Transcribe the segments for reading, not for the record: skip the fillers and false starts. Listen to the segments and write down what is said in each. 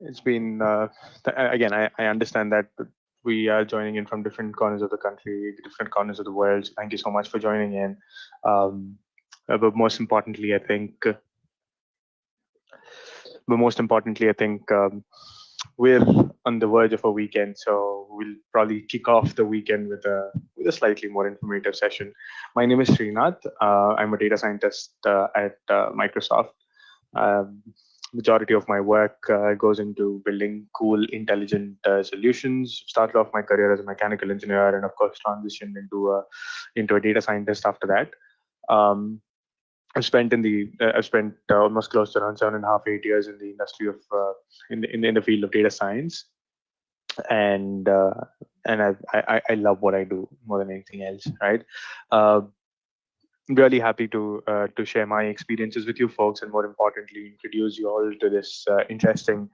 It's been again. I understand that we are joining in from different corners of the country, different corners of the world. So thank you so much for joining in. Um, but most importantly, I think. But most importantly, I think we're on the verge of a weekend, so we'll probably kick off the weekend with a slightly more informative session. My name is Srinath. I'm a data scientist at Microsoft. Um, Majority of my work goes into building cool, intelligent solutions. Started off my career as a mechanical engineer, and of course, transitioned into a data scientist after that. Um, I've spent almost close to around 7.5, 8 years in the industry of in the field of data science, and uh, and I love what I do more than anything else. Right. Uh, really happy to share my experiences with you folks, and more importantly, introduce you all to this interesting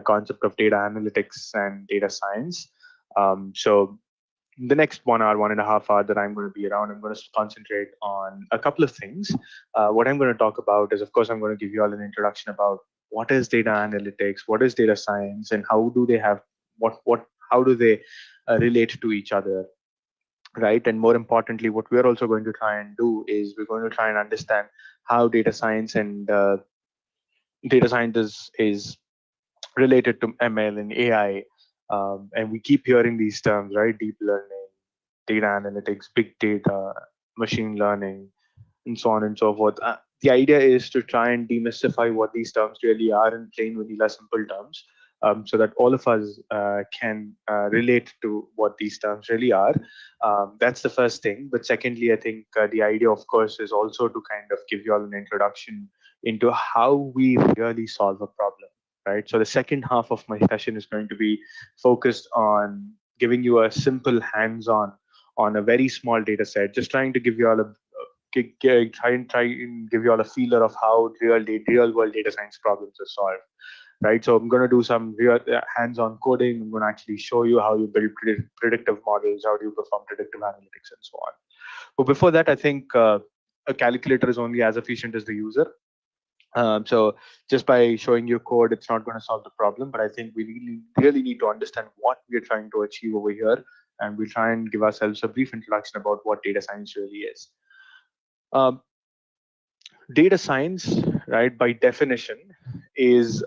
concept of data analytics and data science. So the next 1 hour, 1.5 hour that I'm going to be around, I'm going to concentrate on a couple of things. What I'm going to talk about is, of course, I'm going to give you all an introduction about what is data analytics, what is data science, and how do they have what how do they relate to each other, right? And more importantly, what we're also going to try and do is we're going to try and understand how data science and data science is related to ML and AI. And we keep hearing these terms, right? Deep learning, data analytics, big data, machine learning, and so on and so forth. The idea is to try and demystify what these terms really are in plain vanilla simple terms, so that all of us can relate to what these terms really are. That's the first thing. But secondly, I think the idea, of course, is also to kind of give you all an introduction into how we really solve a problem. Right. So the second half of my session is going to be focused on giving you a simple hands-on on a very small data set, just trying to give you all a try and give you all a feeler of how real world data science problems are solved, right? So I'm going to do some real hands-on coding. I'm going to actually show you how you build predictive models, how do you perform predictive analytics, and so on. But before that, I think a calculator is only as efficient as the user. So just by showing you code, it's not going to solve the problem. But I think we really need to understand what we're trying to achieve over here, and we'll try and give ourselves a brief introduction about what data science really is. Um, Data science, right, by definition, is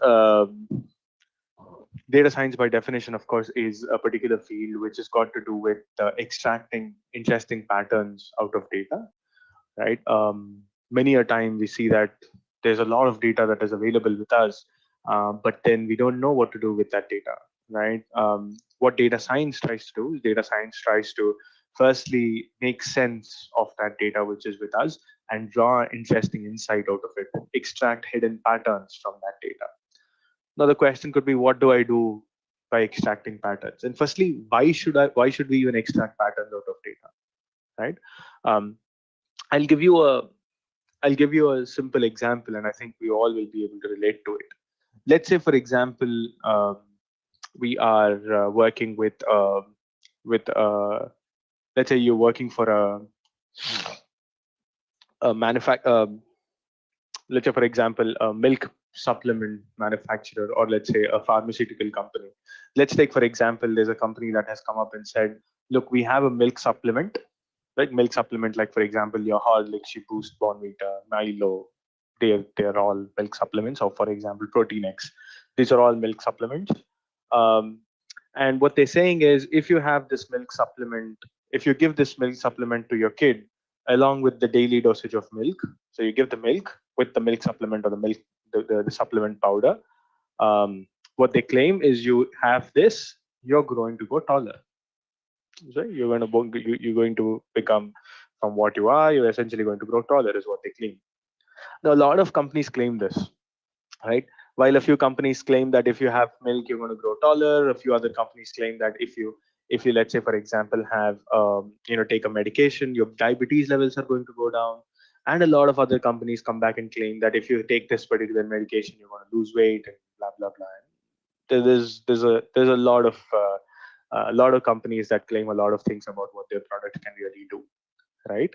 data science by definition, of course, is a particular field which has got to do with extracting interesting patterns out of data, right? Many a time we see that there's a lot of data that is available with us, but then we don't know what to do with that data, right? What data science tries to do is data science tries to firstly make sense of that data which is with us and draw interesting insight out of it, extract hidden patterns from that data. Now the question could be, what do I do by extracting patterns? And firstly, why should we even extract patterns out of data, right? Um, I'll give you a I'll give you a simple example, and I think we all will be able to relate to it. Let's say, for example, we are working with let's say you're working for a let's say, for example, a milk supplement manufacturer, or let's say a pharmaceutical company. Let's take, for example, there's a company that has come up and said, look, we have a milk supplement, right? Milk supplement, like, for example, your Horlicks, your Boost, Bonvita, Milo, they're all milk supplements. Or, for example, Protein X. These are all milk supplements. Um, and what they're saying is, if you have this milk supplement, if you give this milk supplement to your kid along with the daily dosage of milk, so you give the milk with the milk supplement or the milk, the supplement powder. What they claim is, you have this, you're going to go taller. So you're going to become from what you are. You're essentially going to grow taller, is what they claim. Now, a lot of companies claim this, right? While a few companies claim that if you have milk, you're going to grow taller. A few other companies claim that if you let's say, for example, have take a medication, your diabetes levels are going to go down. And a lot of other companies come back and claim that if you take this particular medication, you're going to lose weight and blah blah blah. And there's a lot of companies that claim a lot of things about what their product can really do, right?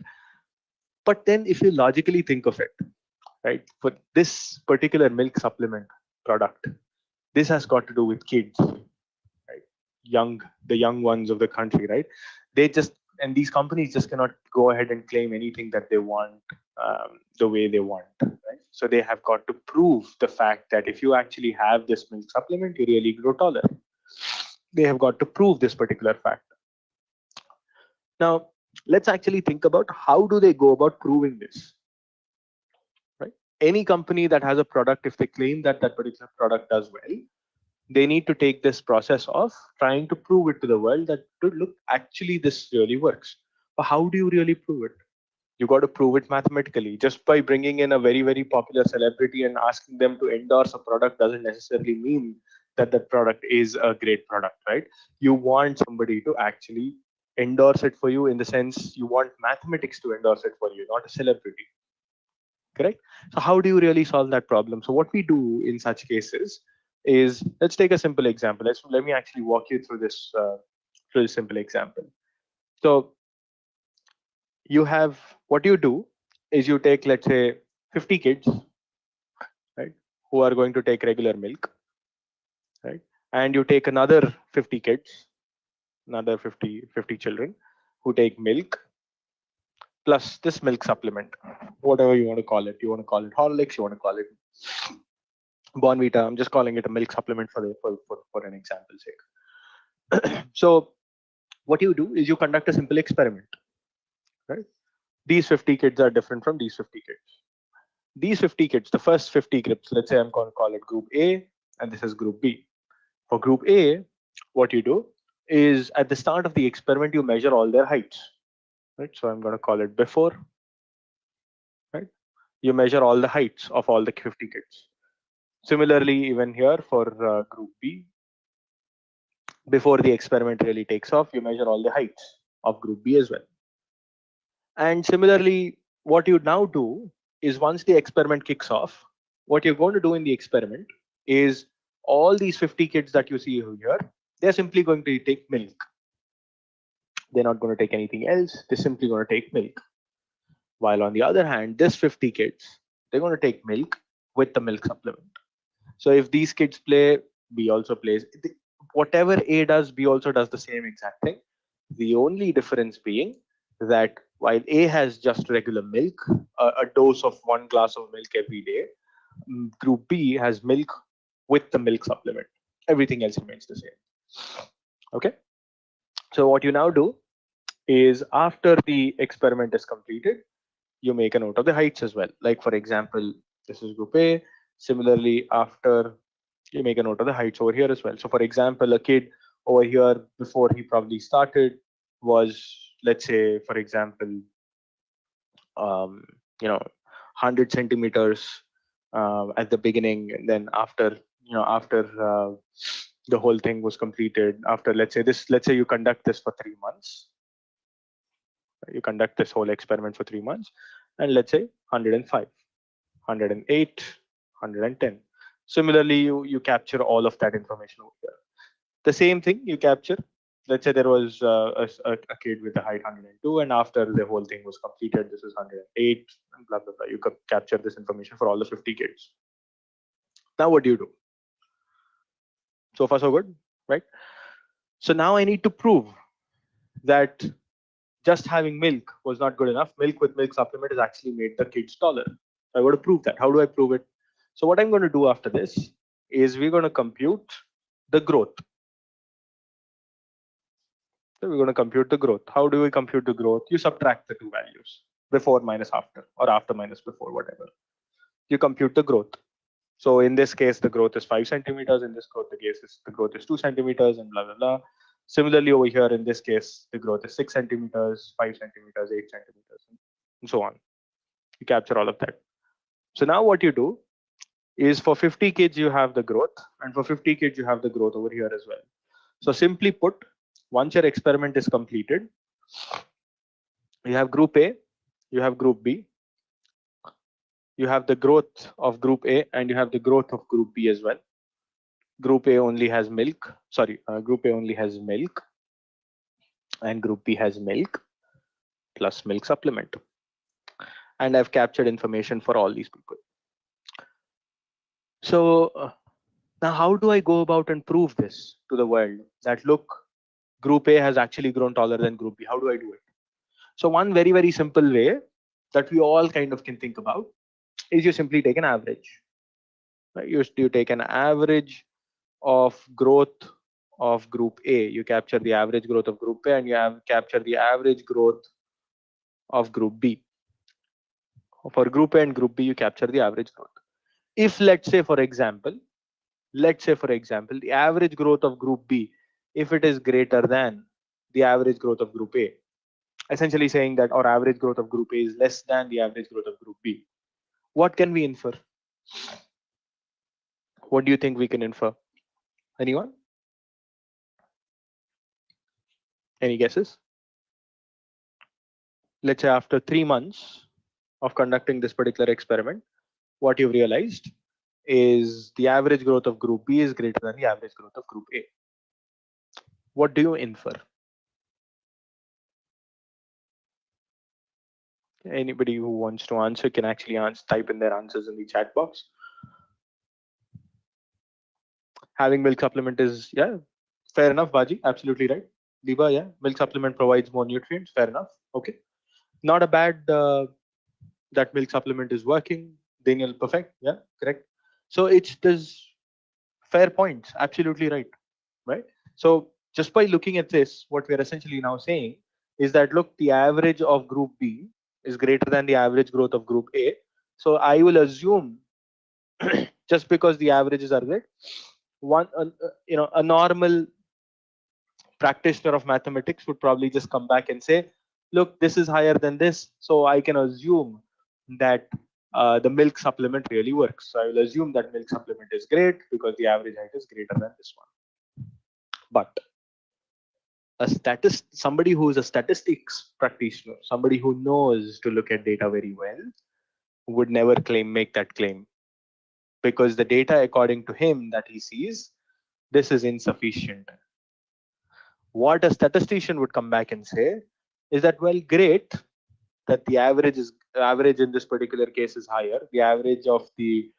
But then, if you logically think of it, right, for this particular milk supplement product, This has got to do with kids, right? The young ones of the country, right? They just, and these companies just cannot go ahead and claim anything that they want the way they want, right? So they have got to prove the fact that if you actually have this milk supplement, you really grow taller. They have got to prove this particular fact. Now, let's actually think about how do they go about proving this, right? Any company that has a product, if they claim that that particular product does well, they need to take this process of trying to prove it to the world that, look, actually this really works. But how do you really prove it? You got to prove it mathematically. Just by bringing in a very, very popular celebrity and asking them to endorse a product doesn't necessarily mean that that product is a great product, right? You want somebody to actually endorse it for you, in the sense you want mathematics to endorse it for you, not a celebrity. Correct? So how do you really solve that problem? So what we do in such cases is, let's take a simple example. Let me actually walk you through this simple example. So you have, what you do is you take, let's say, 50 kids, right, who are going to take regular milk, right? And you take another 50 kids, another 50 children who take milk plus this milk supplement, whatever you want to call it. You want to call it Horlicks, you want to call it Bonvita. I'm just calling it a milk supplement for an example's sake. So what you do is you conduct a simple experiment, right? These 50 kids are different from these 50 kids. These 50 kids, the first 50 groups, let's say I'm going to call it group A, and this is group B. For group A, what you do is at the start of the experiment, you measure all their heights, right? So I'm going to call it before, right? You measure all the heights of all the 50 kids. Similarly, even here for group B, before the experiment really takes off, you measure all the heights of group B as well. And similarly, what you now do is, once the experiment kicks off, what you're going to do in the experiment is, all these 50 kids that you see here, they're simply going to take milk. They're not going to take anything else. They're simply going to take milk. While on the other hand, this 50 kids, they're going to take milk with the milk supplement. So if these kids play, B also plays. Whatever A does, B also does the same exact thing. The only difference being that while A has just regular milk, a dose of 1 glass of milk every day, group B has milk with the milk supplement. Everything else remains the same. Okay. So what you now do is, after the experiment is completed, you make a note of the heights as well. Like, for example, this is group A. Similarly, after, you make a note of the heights over here as well. So for example, a kid over here, before he probably started, was, let's say, for example, 100 centimeters at the beginning, and then after the whole thing was completed, after, let's say you conduct this for 3 months, you conduct this whole experiment for 3 months, and let's say 105, 108, 110. Similarly, you capture all of that information over here. The same thing you capture. Let's say there was a kid with a height 102, and after the whole thing was completed, this is 108, and blah, blah, blah. You could capture this information for all the 50 kids. Now what do you do? So far, so good, right? So now I need to prove that just having milk was not good enough. Milk with milk supplement has actually made the kids taller. So I got to prove that. How do I prove it? So what I'm going to do after this is, we're going to compute the growth. So we're going to compute the growth. How do we compute the growth? You subtract the two values, before minus after, or after minus before, whatever. You compute the growth. So in this case, the growth is 5 centimeters. In this case, the growth is 2 centimeters, and blah, blah, blah. Similarly, over here, in this case, the growth is 6 centimeters, 5 centimeters, 8 centimeters, and so on. You capture all of that. So now what you do is, for 50 kids, you have the growth, and for 50 kids, you have the growth over here as well. So simply put, once your experiment is completed, you have group A, you have group B, you have the growth of group A, and you have the growth of group B as well. Group A only has milk. Group A only has milk, and group B has milk plus milk supplement. And I've captured information for all these people. So Now, how do I go about and prove this to the world that look, Group A has actually grown taller than Group B? How do I do it? So one very, very simple way that we all kind of can think about is you simply take an average. Right? You take an average of growth of Group A. You capture the average growth of Group A, and you have capture the average growth of Group B. For Group A and Group B, you capture the average growth. If let's say for example, the average growth of Group B, if it is greater than the average growth of Group A, essentially saying that our average growth of Group A is less than the average growth of Group B, what can we infer? What do you think we can infer? Anyone? Any guesses? Let's say after 3 months of conducting this particular experiment, what you've realized is the average growth of Group B is greater than the average growth of Group A. What do you infer? Anybody who wants to answer can actually type in their answers in the chat box. Having milk supplement is, yeah, fair enough, Baji, absolutely right. Diba, yeah, milk supplement provides more nutrients, fair enough. Okay, not a bad that milk supplement is working. Daniel, perfect, yeah, correct. So it's this fair points, absolutely right, right? So just by looking at this, what we're essentially now saying is that look, the average of Group B is greater than the average growth of Group A. So I will assume just because the averages are great, a normal practitioner of mathematics would probably just come back and say, look, this is higher than this, so I can assume that the milk supplement really works. So I will assume that milk supplement is great because the average height is greater than this one. But somebody who is a statistics practitioner, somebody who knows to look at data very well, would never make that claim, because the data according to him that he sees, this is insufficient. What a statistician would come back and say is that, well, great that the average in this particular case is higher. The average of the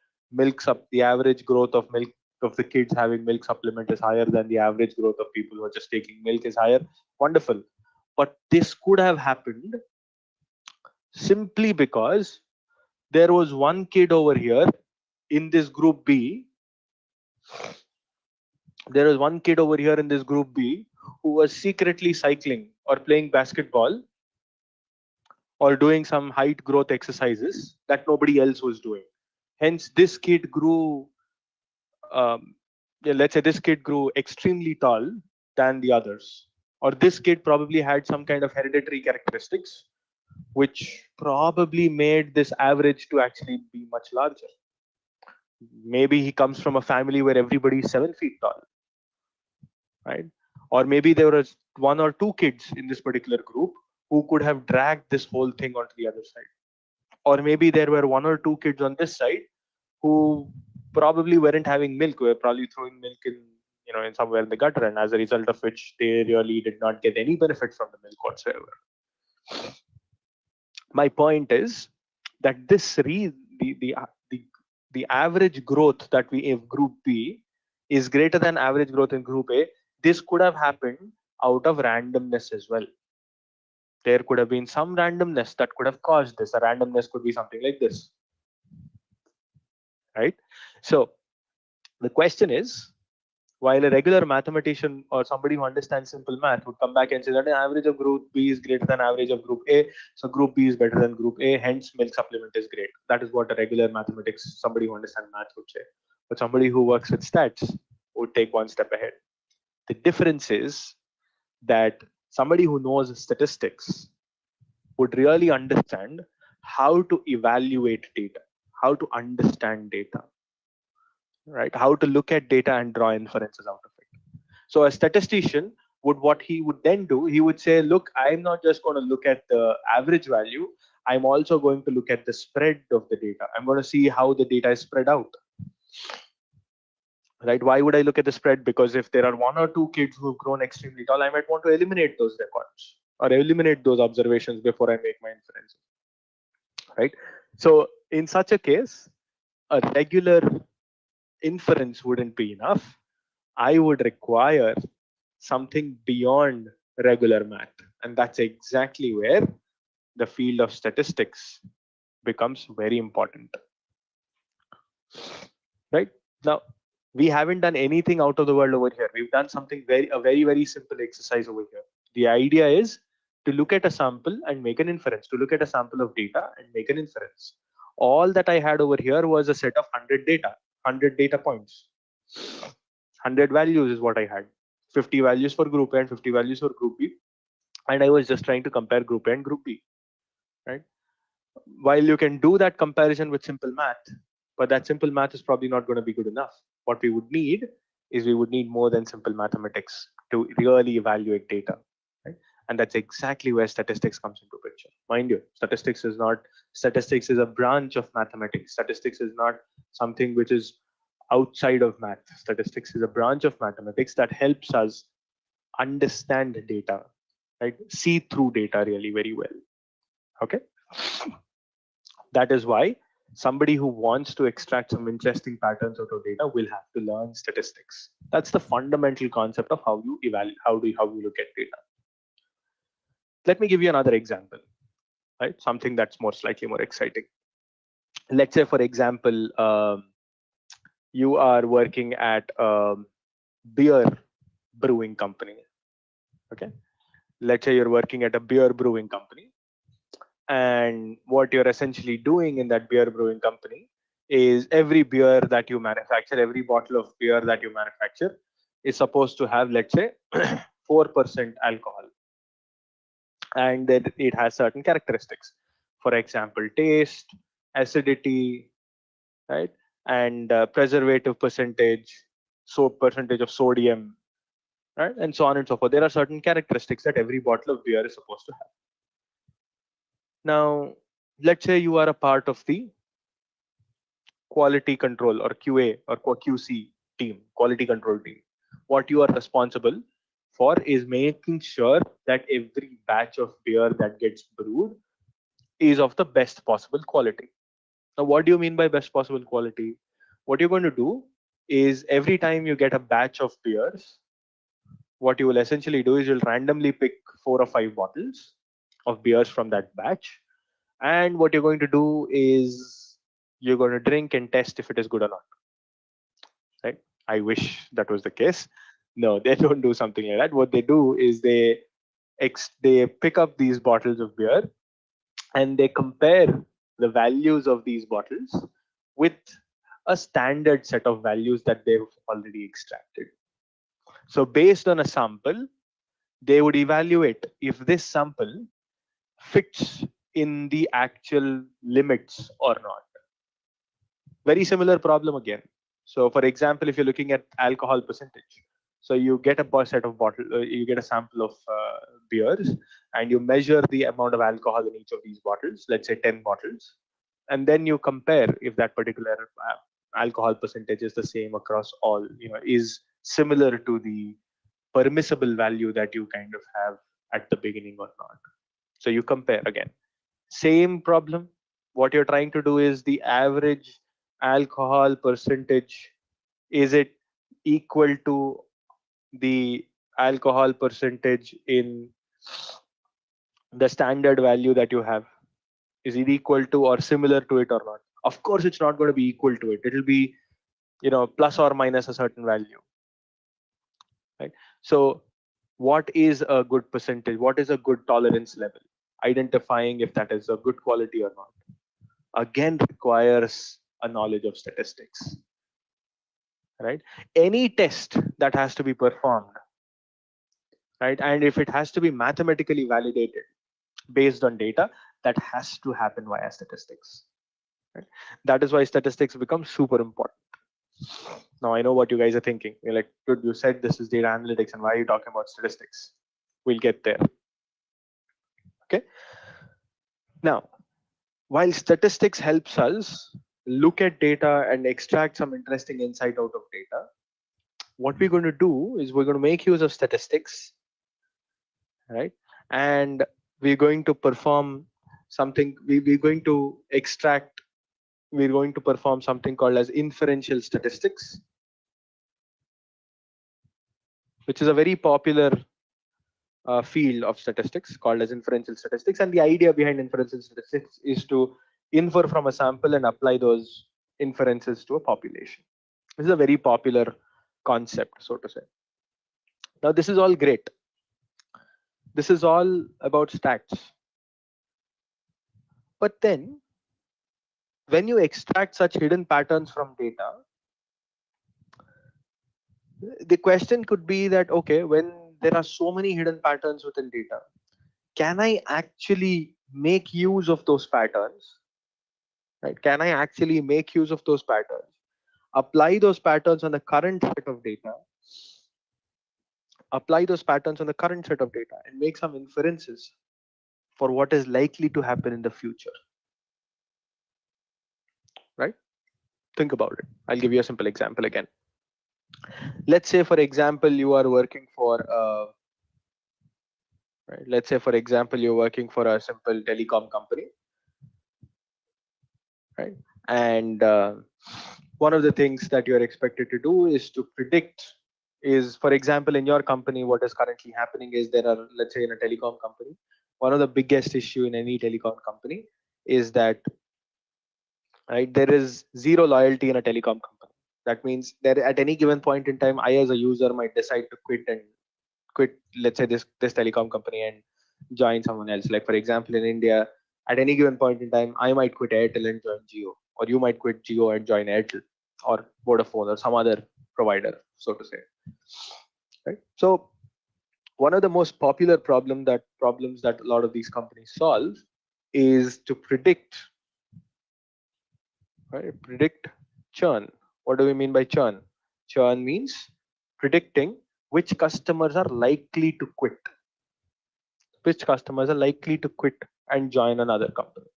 average growth of milk of the kids having milk supplement is higher than the average growth of people who are just taking milk is higher. Wonderful. But this could have happened simply because there was one kid over here in this group B. There was one kid over here in this group B who was secretly cycling or playing basketball or doing some height growth exercises that nobody else was doing. Hence, this kid grew, let's say this kid grew extremely tall than the others. Or this kid probably had some kind of hereditary characteristics, which probably made this average to actually be much larger. Maybe he comes from a family where everybody is 7 feet tall, right? Or maybe there was one or two kids in this particular group who could have dragged this whole thing onto the other side. Or maybe there were one or two kids on this side who probably weren't having milk, were probably throwing milk in somewhere in the gutter, and as a result of which they really did not get any benefit from the milk whatsoever. My point is that the average growth that we have Group B is greater than average growth in Group A. This could have happened out of randomness as well. There could have been some randomness that could have caused this. A randomness could be something like this, right? So the question is, while a regular mathematician or somebody who understands simple math would come back and say that the average of Group B is greater than average of Group A, so Group B is better than Group A, hence milk supplement is great. That is what a regular mathematics, somebody who understands math would say. But somebody who works with stats would take one step ahead. The difference is that somebody who knows statistics would really understand how to evaluate data, how to understand data, right? How to look at data and draw inferences out of it. So a statistician what he would then do, he would say, look, I'm not just going to look at the average value, I'm also going to look at the spread of the data. I'm going to see how the data is spread out. Right? Why would I look at the spread? Because if there are one or two kids who've grown extremely tall, I might want to eliminate those records or eliminate those observations before I make my inference. Right? So in such a case, a regular inference wouldn't be enough. I would require something beyond regular math. And that's exactly where the field of statistics becomes very important. Right? Now, we haven't done anything out of the world over here. We've done something very simple exercise over here. The idea is to look at a sample and make an inference, to look at a sample of data and make an inference. All that I had over here was a set of 100 data points. 100 values is what I had. 50 values for group A and 50 values for group B. And I was just trying to compare group A and group B. Right? While you can do that comparison with simple math, but that simple math is probably not going to be good enough. What we would need is we would need more than simple mathematics to really evaluate data. Right? And that's exactly where statistics comes into picture. Mind you, statistics is a branch of mathematics. Statistics is not something which is outside of math. Statistics is a branch of mathematics that helps us understand data, right? See through data really very well. Okay. That is why somebody who wants to extract some interesting patterns out of data will have to learn statistics. That's the fundamental concept of how you evaluate, how you look at data. Let me give you another example, right? Something that's slightly more exciting. Let's say, for example, you are working at a beer brewing company. Okay. Let's say you're working at a beer brewing company. And what you're essentially doing in that beer brewing company is every beer that you manufacture, every bottle of beer that you manufacture is supposed to have, let's say, 4% alcohol. And then it has certain characteristics. For example, taste, acidity, right? And preservative percentage, so percentage of sodium, right? And so on and so forth. There are certain characteristics that every bottle of beer is supposed to have. Now, let's say you are a part of the quality control or QA or QC team, quality control team. What you are responsible for is making sure that every batch of beer that gets brewed is of the best possible quality. Now, what do you mean by best possible quality? What you're going to do is every time you get a batch of beers, what you will essentially do is you'll randomly pick 4 or 5 bottles of beers from that batch. And what you're going to do is you're going to drink and test if it is good or not. Right? I wish that was the case. No, they don't do something like that. What they do is they pick up these bottles of beer and they compare the values of these bottles with a standard set of values that they've already extracted. So based on a sample, they would evaluate if this sample fits in the actual limits or not. Very similar problem again. So for example, if you're looking at alcohol percentage, so you get a set of you get a sample of beers and you measure the amount of alcohol in each of these bottles, let's say 10 bottles. And then you compare if that particular alcohol percentage is the same across all, is similar to the permissible value that you kind of have at the beginning or not. So you compare again. Same problem. What you're trying to do is the average alcohol percentage, is it equal to the alcohol percentage in the standard value that you have? Is it equal to or similar to it or not? Of course, it's not going to be equal to it. It'll be, plus or minus a certain value, right? So what is a good percentage? What is a good tolerance level? Identifying if that is a good quality or not, again, requires a knowledge of statistics, right? Any test that has to be performed, right? And if it has to be mathematically validated based on data, that has to happen via statistics. Right? That is why statistics become super important. Now, I know what you guys are thinking. You're like, dude, you said this is data analytics, and why are you talking about statistics? We'll get there. Okay. Now, while statistics helps us look at data and extract some interesting insight out of data, what we're going to do is we're going to make use of statistics, right? And we're going to perform something. We're going to extract we're going to perform something called as inferential statistics, which is a very popular field of statistics called as inferential statistics. And the idea behind inferential statistics is to infer from a sample and apply those inferences to a population. This is a very popular concept, so to say. Now, this is all great. This is all about stats. But then, when you extract such hidden patterns from data, the question could be that, okay, when there are so many hidden patterns within data, can I actually make use of those patterns? Right? Can I actually make use of those patterns? Apply those patterns on the current set of data, apply those patterns on the current set of data and make some inferences for what is likely to happen in the future. Right? Think about it. I'll give you a simple example again. Let's say, for example, you are working for right? Let's say, for example, you're working for a simple telecom company, right? And one of the things that you're expected to do is to predict is, for example, in your company, what is currently happening is there are, let's say in a telecom company, one of the biggest issue in any telecom company is that, right, there is zero loyalty in a telecom company. That means that at any given point in time, I as a user might decide to quit, let's say this telecom company and join someone else. Like for example, in India, at any given point in time, I might quit Airtel and join Jio, or you might quit Jio and join Airtel, or Vodafone, or some other provider, so to say. Right. So one of the most popular problems that a lot of these companies solve is to predict, right? Predict churn. What do we mean by churn? Churn means predicting which customers are likely to quit, which customers are likely to quit and join another company,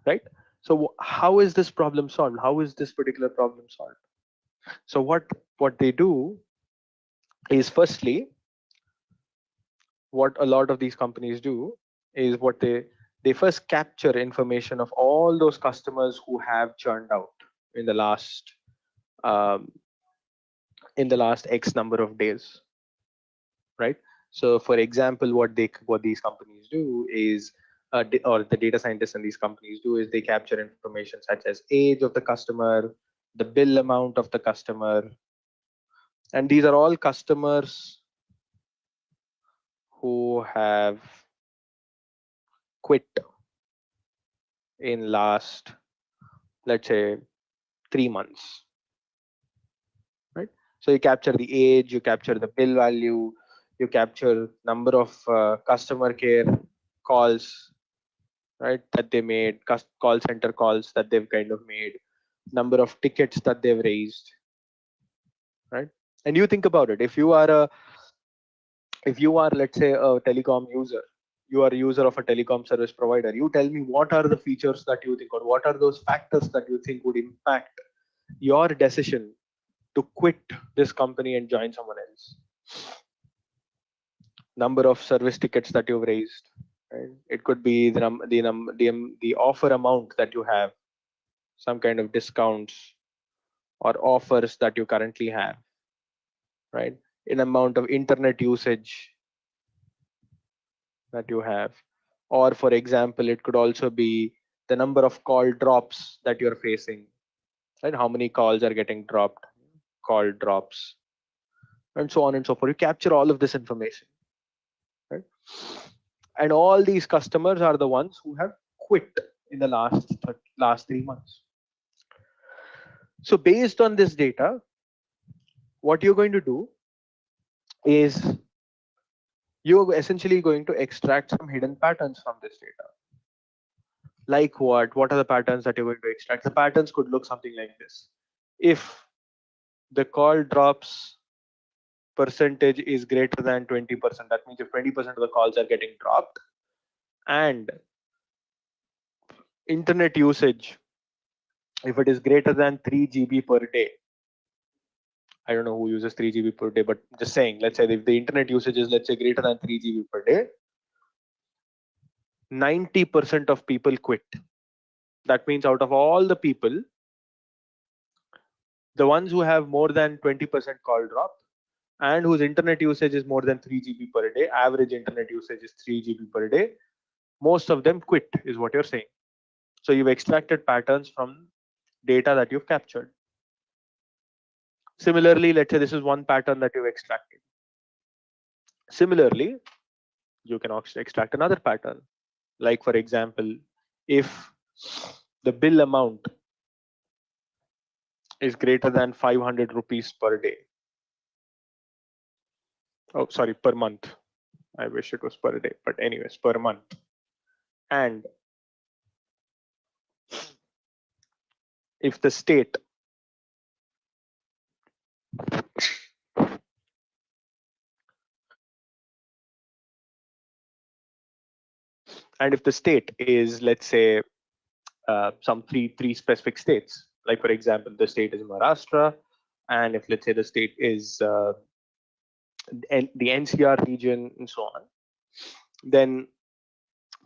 right? So how is this problem solved? How is this particular problem solved? So what they do is, firstly, what a lot of these companies do is what they first capture information of all those customers who have churned out in the last um, X number of days, right? So for example, what these companies do is, or the data scientists in these companies do, is they capture information such as age of the customer, the bill amount of the customer, and these are all customers who have quit in last, let's say, 3 months, right? So you capture the age, you capture the bill value, you capture number of customer care calls, right, that they made, call center calls that they've kind of made, number of tickets that they've raised, right? And you think about it, if you are, let's say, a telecom user, you are a user of a telecom service provider, you tell me what are the features that you think, or what are those factors that you think would impact your decision to quit this company and join someone else. Number of service tickets that you've raised, right? It could be the offer amount that you have, some kind of discounts or offers that you currently have, right? In amount of internet usage that you have, or for example, it could also be the number of call drops that you're facing, right? How many calls are getting dropped, call drops, and so on and so forth. You capture all of this information, right? And all these customers are the ones who have quit in the last 3 months. So based on this data, what you're going to do is you're essentially going to extract some hidden patterns from this data. Like what? What are the patterns that you're going to extract? The patterns could look something like this. If the call drops percentage is greater than 20%, that means if 20% of the calls are getting dropped, and internet usage, if it is greater than 3 GB per day, I don't know who uses 3 GB per day, but just saying, let's say if the internet usage is, let's say, greater than 3 GB per day, 90% of people quit. That means out of all the people, the ones who have more than 20% call drop and whose internet usage is more than 3 GB per day, average internet usage is 3 GB per day, most of them quit, is what you're saying. So you've extracted patterns from data that you've captured. Similarly, let's say this is one pattern that you've extracted. Similarly, you can also extract another pattern. Like for example, if the bill amount is greater than 500 rupees per day. Oh, sorry, per month. I wish it was per day, but anyways, per month. And if the state is, let's say, some three specific states, like for example, the state is Maharashtra, and if let's say the state is the NCR region and so on, then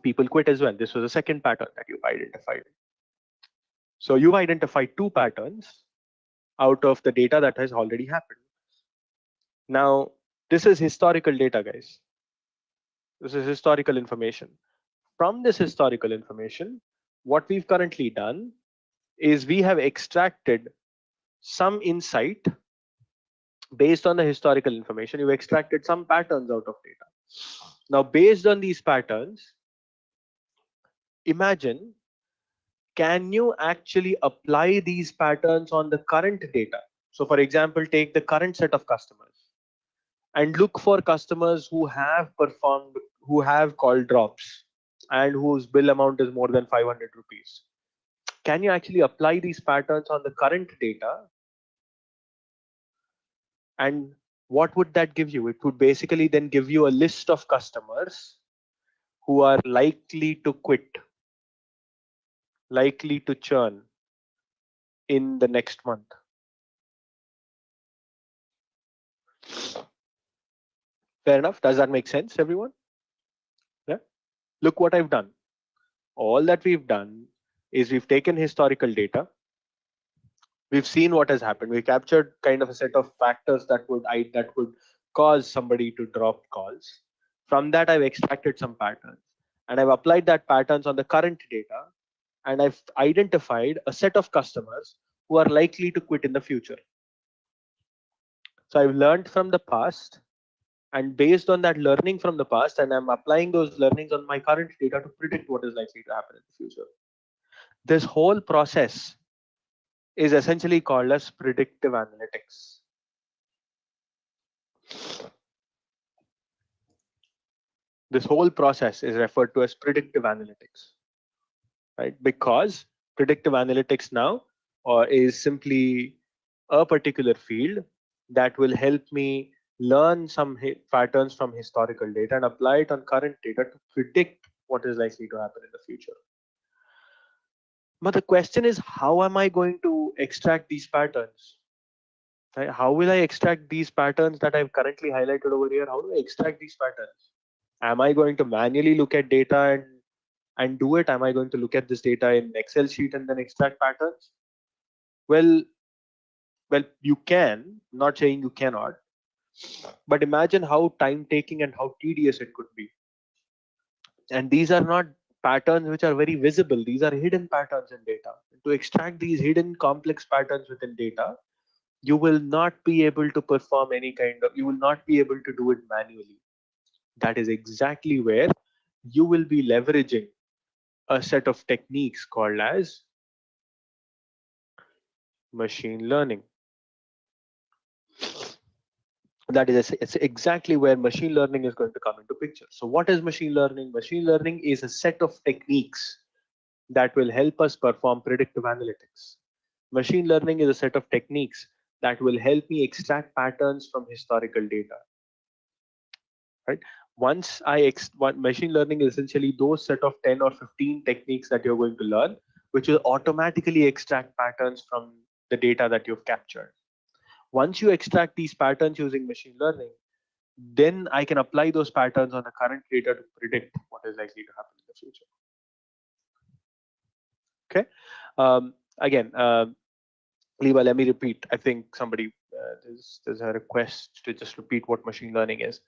people quit as well. This was the second pattern that you've identified. So you've identified two patterns out of the data that has already happened. Now, this is historical data, guys. This is historical information. From this historical information, what we've currently done is we have extracted some insight based on the historical information. You've extracted some patterns out of data. Now, based on these patterns, imagine, can you actually apply these patterns on the current data? So for example, take the current set of customers and look for customers who have performed, who have call drops and whose bill amount is more than 500 rupees. Can you actually apply these patterns on the current data? And what would that give you? It would basically then give you a list of customers who are likely to quit, likely to churn in the next month. Fair enough. Does that make sense, everyone? Yeah. Look what I've done. All that we've done is we've taken historical data. We've seen what has happened. We captured kind of a set of factors that would cause somebody to drop calls. From that, I've extracted some patterns and I've applied that patterns on the current data, and I've identified a set of customers who are likely to quit in the future. So I've learned from the past, and based on that learning from the past, and I'm applying those learnings on my current data to predict what is likely to happen in the future. This whole process is essentially called as predictive analytics. This whole process is referred to as predictive analytics, right? Because predictive analytics now is simply a particular field that will help me learn some patterns from historical data and apply it on current data to predict what is likely to happen in the future. But the question is, how am I going to extract these patterns? Right? How will I extract these patterns that I've currently highlighted over here? How do I extract these patterns? Am I going to manually look at data and do it? Am I going to look at this data in Excel sheet and then extract patterns? Well, you can, I'm not saying you cannot, but imagine how time taking and how tedious it could be. And these are not patterns which are very visible. These are hidden patterns in data. To extract these hidden complex patterns within data, you will not be able to perform you will not be able to do it manually. That is exactly where you will be leveraging a set of techniques called as machine learning. That is it's exactly where machine learning is going to come into picture. So what is machine learning? Machine learning is a set of techniques that will help us perform predictive analytics. Machine learning is a set of techniques that will help me extract patterns from historical data. Right? Machine learning is essentially those set of 10 or 15 techniques that you're going to learn, which will automatically extract patterns from the data that you've captured. Once you extract these patterns using machine learning, then I can apply those patterns on the current data to predict what is likely to happen in the future. Okay. Again, Liba, let me repeat. I think somebody there's a request to just repeat what machine learning is.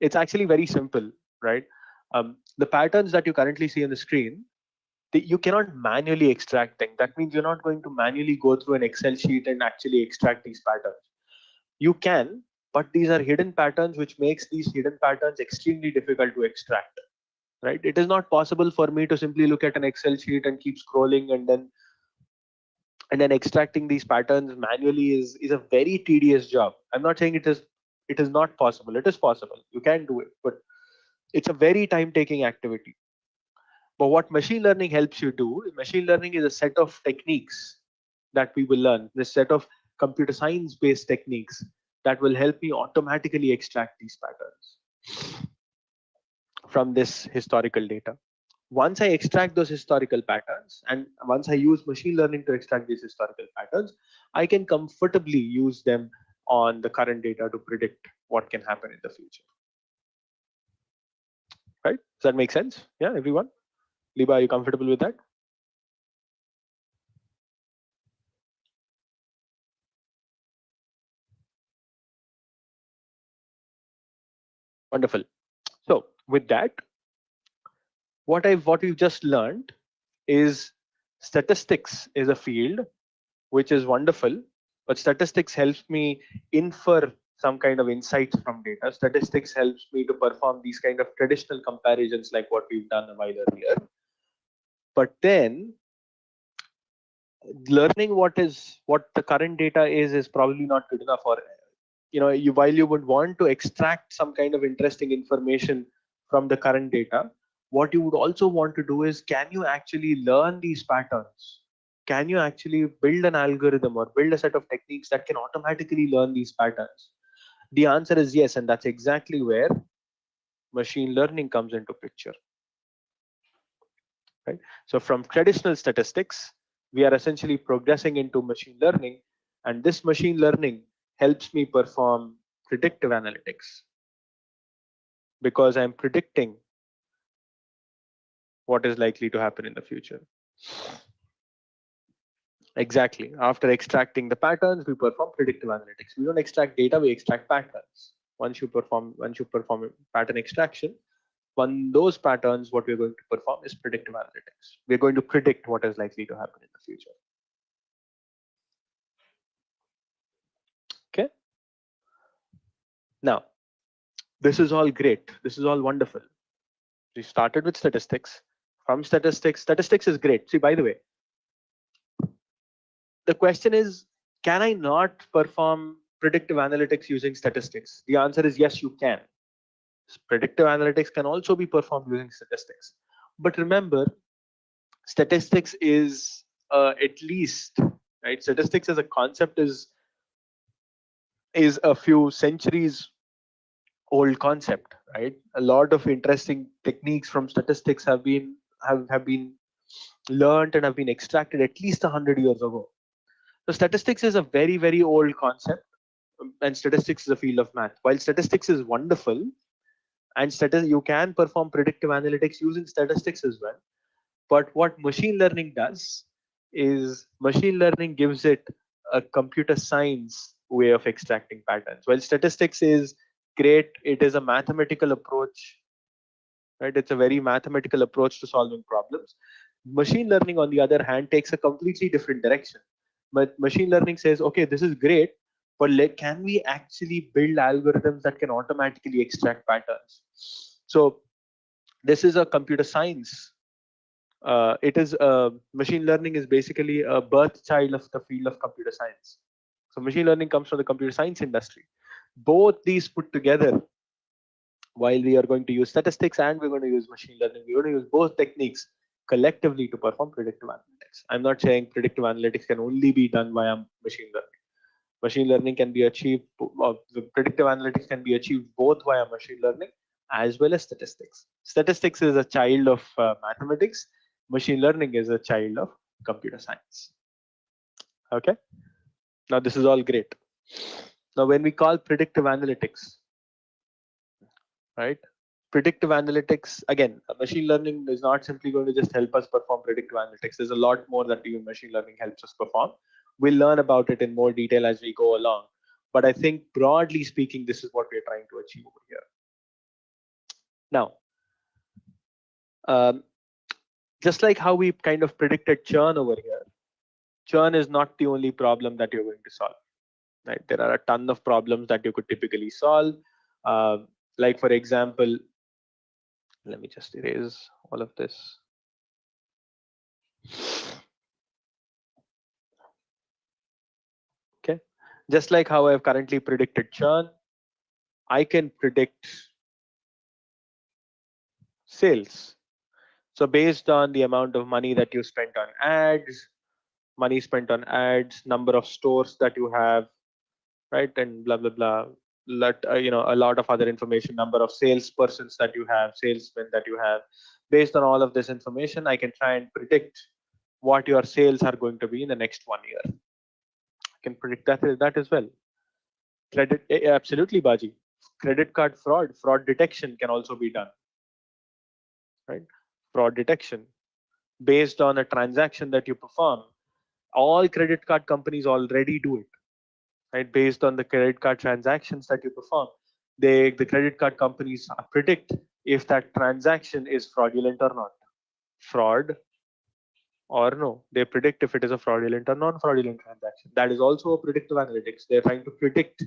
It's actually very simple, right? The patterns that you currently see on the screen, you cannot manually extract them. That means you're not going to manually go through an Excel sheet and actually extract these patterns. You can, but these are hidden patterns, which makes these hidden patterns extremely difficult to extract. Right? It is not possible for me to simply look at an Excel sheet and keep scrolling and then extracting these patterns manually is a very tedious job. I'm not saying it is not possible. It is possible. You can do it, but it's a very time-taking activity. But what machine learning helps you do, machine learning is a set of techniques that we will learn, this set of computer science based techniques that will help me automatically extract these patterns from this historical data. Once I extract those historical patterns, and once I use machine learning to extract these historical patterns, I can comfortably use them on the current data to predict what can happen in the future. Right? Does that make sense? Yeah, everyone? Liba, are you comfortable with that? Wonderful. So with that, what we've just learned is statistics is a field which is wonderful, but statistics helps me infer some kind of insights from data. Statistics helps me to perform these kind of traditional comparisons like what we've done a while earlier. But then learning what the current data is probably not good enough. Or while you would want to extract some kind of interesting information from the current data, what you would also want to do is, can you actually learn these patterns? Can you actually build an algorithm or build a set of techniques that can automatically learn these patterns? The answer is yes, and that's exactly where machine learning comes into picture. Right? So from traditional statistics, we are essentially progressing into machine learning, and this machine learning helps me perform predictive analytics because I'm predicting what is likely to happen in the future. Exactly. After extracting the patterns, we perform predictive analytics. We don't extract data, we extract patterns. Once you perform pattern extraction, on those patterns, what we're going to perform is predictive analytics. We're going to predict what is likely to happen in the future. Okay. Now, this is all great. This is all wonderful. We started with statistics. From statistics is great. See, by the way, the question is, can I not perform predictive analytics using statistics? The answer is yes, you can. Predictive analytics can also be performed using statistics. But remember, statistics is at least, right? Statistics as a concept is a few centuries old concept, right? A lot of interesting techniques from statistics have been learned and have been extracted at least 100 years ago. So statistics is a very, very old concept, and statistics is a field of math. While statistics is wonderful, and you can perform predictive analytics using statistics as well. But what machine learning does is machine learning gives it a computer science way of extracting patterns. While statistics is great, it is a mathematical approach, right? It's a very mathematical approach to solving problems. Machine learning, on the other hand, takes a completely different direction. But machine learning says, okay, this is great, but can we actually build algorithms that can automatically extract patterns? So this is a computer science. Machine learning is basically a birth child of the field of computer science. So machine learning comes from the computer science industry. Both these put together, while we are going to use statistics and we're going to use machine learning, we're going to use both techniques collectively to perform predictive analytics. I'm not saying predictive analytics can only be done via machine learning. Machine learning can be achieved, predictive analytics can be achieved both via machine learning as well as statistics. Statistics is a child of mathematics. Machine learning is a child of computer science. Okay. Now this is all great. Now when we call predictive analytics, right? Predictive analytics, again, machine learning is not simply going to just help us perform predictive analytics. There's a lot more that even machine learning helps us perform. We'll learn about it in more detail as we go along. But I think broadly speaking, this is what we're trying to achieve over here. Now, just like how we kind of predicted churn over here, churn is not the only problem that you're going to solve. Right? There are a ton of problems that you could typically solve. Like for example, let me just erase all of this. Okay, just like how I've currently predicted churn, I can predict sales. So based on the amount of money that you spent on ads, money spent on ads, number of stores that you have, right, and blah blah blah. A lot of other information, number of salespersons that you have, salesmen that you have. Based on all of this information, I can try and predict what your sales are going to be in the next 1 year. I can predict that as well. Credit, absolutely, Baji. Credit card fraud detection can also be done, right? Fraud detection based on a transaction that you perform. All credit card companies already do it, right? Based on the credit card transactions that you perform, the credit card companies predict if that transaction is fraudulent or not. Fraud or no. They predict if it is a fraudulent or non-fraudulent transaction. That is also a predictive analytics. They're trying to predict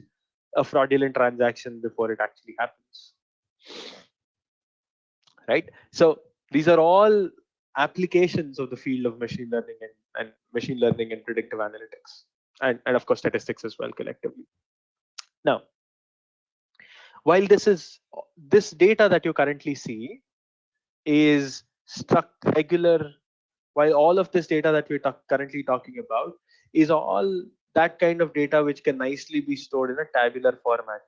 a fraudulent transaction before it actually happens. Right? So these are all applications of the field of machine learning and machine learning and predictive analytics. And of course statistics as well collectively. Now, while this data that you currently see is regular, while all of this data that we're currently talking about is all that kind of data which can nicely be stored in a tabular format.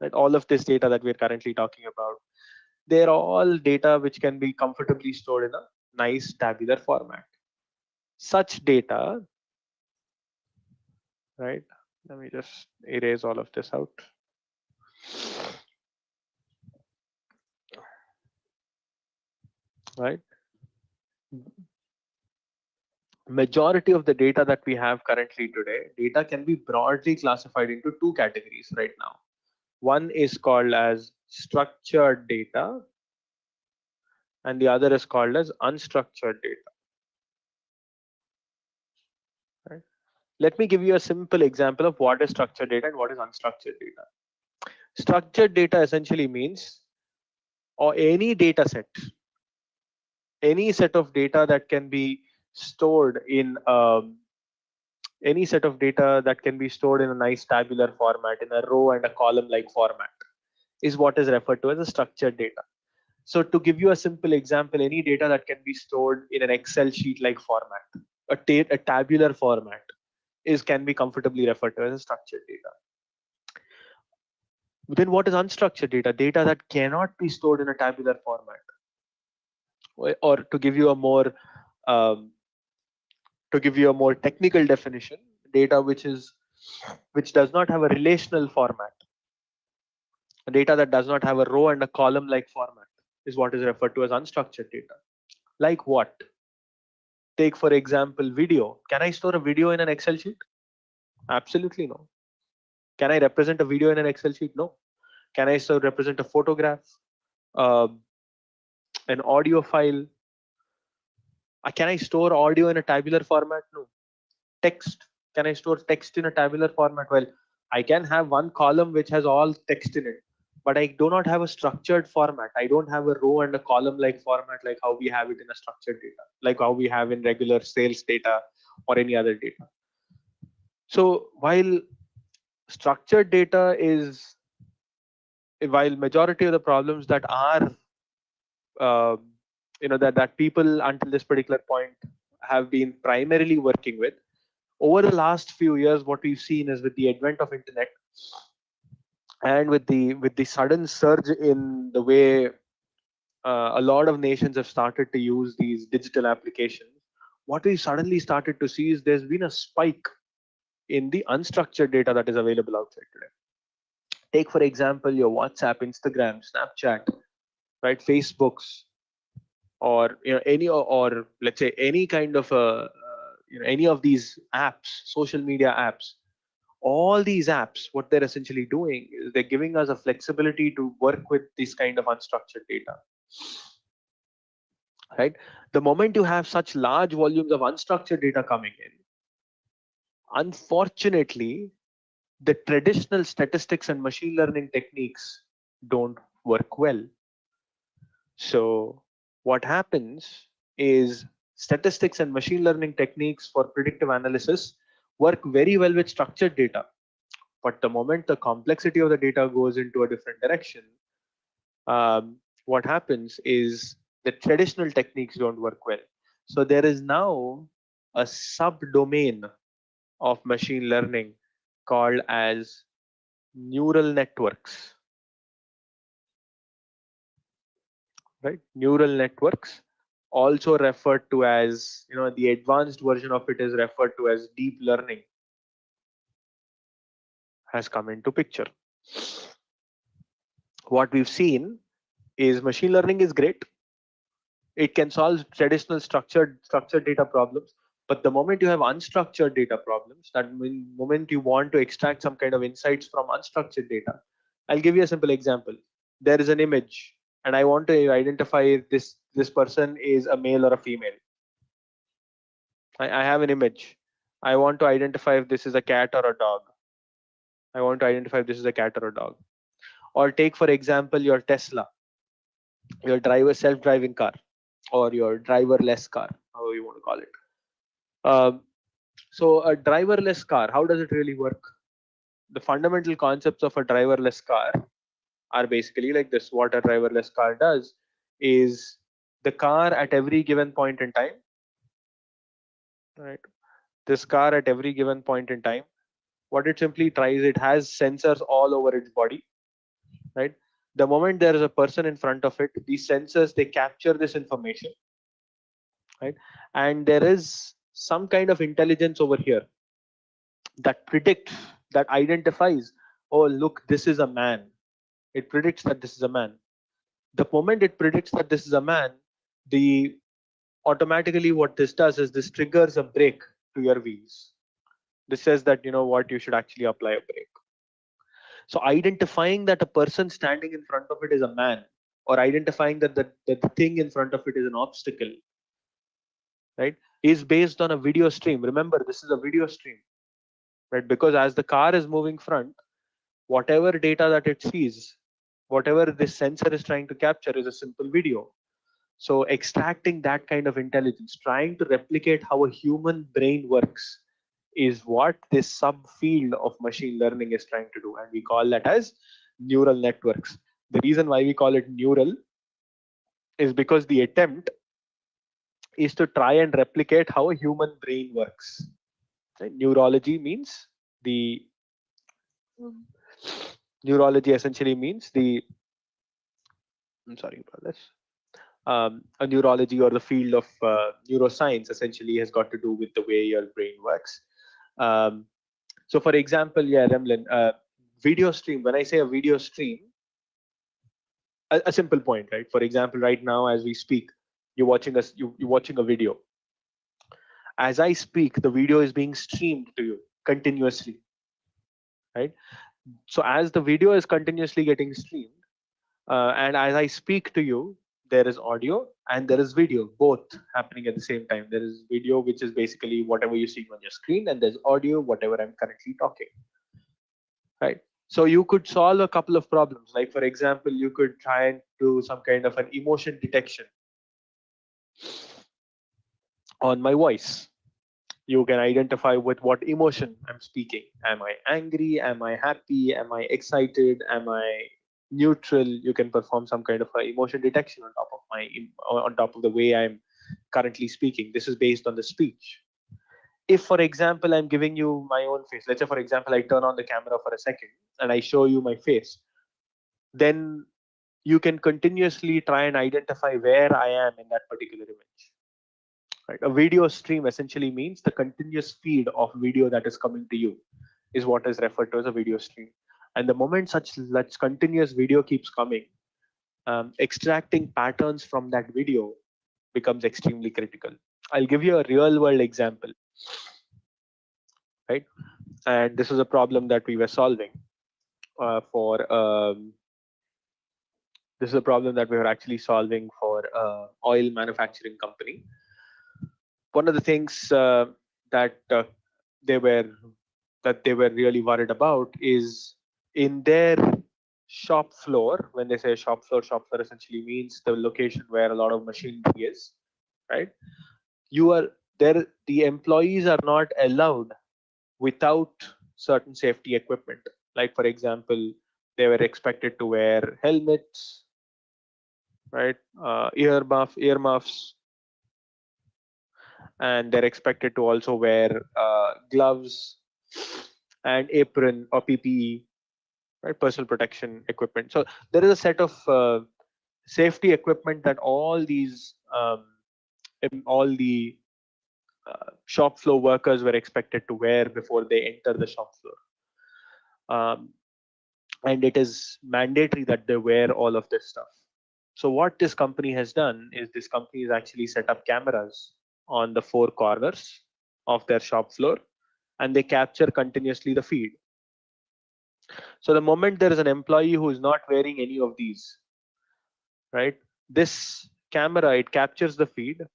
Right? All of this data that we're currently talking about, they're all data which can be comfortably stored in a nice tabular format. Such data, right? Let me just erase all of this out. Right? Majority of the data that we have currently today, data can be broadly classified into two categories right now. One is called as structured data, and the other is called as unstructured data. Right? Let me give you a simple example of what is structured data and what is unstructured data. Structured data essentially means, or any data set, any set of data that can be stored in any set of data that can be stored in a nice tabular format, in a row and a column like format, is what is referred to as a structured data. So to give you a simple example, any data that can be stored in an Excel sheet like format, a tabular format, can be comfortably referred to as a structured data. Then what is unstructured data? Data that cannot be stored in a tabular format. Or to give you a more technical definition, data which does not have a relational format. Data that does not have a row and a column like format is what is referred to as unstructured data. Like what? Take for example video. Can I store a video in an Excel sheet? Absolutely no. Can I represent a video in an Excel sheet? No. Can I still represent a photograph, an audio file? Can I store audio in a tabular format? No. Text. Can I store text in a tabular format? Well, I can have one column which has all text in it, but I do not have a structured format. I don't have a row and a column like format like how we have it in a structured data, like how we have in regular sales data or any other data. So while structured data while majority of the problems that are that people until this particular point have been primarily working with, over the last few years, what we've seen is with the advent of internet and with the sudden surge in the way a lot of nations have started to use these digital applications, what we suddenly started to see is there's been a spike in the unstructured data that is available outside today. Take for example your WhatsApp, Instagram, Snapchat, right? Facebooks, or any, or let's say any kind of any of these apps, social media apps. All these apps, what they're essentially doing is they're giving us a flexibility to work with this kind of unstructured data, right? The moment you have such large volumes of unstructured data coming in, unfortunately, the traditional statistics and machine learning techniques don't work well. So what happens is statistics and machine learning techniques for predictive analysis work very well with structured data. But the moment the complexity of the data goes into a different direction, what happens is the traditional techniques don't work well. So there is now a subdomain of machine learning called as neural networks, right? Neural networks, also referred to as, the advanced version of it is referred to as deep learning, has come into picture. What we've seen is machine learning is great. It can solve traditional structured data problems. But the moment you have unstructured data problems, that moment you want to extract some kind of insights from unstructured data, I'll give you a simple example. There is an image, and I want to identify if this person is a male or a female. I have an image. I want to identify if this is a cat or a dog. I want to identify if this is a cat or a dog. Or take, for example, your Tesla, your self-driving car, or your driverless car, however you want to call it. So a driverless car, how does it really work? The fundamental concepts of a driverless car are basically like this. What a driverless car does is the car at every given point in time, right? This car at every given point in time, what it simply tries, it has sensors all over its body, right? The moment there is a person in front of it, these sensors, they capture this information, right? And there is some kind of intelligence over here that predicts, that identifies, oh look, this is a man. It predicts that this is a man. The moment it predicts that this is a man, the automatically what this does is this triggers a brake to your wheels. This says that, you know what, you should actually apply a brake. So identifying that a person standing in front of it is a man, or identifying that the thing in front of it is an obstacle, right, is based on a video stream. Remember, this is a video stream, right? Because as the car is moving front, whatever data that it sees, whatever this sensor is trying to capture is a simple video. So extracting that kind of intelligence, trying to replicate how a human brain works, is what this subfield of machine learning is trying to do. And we call that as neural networks. The reason why we call it neural is because the attempt is to try and replicate how a human brain works. Right? Neurology essentially means the, I'm sorry about this. A neurology, or the field of neuroscience, essentially has got to do with the way your brain works. So for example, yeah, Remlin, video stream, when I say a video stream, a simple point, right? For example, right now as we speak, you're watching you're watching a video. As I speak, the video is being streamed to you continuously, right? So as the video is continuously getting streamed, and as I speak to you, there is audio and there is video, both happening at the same time. There is video, which is basically whatever you're seeing on your screen, and there's audio, whatever I'm currently talking, right? So you could solve a couple of problems. Like for example, you could try and do some kind of an emotion detection on my voice. You can identify with what emotion I'm speaking. Am I angry? Am I happy? Am I excited? Am I neutral? You can perform some kind of a emotion detection on top of the way I'm currently speaking. This is based on the speech. If, for example, I'm giving you my own face, let's say, for example, I turn on the camera for a second and I show you my face, then you can continuously try and identify where I am in that particular image. Right? A video stream essentially means the continuous feed of video that is coming to you is what is referred to as a video stream. And the moment such continuous video keeps coming, extracting patterns from that video becomes extremely critical. I'll give you a real world example, right? And this is a problem that we were solving for. This is a problem that we were actually solving for oil manufacturing company. One of the things that they were they were really worried about is in their shop floor. When they say shop floor essentially means the location where a lot of machinery is, right? You are there, the employees are not allowed without certain safety equipment. Like for example, they were expected to wear helmets, right? Earmuffs, and they're expected to also wear gloves and apron or PPE, right? Personal protection equipment. So there is a set of safety equipment that all the shop floor workers were expected to wear before they enter the shop floor. And it is mandatory that they wear all of this stuff. So what this company has done is this company has actually set up cameras on the four corners of their shop floor, and they capture continuously the feed. So the moment there is an employee who is not wearing any of these, right, this camera, it captures the feed.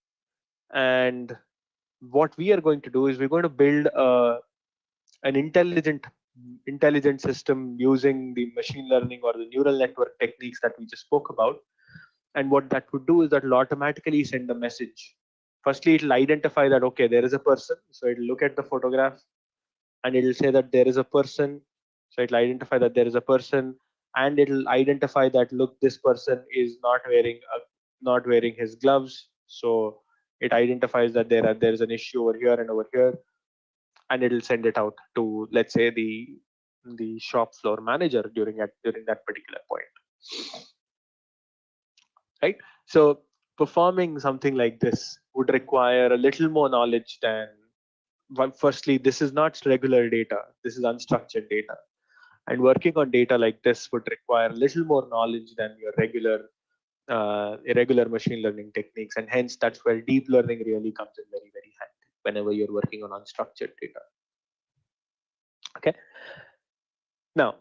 And what we are going to do is we're going to build an intelligent system using the machine learning or the neural network techniques that we just spoke about. And what that would do is that will automatically send a message. Firstly, it'll identify that, okay, there is a person. So it'll look at the photograph and it'll say that there is a person. So it'll identify that there is a person, and it'll identify that, look, this person is not wearing his gloves. So it identifies that there is an issue over here and over here, and it'll send it out to, let's say, the shop floor manager during that particular point, right? So performing something like this would require a little more knowledge than, well, firstly, this is not regular data, this is unstructured data, and working on data like this would require a little more knowledge than your irregular machine learning techniques, and hence that's where deep learning really comes in very, very handy whenever you're working on unstructured data. Okay. Now,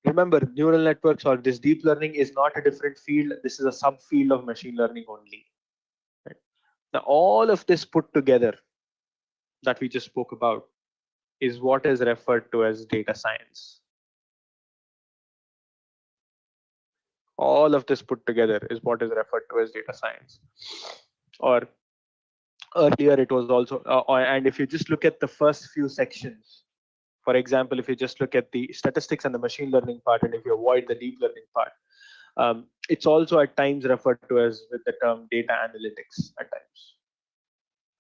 remember, neural networks or this deep learning is not a different field. This is a subfield of machine learning only. Right? Now, all of this put together that we just spoke about is what is referred to as data science. All of this put together is what is referred to as data science. Or earlier it was also, and if you just look at the first few sections, for example, if you just look at the statistics and the machine learning part, and if you avoid the deep learning part, it's also at times referred to as with the term data analytics at times.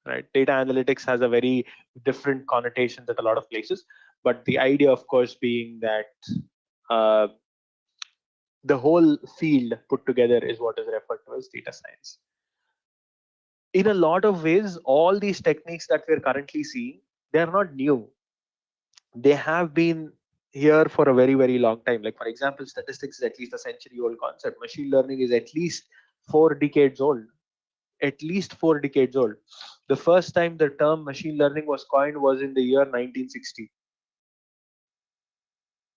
Right? Data analytics has a very different connotations at a lot of places, but the idea, of course, being that the whole field put together is what is referred to as data science. In a lot of ways, all these techniques that we're currently seeing, they're not new. They have been here for a very, very long time. Like for example, statistics is at least a century-old concept. Machine learning is at least 4 decades old. At least 4 decades old. The first time the term machine learning was coined was in the year 1960.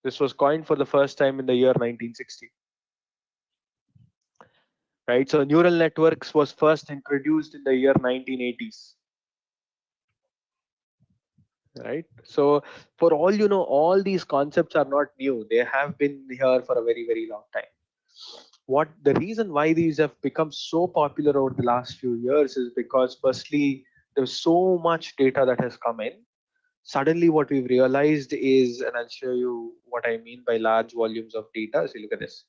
This was coined for the first time in the year 1960. Right? So neural networks was first introduced in the year 1980s. Right? So for all you know, all these concepts are not new. They have been here for a very, very long time. What the reason why these have become so popular over the last few years is because firstly, there's so much data that has come in. Suddenly what we've realized is, and I'll show you what I mean by large volumes of data. So look at this.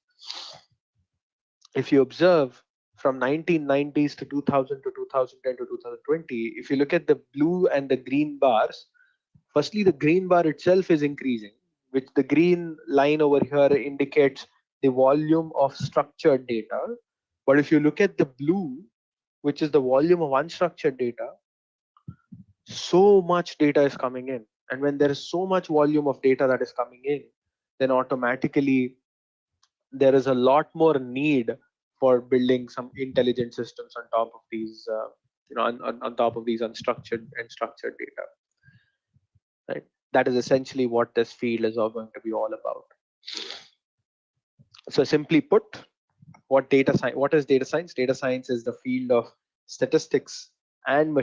If you observe from 1990s to 2000 to 2010 to 2020, if you look at the blue and the green bars, firstly, the green bar itself is increasing, which the green line over here indicates the volume of structured data. But if you look at the blue, which is the volume of unstructured data, so much data is coming in. And when there is so much volume of data that is coming in, then automatically there is a lot more need for building some intelligent systems on top of these, on top of these unstructured and structured data. Right. That is essentially what this field is all going to be all about. So simply put, what is data science? Data science is the field of statistics and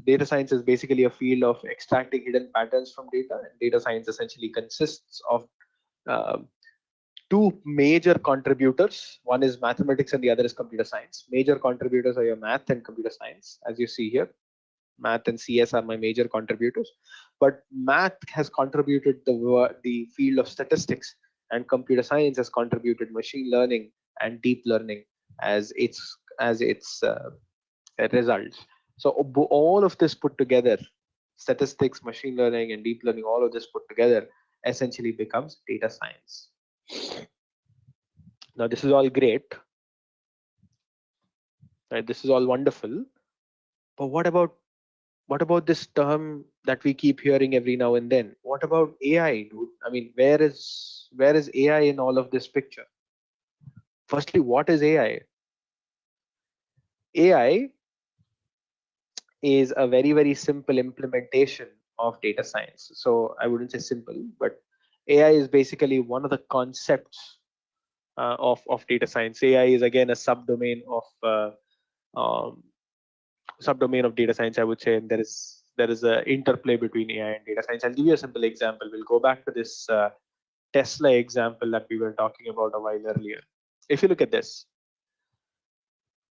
data science is basically a field of extracting hidden patterns from data. And data science essentially consists of um, two major contributors. One is mathematics and the other is computer science. Major contributors are your math and computer science, as you see here. Math and CS are my major contributors, but math has contributed the field of statistics, and computer science has contributed machine learning and deep learning as its results. So all of this put together, statistics, machine learning, and deep learning, all of this put together essentially becomes data science. Now this is all great, right? This is all wonderful, but what about this term that we keep hearing every now and then? What about AI, dude? I mean, where is AI in all of this picture? Firstly, what is AI? AI is a very, very simple implementation of data science. So I wouldn't say simple, but AI is basically one of the concepts of data science. AI is again a subdomain of data science, I would say, and there is a interplay between AI and data science. I'll give you a simple example. We'll go back to this Tesla example that we were talking about a while earlier. If you look at this,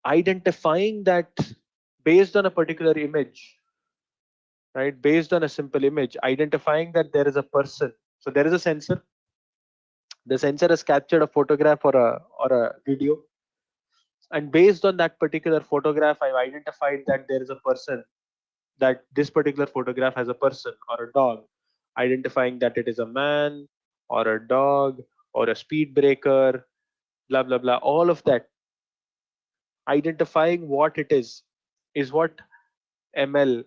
identifying that based on a particular image, right? Based on a simple image, identifying that there is a person. So there is a sensor. The sensor has captured a photograph or a video, and based on that particular photograph, I've identified that there is a person, that this particular photograph has a person or a dog, identifying that it is a man or a dog or a speed breaker, blah blah blah. All of that, identifying what it is what ML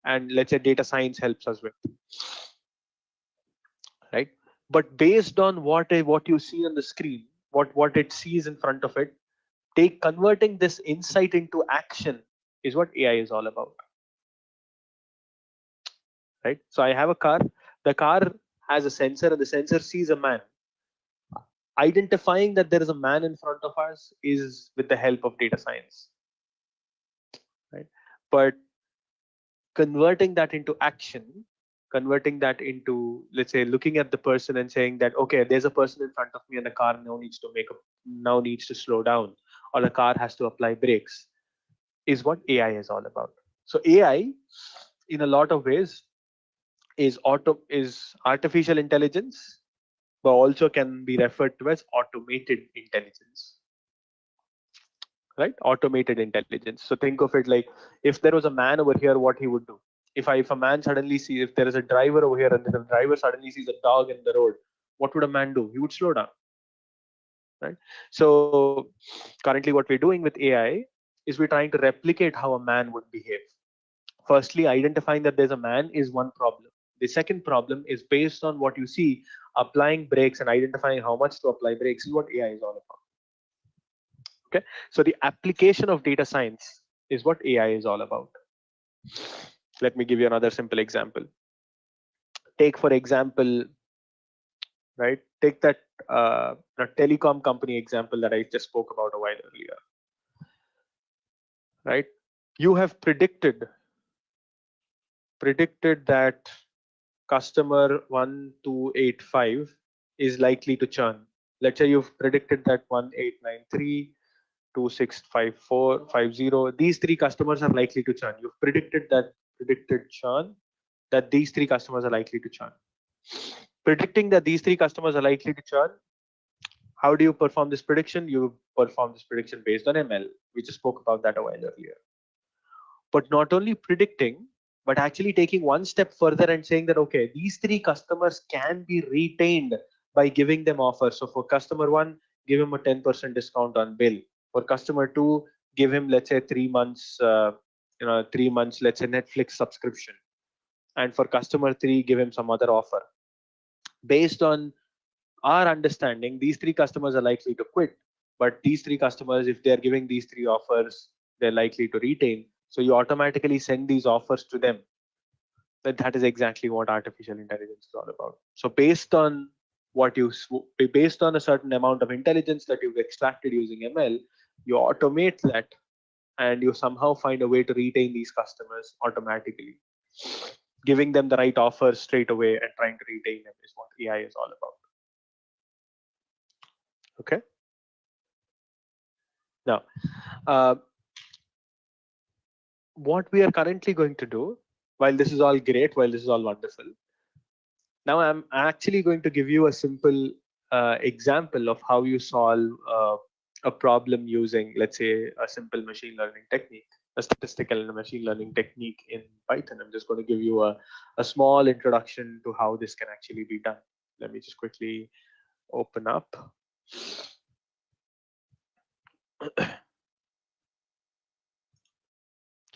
and let's say data science helps us with, right? But based on what you see on the screen, what it sees in front of it, converting this insight into action is what AI is all about. Right? So I have a car. The car has a sensor, and the sensor sees a man. Identifying that there is a man in front of us is with the help of data science. Right? But converting that into action, converting that into, let's say, looking at the person and saying that, okay, there's a person in front of me, and the car now needs to slow down, or the car has to apply brakes, is what AI is all about. So AI, in a lot of ways, is artificial intelligence, but also can be referred to as automated intelligence. Right? Automated intelligence. So think of it like, if there was a man over here, what he would do. If a man suddenly sees, if there is a driver over here and the driver suddenly sees a dog in the road, what would a man do? He would slow down. Right? So currently what we're doing with AI is we're trying to replicate how a man would behave. Firstly, identifying that there's a man is one problem. The second problem is, based on what you see, applying brakes and identifying how much to apply brakes is what AI is all about. Okay, so the application of data science is what AI is all about. Let me give you another simple example. Take, for example, right? Take that the telecom company example that I just spoke about a while earlier. Right? You have predicted that customer 1285 is likely to churn. Let's say you've predicted that 1893, 265450, these three customers are likely to churn. You've predicted churn, that these three customers are likely to churn. Predicting that these three customers are likely to churn, how do you perform this prediction? You perform this prediction based on ML. We just spoke about that a while earlier. But not only predicting, but actually taking one step further and saying that, okay, these three customers can be retained by giving them offers. So for customer one, give him a 10% discount on bill. For customer two, give him, let's say, 3 months, 3 months, let's say, Netflix subscription. And for customer three, give him some other offer. Based on our understanding, these 3 customers are likely to quit, but these 3 customers, if they're giving these 3 offers, they're likely to retain. So you automatically send these offers to them. That is exactly what artificial intelligence is all about. So based on based on a certain amount of intelligence that you've extracted using ML, you automate that and you somehow find a way to retain these customers automatically. Giving them the right offers straight away and trying to retain them is what AI is all about. Okay. Now, what we are currently going to do, while this is all great, while this is all wonderful, now I'm actually going to give you a simple example of how you solve a problem using, let's say, a simple machine learning technique, a statistical and a machine learning technique in Python. I'm just going to give you a small introduction to how this can actually be done. Let me just quickly open up.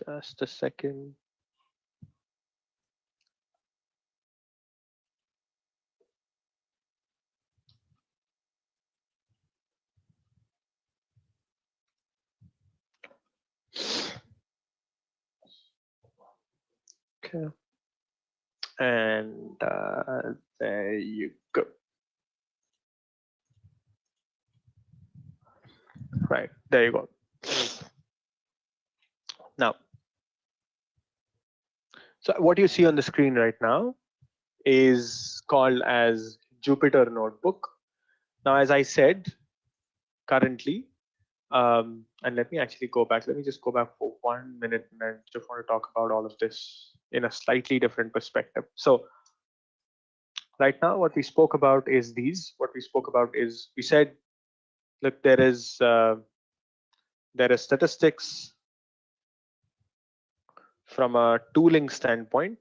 Just a second. Okay. And there you go. Right, there you go. Now, so what you see on the screen right now is called as Jupyter Notebook. Now, as I said, currently, and let me actually go back. Let me just go back for 1 minute, and I just want to talk about all of this in a slightly different perspective. So right now, what we spoke about is these. What we spoke about is we said, look, there is statistics from a tooling standpoint.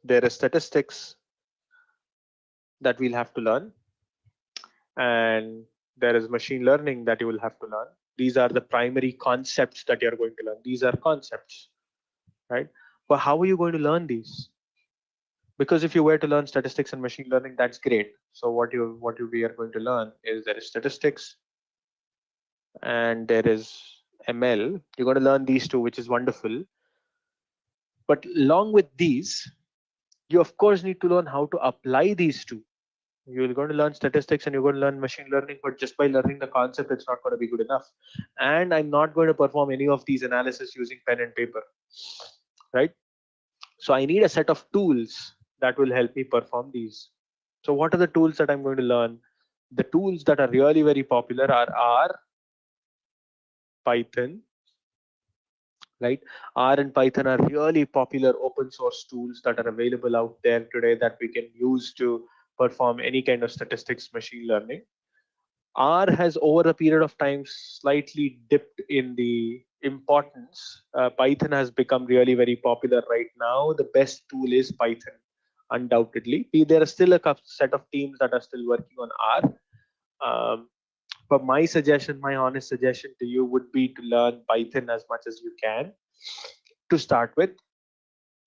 There is statistics that we'll have to learn, and there is machine learning that you will have to learn. These are the primary concepts that you're going to learn. These are concepts, right? But how are you going to learn these? Because if you were to learn statistics and machine learning, that's great. So what we are going to learn is there is statistics and there is ML. You're going to learn these two, which is wonderful. But along with these, you of course need to learn how to apply these two. You're going to learn statistics and you're going to learn machine learning, but just by learning the concept, it's not going to be good enough. And I'm not going to perform any of these analysis using pen and paper, right? So I need a set of tools that will help me perform these. So what are the tools that I'm going to learn? The tools that are really very popular are R, Python, right? R and Python are really popular open source tools that are available out there today that we can use to perform any kind of statistics machine learning. R has over a period of time slightly dipped in the importance. Python has become really very popular right now. The best tool is Python, undoubtedly. There are still a set of teams that are still working on R. But my suggestion, my honest suggestion to you would be to learn Python as much as you can to start with.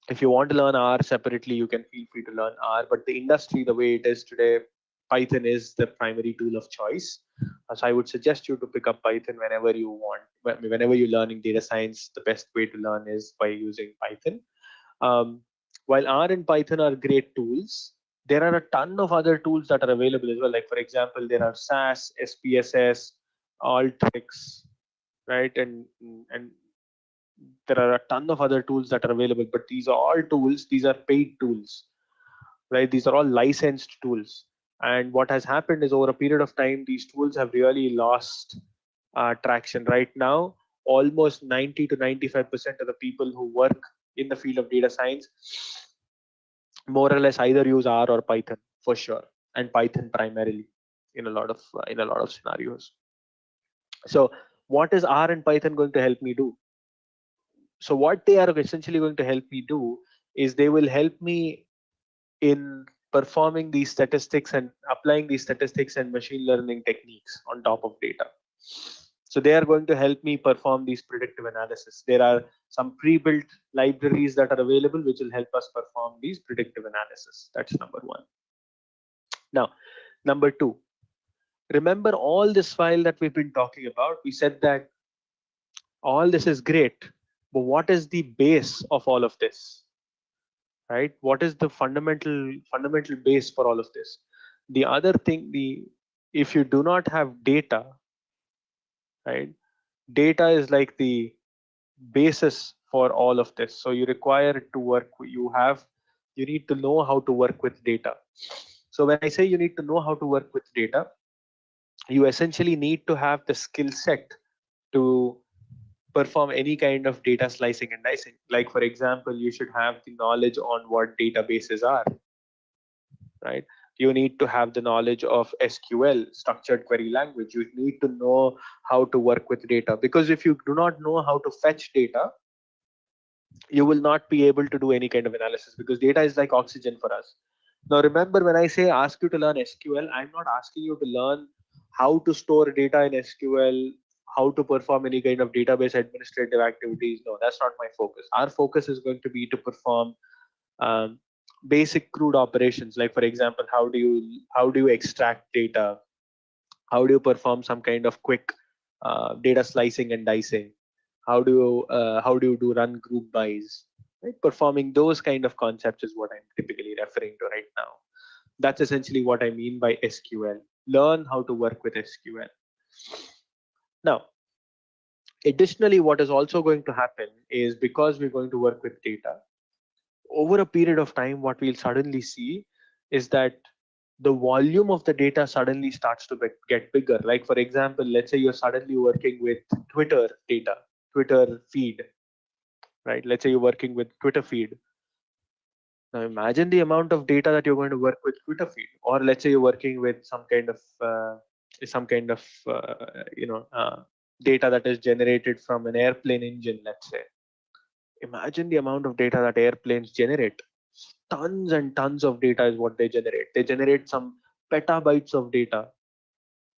If you want to learn R separately, you can feel free to learn R. But the industry, the way it is today, Python is the primary tool of choice. So I would suggest you to pick up Python whenever you want. Whenever you're learning data science, the best way to learn is by using Python. While R and Python are great tools, there are a ton of other tools that are available as well. Like for example, there are SAS, SPSS, Alteryx, right? And there are a ton of other tools that are available, but these are all tools. These are paid tools, right? These are all licensed tools. And what has happened is over a period of time, these tools have really lost traction. Right now, almost 90 to 95% of the people who work in the field of data science more or less either use R or Python for sure, and Python primarily in a lot of scenarios. So what is R and Python going to help me do? So what they are essentially going to help me do is they will help me in performing these statistics and applying these statistics and machine learning techniques on top of data. So they are going to help me perform these predictive analysis. There are some pre-built libraries that are available which will help us perform these predictive analysis. That's number one. Now, number two, remember all this while that we've been talking about, we said that all this is great, but what is the base of all of this, right? What is the fundamental base for all of this? The other thing, if you do not have data, right? Data is like the basis for all of this. So you require to work. You need to know how to work with data. So when I say you need to know how to work with data, you essentially need to have the skill set to perform any kind of data slicing and dicing. Like for example, you should have the knowledge on what databases are, right? You need to have the knowledge of SQL, structured query language. You need to know how to work with data, because if you do not know how to fetch data, you will not be able to do any kind of analysis, because data is like oxygen for us. Now remember, when I say ask you to learn SQL, I'm not asking you to learn how to store data in SQL, how to perform any kind of database administrative activities. No, that's not my focus. Our focus is going to be to perform um, basic crude operations. Like for example, how do you extract data? How do you perform some kind of quick data slicing and dicing? How do you do run group buys? Right? Performing those kind of concepts is what I'm typically referring to right now. That's essentially what I mean by SQL. Learn how to work with SQL. Now, additionally, what is also going to happen is, because we're going to work with data, over a period of time, what we'll suddenly see is that the volume of the data suddenly starts to get bigger. Like for example, let's say you're suddenly working with Twitter data, Twitter feed, right? Let's say you're working with Twitter feed. Now imagine the amount of data that you're going to work with Twitter feed. Or let's say you're working with some kind of data that is generated from an airplane engine, let's say. Imagine the amount of data that airplanes generate. Tons and tons of data is what they generate. They generate some petabytes of data,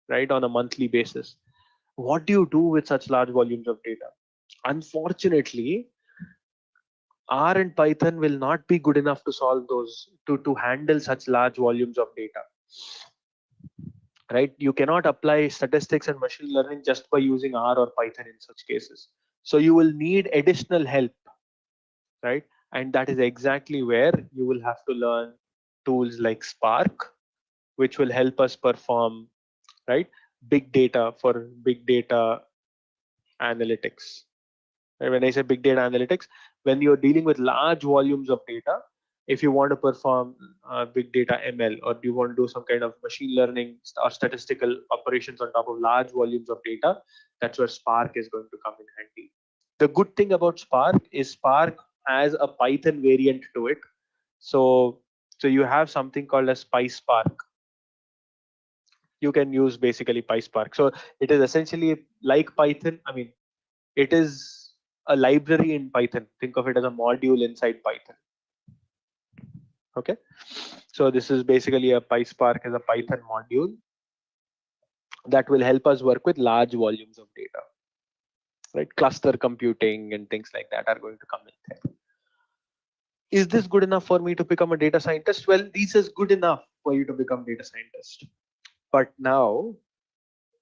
right, on a monthly basis. What do you do with such large volumes of data? Unfortunately, R and Python will not be good enough to solve those, to handle such large volumes of data, right? You cannot apply statistics and machine learning just by using R or Python in such cases. So you will need additional help, right? And that is exactly where you will have to learn tools like Spark, which will help us perform, right, big data for big data analytics. And when I say big data analytics, when you're dealing with large volumes of data, if you want to perform big data ML, or do you want to do some kind of machine learning or statistical operations on top of large volumes of data, that's where Spark is going to come in handy. The good thing about Spark is Spark has a Python variant to it. So you have something called as PySpark. You can use basically PySpark. So it is essentially like Python. I mean, it is a library in Python. Think of it as a module inside Python. Okay. So this is basically a PySpark as a Python module that will help us work with large volumes of data, right? Cluster computing and things like that are going to come in there. Is this good enough for me to become a data scientist? Well, this is good enough for you to become data scientist. But now,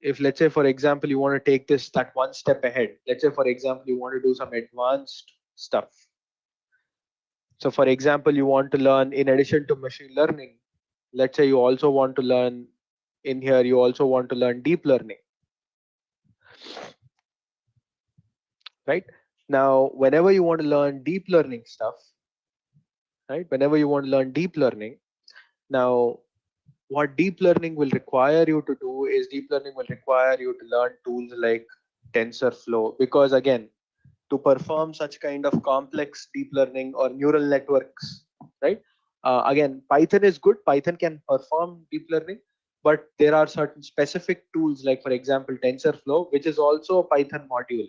if let's say, for example, you want to take this that one step ahead, let's say, for example, you want to do some advanced stuff. So for example, you want to learn, in addition to machine learning, let's say you also want to learn in here, you also want to learn deep learning, right? Now, whenever you want to learn deep learning stuff, right? Whenever you want to learn deep learning, now what deep learning will require you to do is, deep learning will require you to learn tools like TensorFlow, because again, to perform such kind of complex deep learning or neural networks, right? Again, Python is good. Python can perform deep learning, but there are certain specific tools, like for example, TensorFlow, which is also a Python module.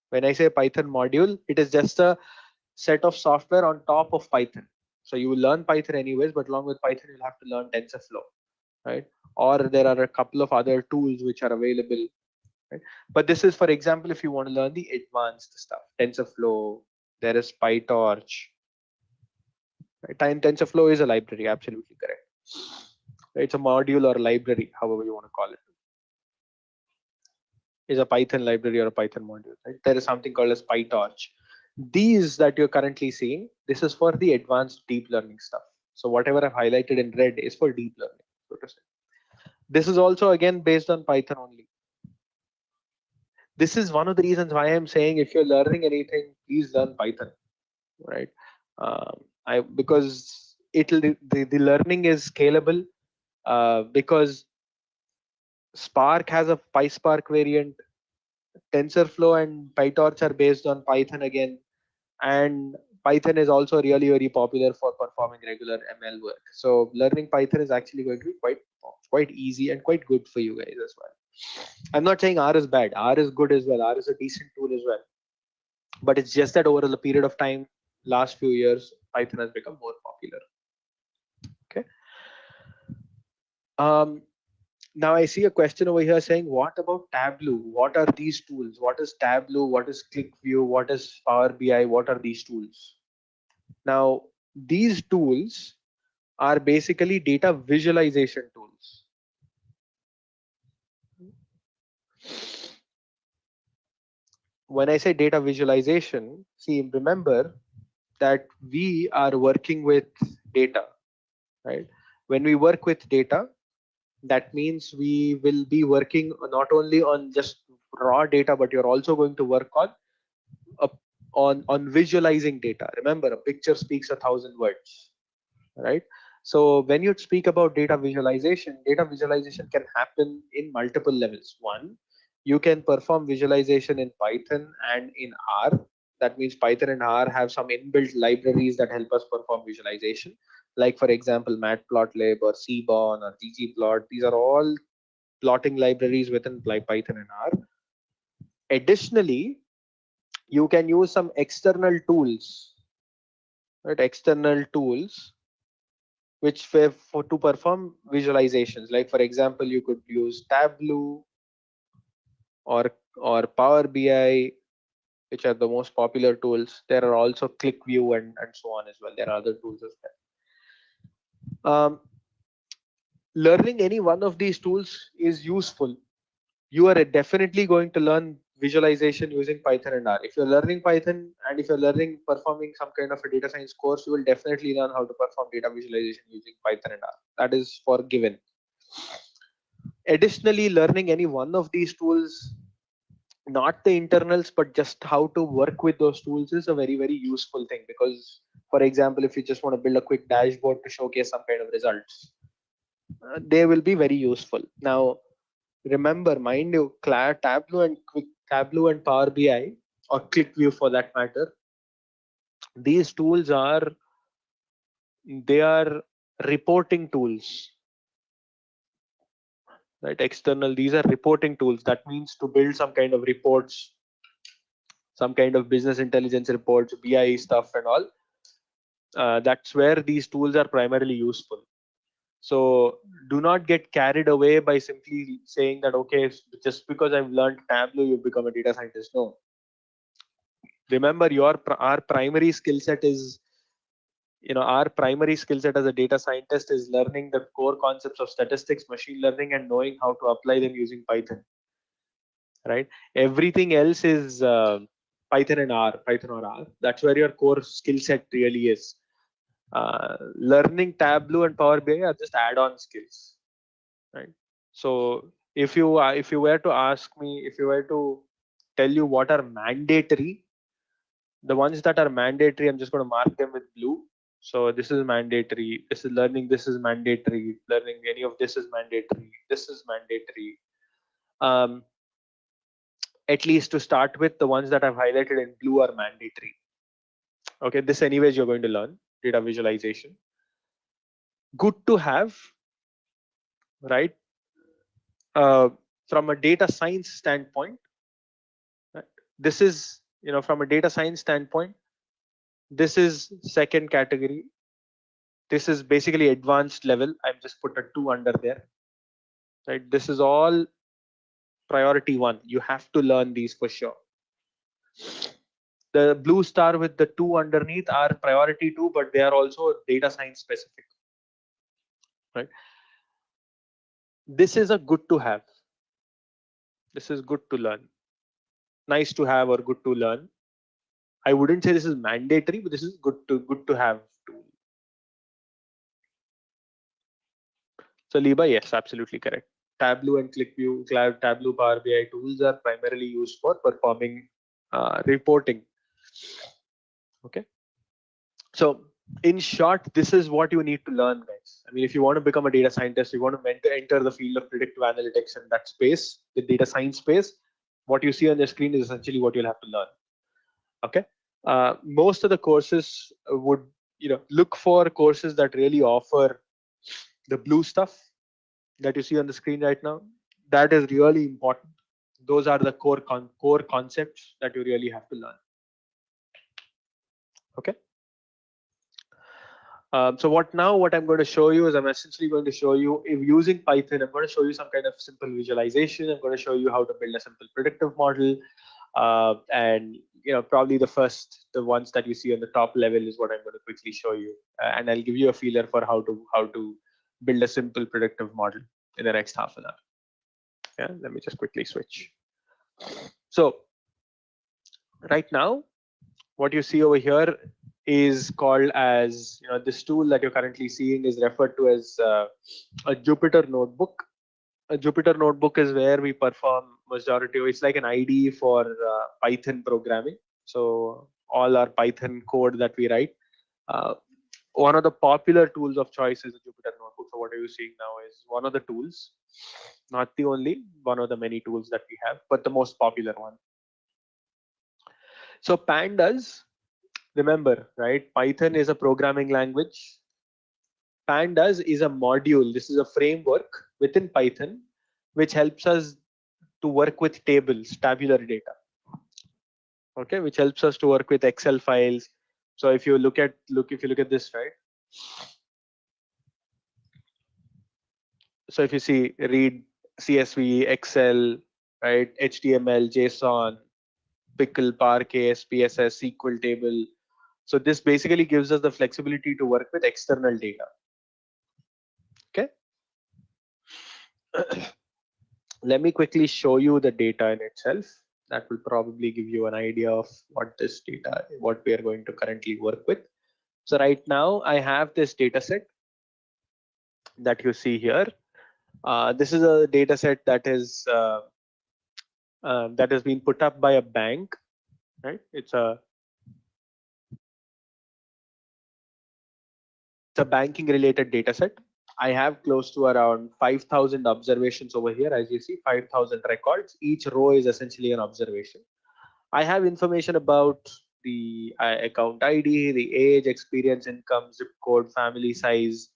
When I say Python module, it is just a set of software on top of Python. So you will learn Python anyways, but along with Python, you'll have to learn TensorFlow. right? Or there are a couple of other tools which are available, right? But this is, for example, if you want to learn the advanced stuff, TensorFlow, there is PyTorch, right? And TensorFlow is a library, absolutely correct. It's a module or library, however you want to call it. Is a Python library or a Python module, right? There is something called as PyTorch. These that you're currently seeing, this is for the advanced deep learning stuff. So whatever I've highlighted in red is for deep learning, so to say. This is also again based on Python only. This is one of the reasons why I'm saying if you're learning anything, please learn Python, right? Because the learning is scalable, because Spark has a PySpark variant. TensorFlow and PyTorch are based on Python again, and Python is also really very popular for performing regular ML work. So learning Python is actually going to be quite easy and quite good for you guys as well. I'm not saying R is bad. R is good as well. R is a decent tool as well. But it's just that over the period of time, last few years, Python has become more popular. Okay. Now I see a question over here saying, what about Tableau? What are these tools? What is Tableau? What is ClickView? What is Power BI? What are these tools? Now, these tools are basically data visualization tools. When I say data visualization, see, remember that we are working with data, right? When we work with data, that means we will be working not only on just raw data, but you're also going to work on visualizing data. Remember, a picture speaks 1,000 words, right? So when you speak about data visualization can happen in multiple levels. One, you can perform visualization in Python and in R. That means Python and R have some inbuilt libraries that help us perform visualization. Like for example, Matplotlib or Seaborn or ggplot. These are all plotting libraries within Python and R. Additionally, you can use some external tools, right? External tools which to perform visualizations. Like for example, you could use Tableau or Power BI, which are the most popular tools. There are also ClickView and so on as well. There are other tools as well. Learning any one of these tools is useful. You are definitely going to learn visualization using Python and R. If you're learning Python and if you're learning performing some kind of a data science course, you will definitely learn how to perform data visualization using Python and R. That is for given. Additionally, learning any one of these tools, not the internals, but just how to work with those tools is a very, very useful thing. Because, for example, if you just want to build a quick dashboard to showcase some kind of results, they will be very useful. Now, remember, mind you, Tableau and Power BI or ClickView for that matter, these tools are reporting tools, right? External, these are reporting tools. That means to build some kind of reports, some kind of business intelligence reports, BI stuff and all. That's where these tools are primarily useful. So do not get carried away by simply saying that, okay, just because I've learned Tableau, you become a data scientist. No. Remember, our primary skill set is, our primary skill set as a data scientist is learning the core concepts of statistics, machine learning, and knowing how to apply them using Python. Right? Everything else is Python or R. That's where your core skill set really is. Learning Tableau and Power BI are just add-on skills, right? So if you were to ask me, if you were to tell you what are mandatory, the ones that are mandatory, I'm just going to mark them with blue. So this is mandatory. This is learning. This is mandatory. Learning any of this is mandatory. This is mandatory. At least to start with, the ones that I've highlighted in blue are mandatory. Okay, this anyways you're going to learn data visualization. Good to have, right? From a data science standpoint, right? This is, from a data science standpoint, this is second category. This is basically advanced level. I've just put a 2 under there. right? This is all priority 1. You have to learn these for sure. The blue star with the 2 underneath are priority 2, but they are also data science specific, right? This is a good to have. This is good to learn. Nice to have or good to learn. I wouldn't say this is mandatory, but this is good to have tool. So Liba, yes, absolutely correct. Tableau and ClickView, Tableau Power BI tools are primarily used for performing reporting. Okay. So in short, this is what you need to learn, guys. I mean, if you want to become a data scientist, you want to enter the field of predictive analytics and that space, the data science space, what you see on the screen is essentially what you'll have to learn. Okay. Most of the courses would, look for courses that really offer the blue stuff that you see on the screen right now. That is really important. Those are the core concepts that you really have to learn. Okay. So what I'm going to show you is I'm essentially going to show you, if using Python, I'm going to show you some kind of simple visualization. I'm going to show you how to build a simple predictive model. And probably the ones that you see on the top level is what I'm going to quickly show you. And I'll give you a feeler for how to build a simple predictive model in the next half an hour. Yeah, let me just quickly switch. So right now, what you see over here is called as, this tool that you're currently seeing is referred to as a Jupyter notebook. A Jupyter notebook is where we perform majority of, it's like an IDE for Python programming. So all our Python code that we write, one of the popular tools of choice is a Jupyter notebook. So what are you seeing now is one of the tools, not the only, one of the many tools that we have, but the most popular one. So pandas, remember, right? Python is a programming language. Pandas is a module. This is a framework within Python, which helps us to work with tables, tabular data. Okay, which helps us to work with Excel files. So if you look at this, right? So if you see read CSV, Excel, right? HTML, JSON, Pickle, Parquet, PSS, SQL table. So this basically gives us the flexibility to work with external data. Okay. Let me quickly show you the data in itself. That will probably give you an idea of what we are going to currently work with. So right now I have this data set that you see here. This is a data set that has been put up by a bank, right? It's a banking related data set. I have close to around 5,000 observations over here. As you see, 5,000 records. Each row is essentially an observation. I have information about the account ID, the age, experience, income, zip code, family size,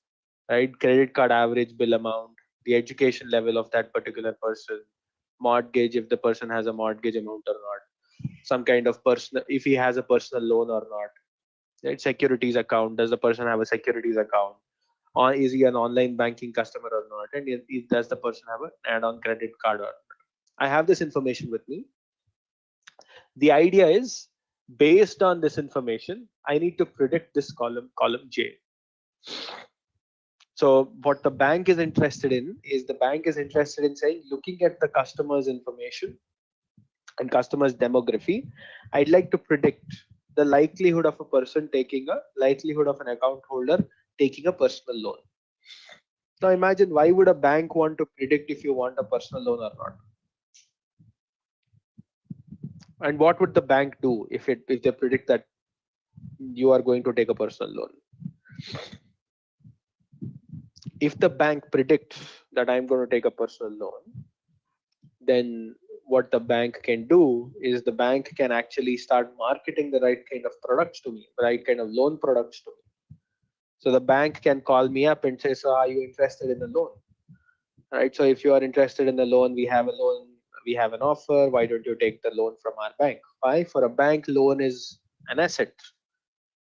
right? Credit card average bill amount, the education level of that particular person, mortgage, if the person has a mortgage amount or not, some kind of personal, if he has a personal loan or not, right? Securities account, does the person have a securities account? Or is he an online banking customer or not? And does the person have an add-on credit card or not? I have this information with me. The idea is, based on this information, I need to predict this column J. So what the bank is interested in is saying, looking at the customer's information and customer's demography, I'd like to predict the likelihood of an account holder taking a personal loan. Now imagine, why would a bank want to predict if you want a personal loan or not? And what would the bank do if they predict that you are going to take a personal loan? If the bank predicts that I'm going to take a personal loan, then what the bank can do is the bank can actually start marketing the right kind of products to me, the right kind of loan products to me. So the bank can call me up and say, so are you interested in a loan? Right. So if you are interested in the loan, we have an offer. Why don't you take the loan from our bank? Why? For a bank, loan is an asset.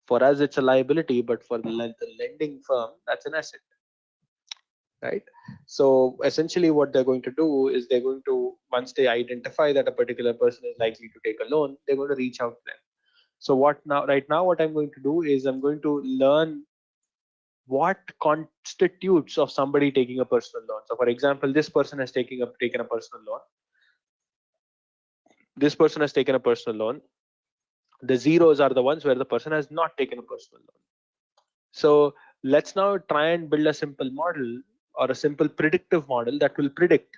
For us, it's a liability, but for the lending firm, that's an asset. right? So essentially what they're going to do is they're going to, once they identify that a particular person is likely to take a loan, they're going to reach out to them. So right now what I'm going to do is I'm going to learn what constitutes of somebody taking a personal loan. So for example, this person has taken a personal loan. This person has taken a personal loan. The zeros are the ones where the person has not taken a personal loan. So let's now try and build a simple model or a simple predictive model that will predict,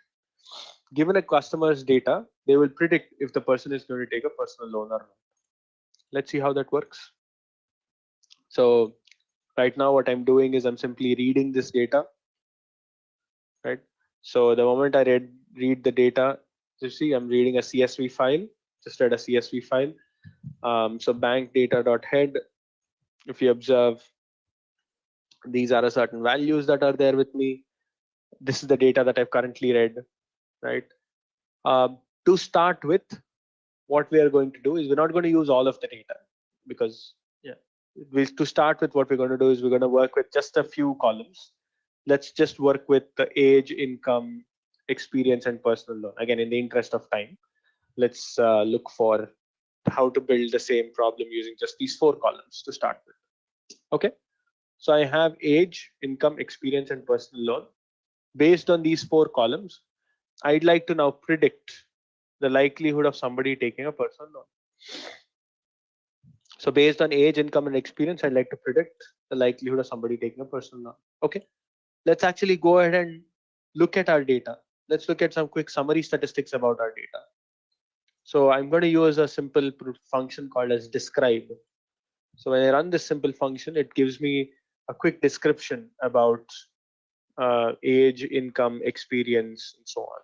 given a customer's data, they will predict if the person is going to take a personal loan or not. Let's see how that works. So right now what I'm doing is I'm simply reading this data, right? So the moment I read the data, you see I'm reading a CSV file, just read a CSV file. So bank data.head, if you observe, these are a certain values that are there with me. This is the data that I've currently read, right? To start with, what we are going to do is we're not going to use all of the data because to start with, what we're going to do is we're going to work with just a few columns. Let's just work with the age, income, experience, and personal loan. Again, in the interest of time, let's look for how to build the same problem using just these 4 columns to start with. Okay, so I have age, income, experience, and personal loan. Based on these 4 columns, I'd like to now predict the likelihood of somebody taking a personal loan. So based on age, income, and experience, I'd like to predict the likelihood of somebody taking a personal loan. Okay, let's actually go ahead and look at our data. Let's look at some quick summary statistics about our data. So I'm going to use a simple function called as describe. So when I run this simple function, it gives me a quick description about age, income, experience, and so on.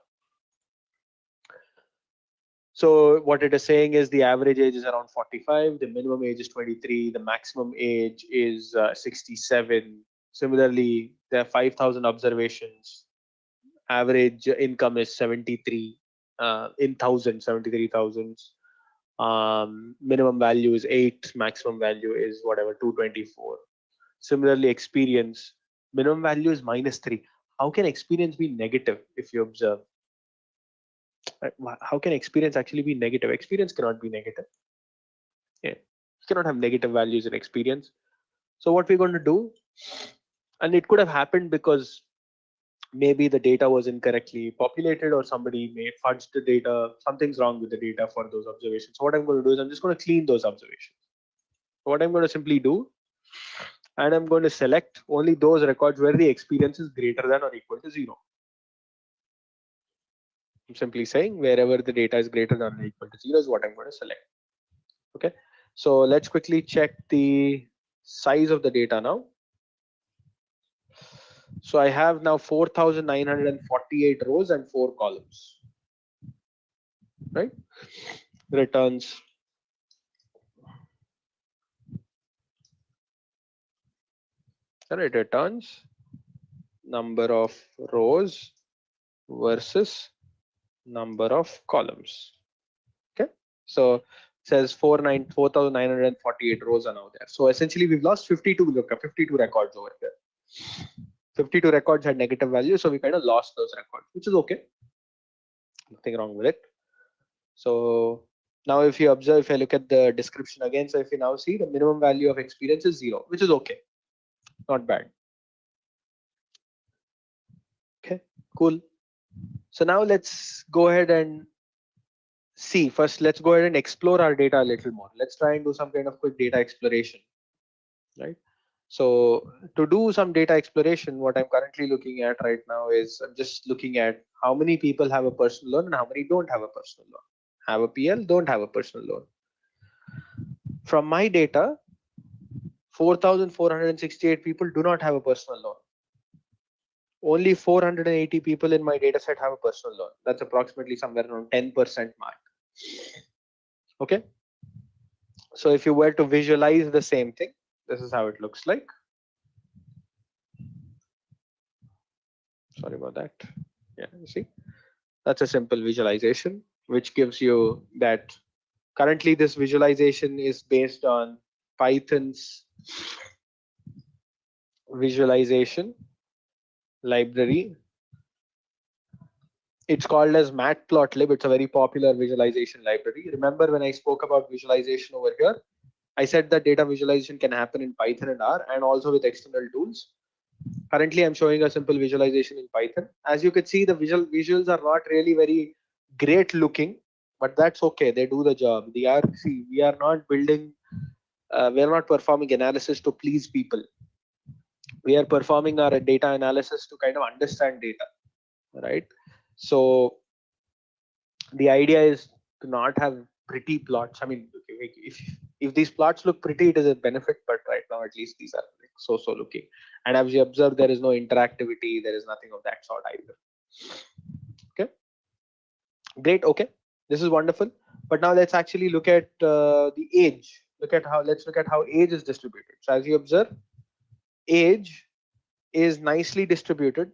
So what it is saying is the average age is around 45, the minimum age is 23, the maximum age is 67. Similarly, there are 5,000 observations. Average income is 73 in thousands, 73,000. Minimum value is 8, maximum value is whatever, 224. Similarly, experience, minimum value is -3. How can experience be negative if you observe? How can experience actually be negative? Experience cannot be negative. Yeah, you cannot have negative values in experience. So what we're going to do, and it could have happened because maybe the data was incorrectly populated or somebody may fudge the data, something's wrong with the data for those observations. So what I'm going to do is I'm just going to clean those observations. So what I'm going to simply do, and I'm going to select only those records where the experience is greater than or equal to 0. I'm simply saying wherever the data is greater than or equal to 0 is what I'm going to select. Okay, so let's quickly check the size of the data now. So I have now 4,948 rows and 4 columns, right? Returns. And it returns number of rows versus number of columns. Okay, so it says 4,948 rows are now there. So essentially we've lost 52 records over here. 52 records had negative values, so we kind of lost those records, which is okay. Nothing wrong with it. So now if you observe, if I look at the description again, so if you now see the minimum value of experience is 0, which is okay, not bad. Okay, cool. So now let's go ahead and see. First, let's go ahead and explore our data a little more. Let's try and do some kind of quick data exploration, right? So to do some data exploration, what I'm currently looking at right now is I'm just looking at how many people have a personal loan and how many don't have a personal loan. Have a PL, don't have a personal loan. From my data, 4,468 people do not have a personal loan. Only 480 people in my data set have a personal loan. That's approximately somewhere around 10% mark. Okay. So if you were to visualize the same thing, this is how it looks like. Sorry about that. Yeah, you see, that's a simple visualization, which gives you that currently this visualization is based on Python's visualization library. It's called as matplotlib. It's a very popular visualization library. Remember when I spoke about visualization over here, I said that data visualization can happen in Python and R and also with external tools. Currently, I'm showing a simple visualization in Python. As you can see, the visuals are not really very great looking, but that's okay. They do the job. We are not building, we are not performing analysis to please people. We are performing our data analysis to kind of understand data, right? So the idea is to not have pretty plots. I mean, if these plots look pretty, it is a benefit, but right now at least these are like so looking. And as you observe, there is no interactivity, there is nothing of that sort either. Okay, great. Okay, this is wonderful. But now let's actually look at the age. Let's look at how age is distributed. So as you observe, age is nicely distributed,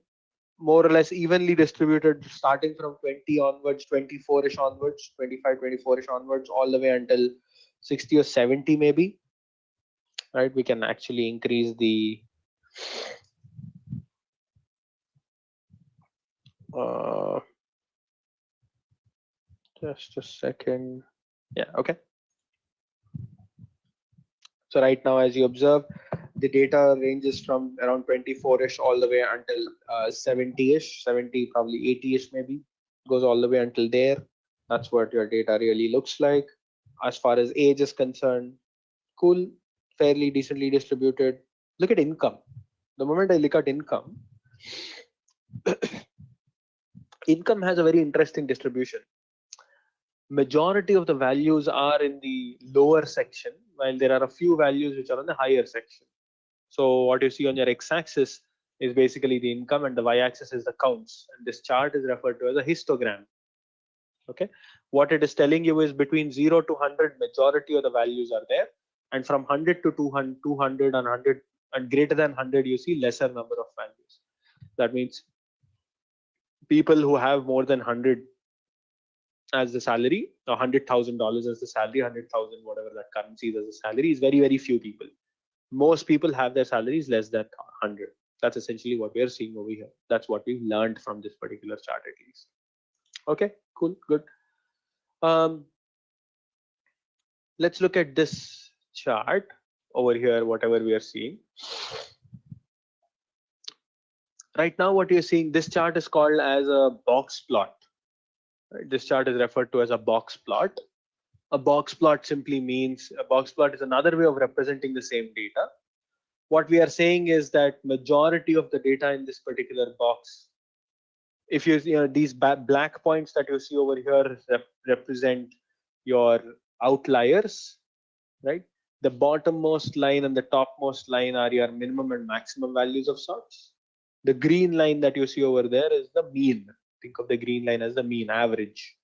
more or less evenly distributed, starting from 20 onwards, 24ish onwards, 25, 24ish onwards, all the way until 60 or 70 maybe. Right, we can actually increase the just a second. Yeah, okay. So right now, as you observe, the data ranges from around 24ish all the way until 70ish, 70, probably 80ish maybe, goes all the way until there. That's what your data really looks like. As far as age is concerned, cool, fairly decently distributed. Look at income. The moment I look at income, income has a very interesting distribution. Majority of the values are in the lower section, while there are a few values which are on the higher section. So what you see on your x-axis is basically the income, and the y-axis is the counts. And this chart is referred to as a histogram. Okay, what it is telling you is between 0 to 100, majority of the values are there, and from 100 to 200, 200 and 100 and greater than 100, you see lesser number of values. That means people who have more than 100 as the salary, $100,000 as the salary, 100,000 whatever that currency is as a salary, is very few people. Most people have their salaries less than 100. That's essentially what we are seeing over here. That's what we've learned from this particular chart at least. Okay, cool, good. Let's look at this chart over here, whatever we are seeing. Right now, what you're seeing, this chart is called as a box plot. Right? This chart is referred to as a box plot. A box plot simply means, a box plot is another way of representing the same data. What we are saying is that majority of the data in this particular box, if you these black points that you see over here represent your outliers, right? The bottommost line and the topmost line are your minimum and maximum values of sorts. The green line that you see over there is the mean. Think of the green line as the mean, average.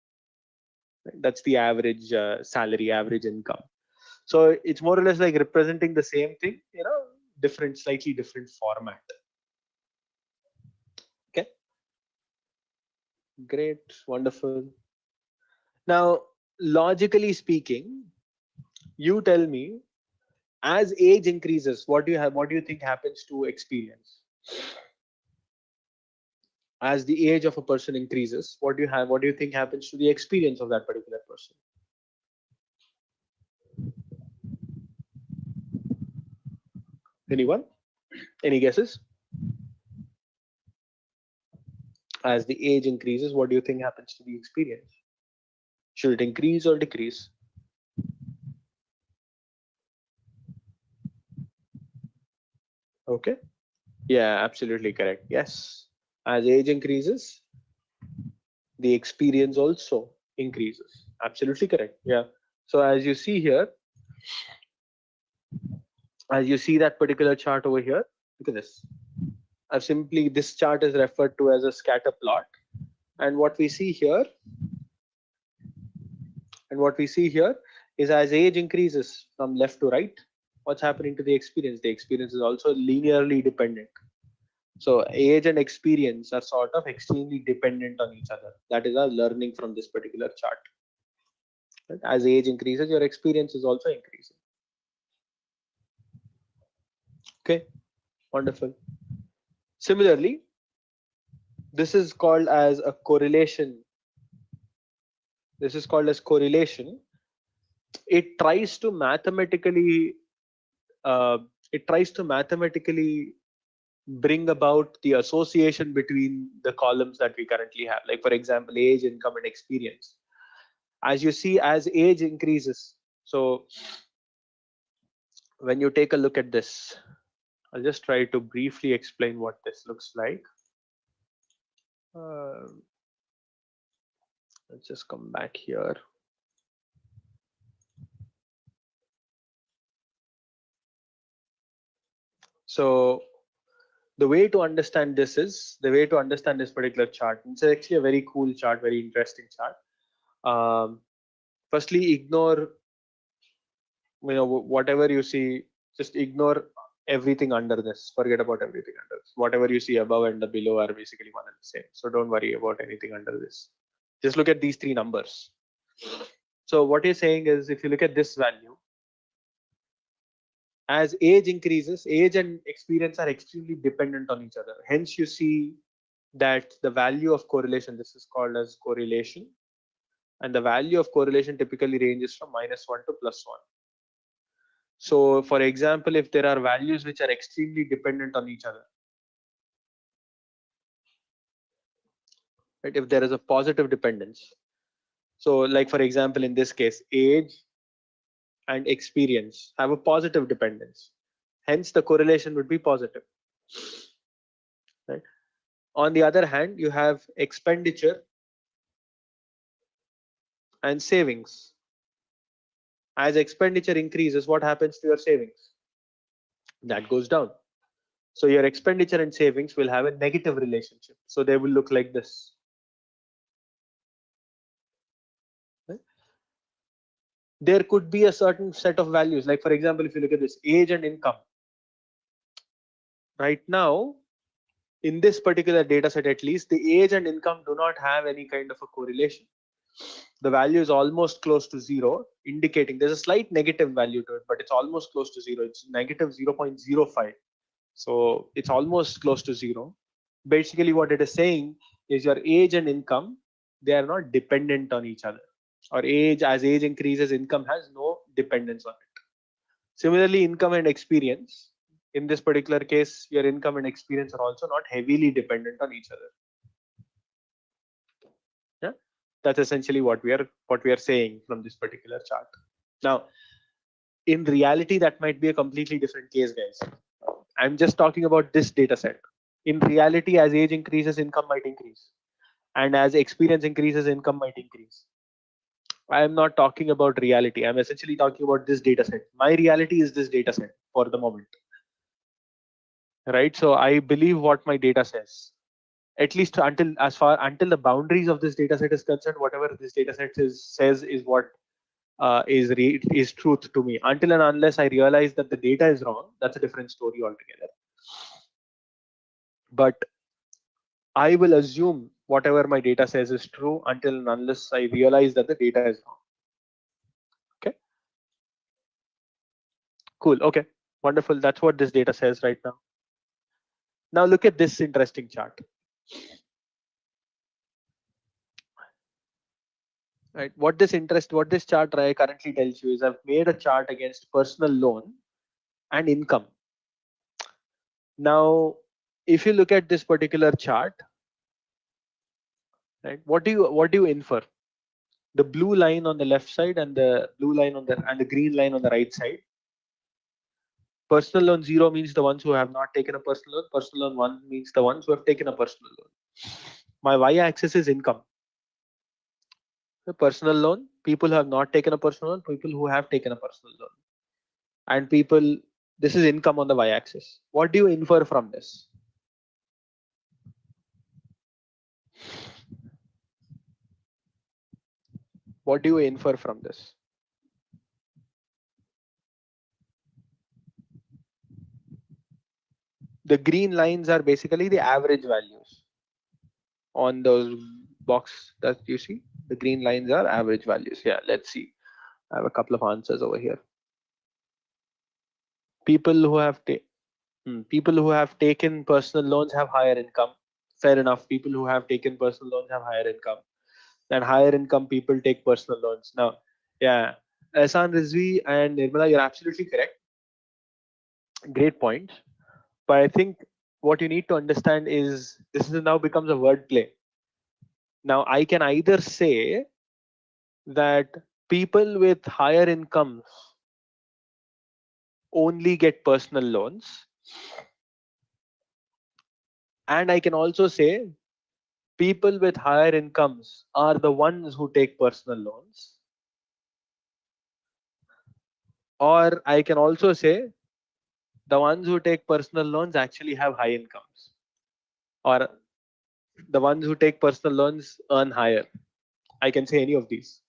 Right? That's the average salary, average income. So it's more or less like representing the same thing, slightly different format. Okay, great, wonderful. Now, logically speaking, you tell me, as age increases, what do you think happens to experience? As the age of a person increases, what do you think happens to the experience of that particular person? Anyone? Any guesses? As the age increases, what do you think happens to the experience? Should it increase or decrease? Okay. Yeah, absolutely correct. Yes. As age increases, the experience also increases. Absolutely correct. Yeah. So as you see here, as you see that particular chart over here, look at this. This chart is referred to as a scatter plot. And what we see here, is as age increases from left to right, what's happening to the experience? The experience is also linearly dependent. So age and experience are sort of extremely dependent on each other. That is our learning from this particular chart. Right? As age increases, your experience is also increasing. Okay, wonderful. Similarly, This is called as a correlation. This is called as correlation. It tries to mathematically uh, bring about the association between the columns that we currently have. Like for example, age, income, and experience. As you see, as age increases, so when you take a look at this, I'll just try to briefly explain what this looks like. Let's just come back here. So the way to understand this particular chart. It's actually a very cool chart, very interesting chart. Firstly, ignore, whatever you see, just ignore everything under this. Forget about everything under this. Whatever you see above and the below are basically one and the same. So don't worry about anything under this. Just look at these three numbers. So what you're saying is, if you look at this value, as age increases, age and experience are extremely dependent on each other. Hence, you see that the value of correlation, this is called as correlation, and the value of correlation typically ranges from -1 to +1. So for example, if there are values which are extremely dependent on each other, right? If there is a positive dependence, so like for example, in this case, age and experience have a positive dependence. Hence, the correlation would be positive. Right? On the other hand, you have expenditure and savings. As expenditure increases, what happens to your savings? That goes down. So your expenditure and savings will have a negative relationship. So they will look like this. Right? There could be a certain set of values. Like for example, if you look at this, age and income. Right now, in this particular data set, at least, the age and income do not have any kind of a correlation. The value is almost close to 0, indicating there's a slight negative value to it, but it's almost close to 0. It's negative 0.05. So it's almost close to 0. Basically, what it is saying is your age and income, they are not dependent on each other. Or age, as age increases, income has no dependence on it. Similarly, income and experience. In this particular case, your income and experience are also not heavily dependent on each other. Yeah, that's essentially what we are saying from this particular chart. Now, in reality, that might be a completely different case, guys. I'm just talking about this data set. In reality, as age increases, income might increase, and as experience increases, income might increase. I am not talking about reality. I'm essentially talking about this data set. My reality is this data set for the moment. Right? So I believe what my data says. At least until the boundaries of this data set is concerned, whatever this data set says is what is truth to me. Until and unless I realize that the data is wrong, that's a different story altogether. But I will assume whatever my data says is true until and unless I realize that the data is wrong. Okay. Cool. Okay. Wonderful. That's what this data says right now. Now look at this interesting chart. Right. What this chart currently tells you is I've made a chart against personal loan and income. Now, if you look at this particular chart, right, what do you infer? The blue line on the left side and the blue line on the green line on the right side. Personal loan 0 means the ones who have not taken a personal loan. Personal loan 1 means the ones who have taken a personal loan. My y-axis is income. The personal loan, people who have not taken a personal loan, people who have taken a personal loan. And people, this is income on the y-axis. What do you infer from this? What do you infer from this? The green lines are basically the average values on those box that you see. The green lines are average values. Yeah, let's see. I have a couple of answers over here. People who have taken personal loans have higher income. Fair enough. People who have taken personal loans have higher income, and higher income people take personal loans. Now, yeah, Ehsan, Rizvi, and Nirmala, you're absolutely correct. Great point. But I think what you need to understand is this is now becomes a wordplay. Now, I can either say that people with higher incomes only get personal loans, and I can also say people with higher incomes are the ones who take personal loans, or I can also say the ones who take personal loans actually have high incomes, or the ones who take personal loans earn higher. I can say any of these.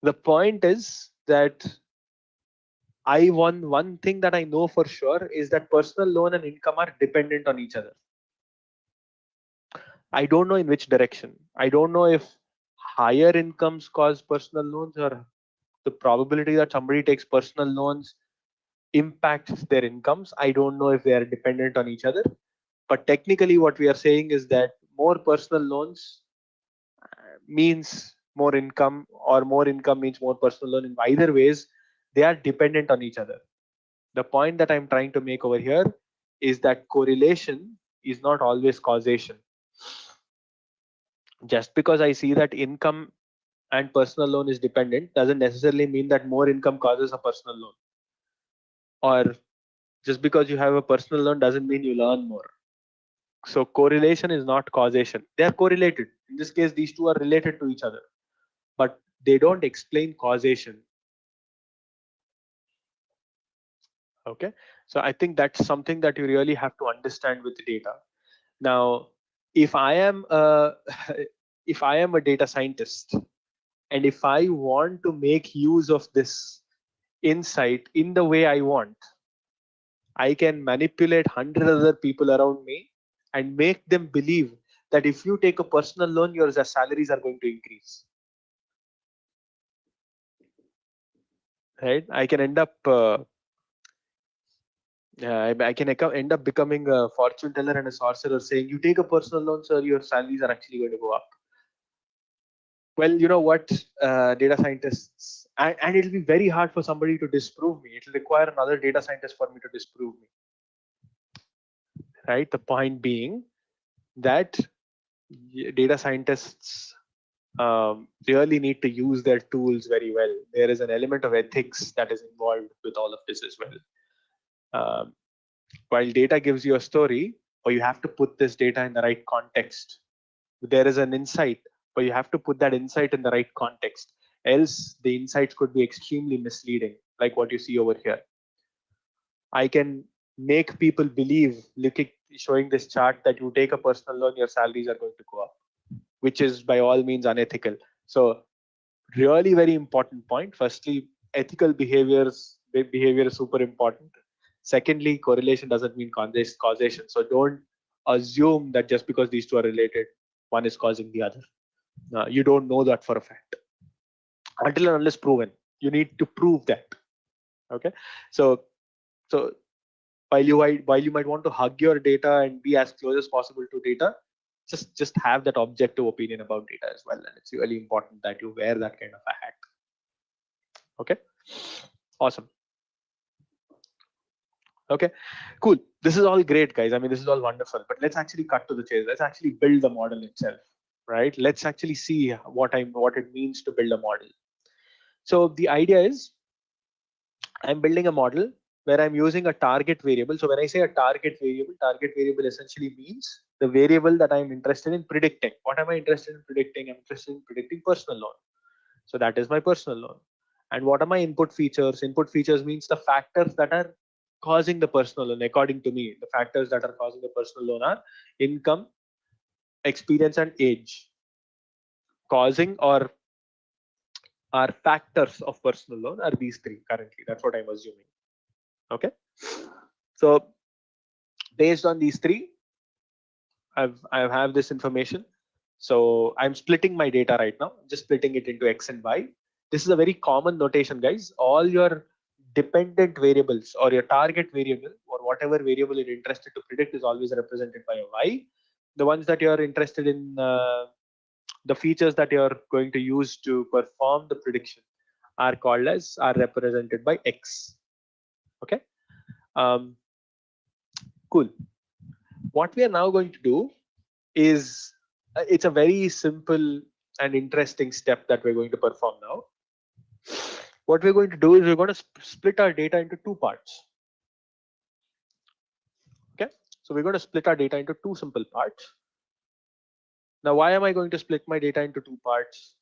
The point is that one thing that I know for sure is that personal loan and income are dependent on each other. I don't know in which direction. I don't know if higher incomes cause personal loans, or the probability that somebody takes personal loans impacts their incomes. I don't know if they are dependent on each other. But technically, what we are saying is that more personal loans means more income, or more income means more personal loan. In either ways, they are dependent on each other. The point that I'm trying to make over here is that correlation is not always causation. Just because I see that income and personal loan is dependent doesn't necessarily mean that more income causes a personal loan. Or just because you have a personal loan doesn't mean you'll earn more. So correlation is not causation. They are correlated. In this case, these two are related to each other, but they don't explain causation. Okay. So I think that's something that you really have to understand with the data. Now, if I am a, if I am a data scientist, and if I want to make use of this insight in the way I want, I can manipulate 100 other people around me and make them believe that if you take a personal loan, your salaries are going to increase. Right? I can end up I can end up becoming a fortune teller and a sorcerer, saying, "You take a personal loan, sir, your salaries are actually going to go up." Well, you know what, data scientists, and it'll be very hard for somebody to disprove me. It'll require another data scientist for me to disprove me. Right? The point being that data scientists really need to use their tools very well. There is an element of ethics that is involved with all of this as well. While data gives you a story, or you have to put this data in the right context. There is an insight, but you have to put that insight in the right context. Else, the insights could be extremely misleading, like what you see over here. I can make people believe, looking, showing this chart, that you take a personal loan, your salaries are going to go up, which is by all means unethical. So, really very important point. Firstly, ethical behavior is super important. Secondly, correlation doesn't mean causation. So don't assume that just because these two are related, one is causing the other. You don't know that for a fact until and unless proven. You need to prove that. Okay. So while you might want to hug your data and be as close as possible to data, just have that objective opinion about data as well. And it's really important that you wear that kind of a hat. Okay. Awesome. Okay, cool. This is all great, guys. I mean, this is all wonderful, but let's actually cut to the chase. Let's actually build the model itself, right? Let's actually see what it means to build a model. So the idea is I'm building a model where I'm using a target variable. So when I say a target variable essentially means the variable that I'm interested in predicting. What am I interested in predicting? I'm interested in predicting personal loan. So that is my personal loan. And what are my input features? Input features means the factors that are causing the personal loan. According to me, the factors that are causing the personal loan are income, experience, and age. Causing or are factors of personal loan are these three currently. That's what I'm assuming. Okay. So based on these three, I have this information. So I'm splitting my data right now, just splitting it into X and Y. This is a very common notation, guys. All your dependent variables or your target variable, or whatever variable you're interested to predict is always represented by a y. The ones that you're interested in, the features that you're going to use to perform the prediction are represented by x. Okay. Cool. What we are now going to do is it's a very simple and interesting step that we're going to perform now. What we're going to do is we're going to split our data into two parts. Okay, so we're going to split our data into two simple parts. Now, why am I going to split my data into two parts?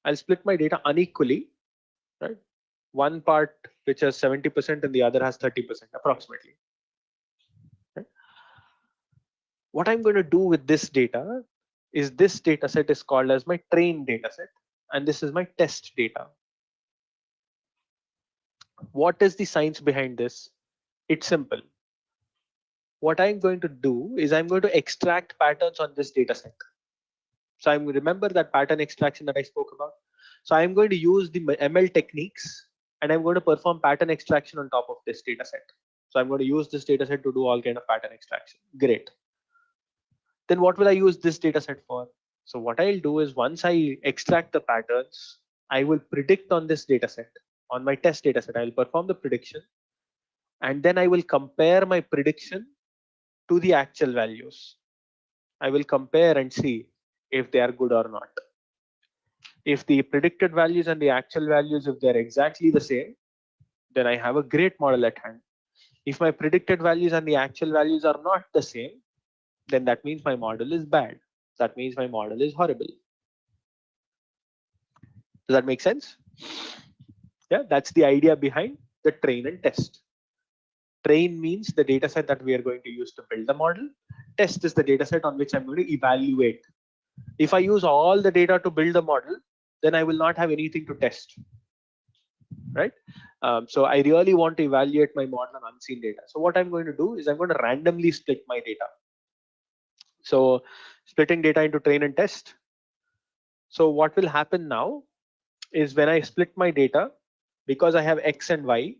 I'll split my data unequally, right? One part which has 70% and the other has 30% approximately. Right? What I'm going to do with this data is this data set is called as my train data set, and this is my test data. What is the science behind this? It's simple. What I'm going to do is I'm going to extract patterns on this data set. So I'm remember that pattern extraction that I spoke about. So I'm going to use the ML techniques and I'm going to perform pattern extraction on top of this data set. So I'm going to use this data set to do all kind of pattern extraction. Great. Then what will I use this data set for? So what I'll do is once I extract the patterns, I will predict on this data set. On my test data set, I'll perform the prediction and then I will compare my prediction to the actual values. I will compare and see if they are good or not. If the predicted values and the actual values, if they're exactly the same, then I have a great model at hand. If my predicted values and the actual values are not the same, then that means my model is bad. That means my model is horrible. Does that make sense? Yeah, that's the idea behind the train and test. Train means the data set that we are going to use to build the model. Test is the data set on which I'm going to evaluate. If I use all the data to build the model, then I will not have anything to test, right? So I really want to evaluate my model on unseen data. So what I'm going to do is I'm going to randomly split my data. So splitting data into train and test. So what will happen now is when I split my data, because I have X and Y,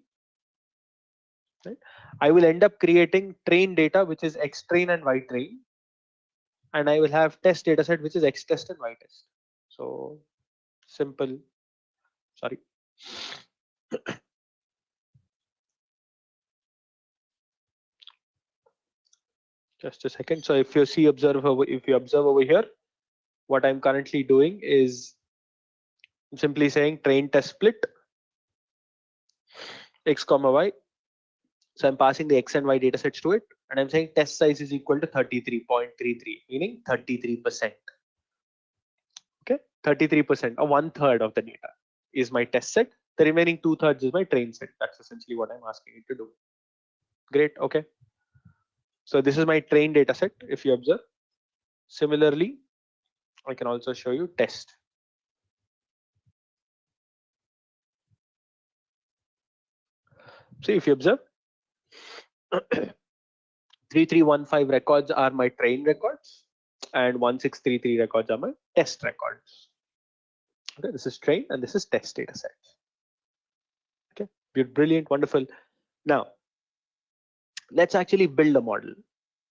right, I will end up creating train data, which is X train and Y train. And I will have test data set, which is X test and Y test. So simple, sorry. Just a second. So if you observe over here, what I'm currently doing is I'm simply saying train test split X comma Y. So I'm passing the X and Y data sets to it, and I'm saying test size is equal to 33.33, meaning 33%. Okay, 33% or 1/3 of the data is my test set. The remaining 2/3 is my train set. That's essentially what I'm asking it to do. Great. Okay. So this is my train data set. If you observe, similarly, I can also show you test. See, if you observe, 3315 records are my train records, and 1633 records are my test records. Okay, this is train and this is test data set. Okay, brilliant, wonderful. Now, let's actually build a model.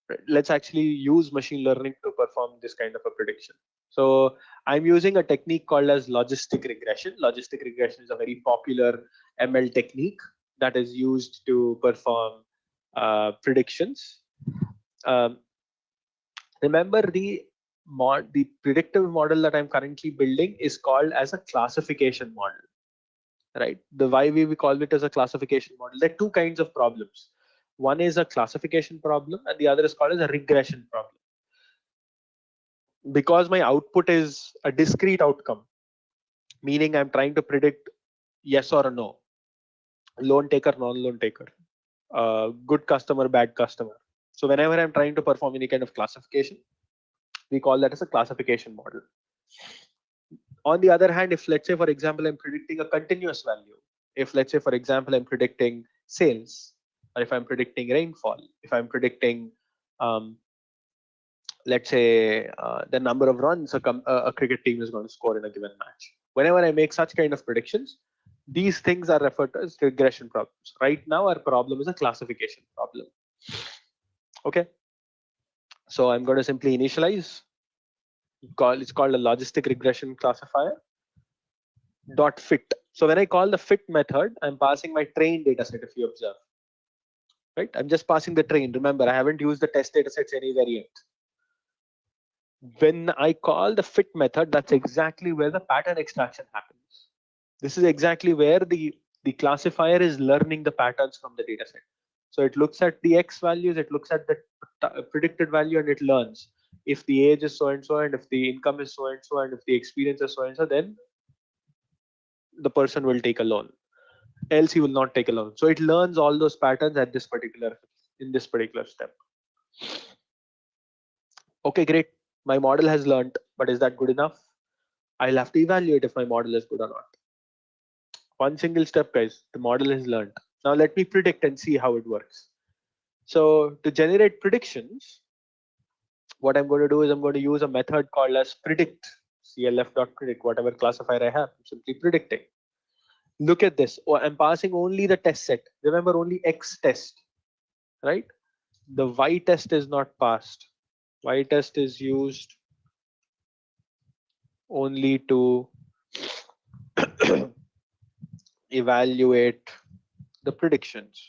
Right? Let's actually use machine learning to perform this kind of a prediction. So I'm using a technique called as logistic regression. Logistic regression is a very popular ML technique that is used to perform predictions. Remember the predictive model that I'm currently building is called as a classification model, right? The why we call it as a classification model. There are two kinds of problems. One is a classification problem and the other is called as a regression problem. Because my output is a discrete outcome, meaning I'm trying to predict yes or no, loan taker, non-loan taker, good customer, bad customer. So whenever I'm trying to perform any kind of classification, we call that as a classification model. On the other hand, if let's say, for example, I'm predicting a continuous value, if let's say, for example, I'm predicting sales, or if I'm predicting rainfall, if I'm predicting, let's say, the number of runs a cricket team is going to score in a given match. Whenever I make such kind of predictions, these things are referred to as regression problems. Right now, our problem is a classification problem. Okay. So I'm going to simply initialize. It's called a logistic regression classifier dot fit. So when I call the fit method, I'm passing my train data set. If you observe, right? I'm just passing the train. Remember, I haven't used the test data sets anywhere yet. When I call the fit method, that's exactly where the pattern extraction happens. This is exactly where the classifier is learning the patterns from the data set. So it looks at the X values, it looks at the predicted value, and it learns if the age is so and so, and if the income is so and so, and if the experience is so and so, then the person will take a loan. Else he will not take a loan. So it learns all those patterns at this particular step. Okay, great. My model has learned, but is that good enough? I'll have to evaluate if my model is good or not. One single step, guys. The model has learned. Now let me predict and see how it works. So to generate predictions, what I'm going to do is I'm going to use a method called as predict, clf.predict, whatever classifier I have. I'm simply predicting. Look at this. Oh, I'm passing only the test set. Remember, only X test, right? The Y test is not passed. Y test is used only to evaluate the predictions.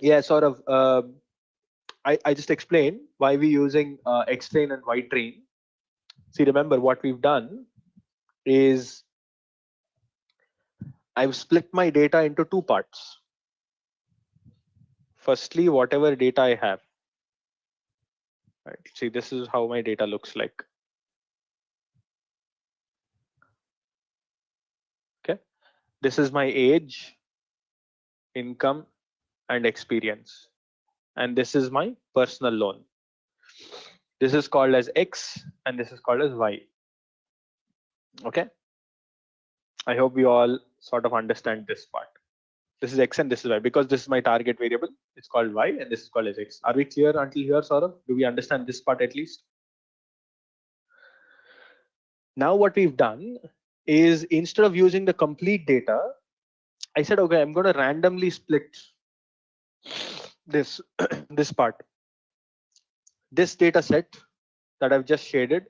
Yeah, sort of. I just explained why we're using X train and Y train. See, remember what we've done is I've split my data into two parts. Firstly, whatever data I have. Right. See, this is how my data looks like. Okay. This is my age, income, and experience. And this is my personal loan. This is called as X and this is called as Y. Okay. I hope we all sort of understand this part. This is X and this is Y because this is my target variable. It's called Y and this is called as X. Are we clear until here, Saurabh? Do we understand this part at least? Now what we've done is instead of using the complete data, I said, okay, I'm going to randomly split this, this part. This data set that I've just shaded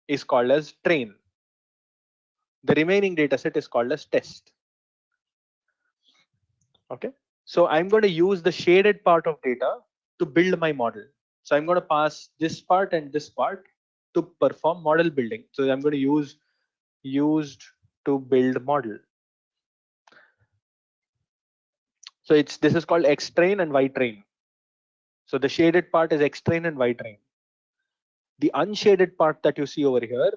is called as train. The remaining data set is called as test. Okay. So I'm going to use the shaded part of data to build my model. So I'm going to pass this part and this part to perform model building. So I'm going to use used to build model. So this is called X train and Y train. So the shaded part is X train and Y train. The unshaded part that you see over here,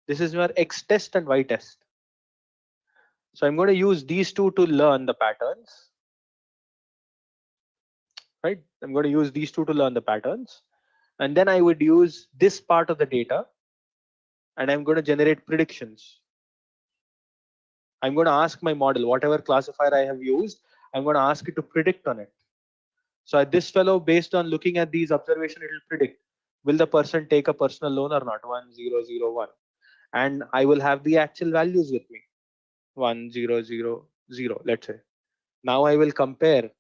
this is your X test and Y test. So I'm going to use these two to learn the patterns. Right? I'm going to use these two to learn the patterns. And then I would use this part of the data and I'm going to generate predictions. I'm going to ask my model, whatever classifier I have used, I'm going to ask it to predict on it. So this fellow, based on looking at these observations, it will predict, will the person take a personal loan or not? 1001. And I will have the actual values with me. 1000, let's say. Now I will compare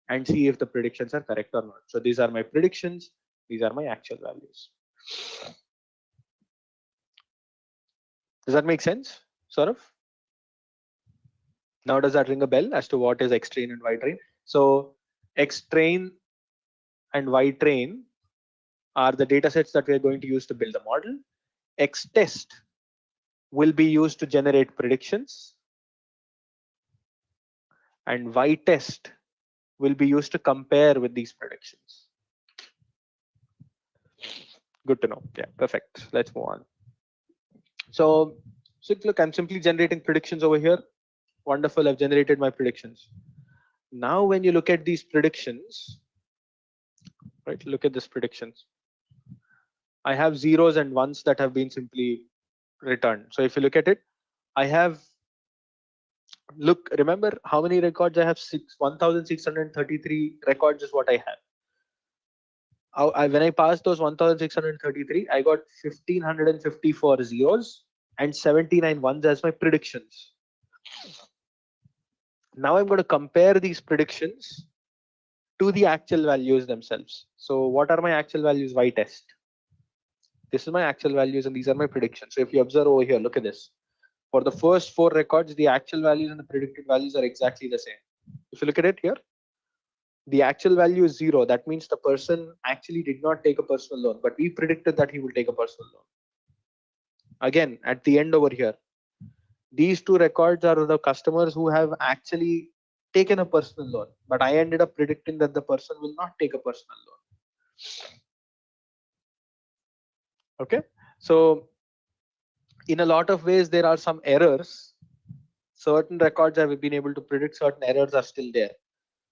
and see if the predictions are correct or not. So these are my predictions. These are my actual values. Does that make sense, Saurav? Now, does that ring a bell as to what is X train and Y train? So X train and Y train are the data sets that we are going to use to build the model. X test will be used to generate predictions. And Y test will be used to compare with these predictions. Good to know. Yeah, perfect. Let's move on. So look, I'm simply generating predictions over here. Wonderful, I've generated my predictions. Now, when you look at these predictions, right, look at this predictions. I have zeros and ones that have been simply returned. So if you look at it, I have, look, remember how many records I have? 1,633 records is what I have. When I passed those 1,633, I got 1,554 zeros and 79 ones as my predictions. Now I'm going to compare these predictions to the actual values themselves. So what are my actual values? Y test. This is my actual values and these are my predictions. So if you observe over here, look at this. For the first 4 records, the actual values and the predicted values are exactly the same. If you look at it here, the actual value is 0. That means the person actually did not take a personal loan, but we predicted that he will take a personal loan. Again, at the end over here, these 2 records are the customers who have actually taken a personal loan, but I ended up predicting that the person will not take a personal loan. Okay, so in a lot of ways, there are some errors. Certain records have been able to predict, certain errors are still there.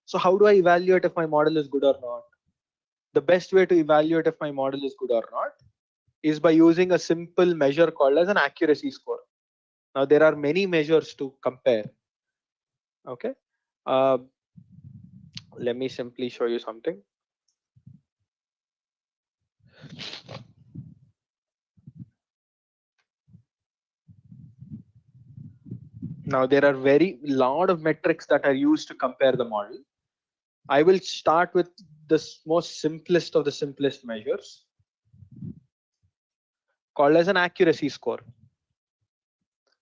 So how do I evaluate if my model is good or not? The best way to evaluate if my model is good or not is by using a simple measure called as an accuracy score. Now there are many measures to compare. Okay, let me simply show you something. Now there are very lot of metrics that are used to compare the model. I will start with the most simplest of the simplest measures called as an accuracy score.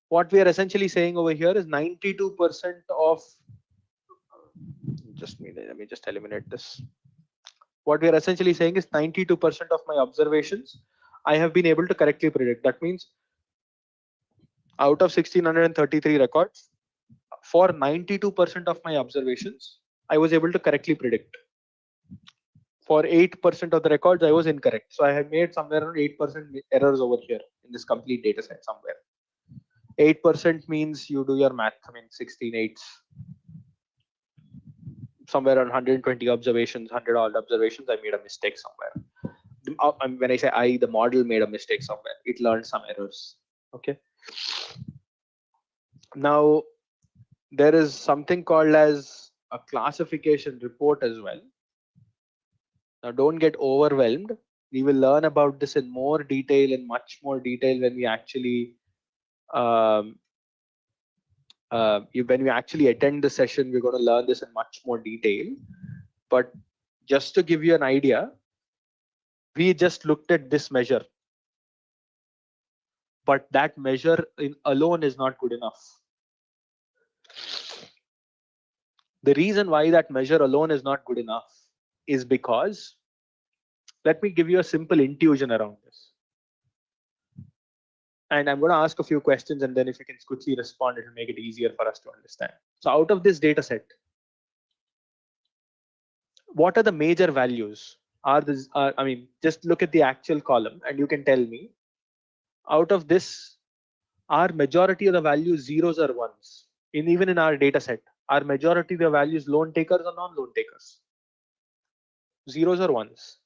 What we are essentially saying over here is 92% of, let me just eliminate this. What we are essentially saying is 92% of my observations I have been able to correctly predict. That means out of 1633 records, for 92% of my observations, I was able to correctly predict. For 8% of the records, I was incorrect. So I have made somewhere around 8% errors over here in this complete data set somewhere. 8% means you do your math. I mean, 16 eighths. Somewhere around 120 observations, 100 odd observations, I made a mistake somewhere. When I say I, the model made a mistake somewhere. It learned some errors. Okay. Now, there is something called as a classification report as well. Now, don't get overwhelmed. We will learn about this in more detail, in much more detail when we actually when we actually attend the session. We're going to learn this in much more detail. But just to give you an idea, we just looked at this measure. But that measure alone is not good enough. The reason why that measure alone is not good enough is because, let me give you a simple intuition around this. And I'm going to ask a few questions, and then if you can quickly respond, it will make it easier for us to understand. So out of this data set, what are the major values? I mean, just look at the actual column and you can tell me, out of this, are majority of the values zeros or ones? Even in our data set, are majority of the values loan takers or non-loan takers? Zeros or ones?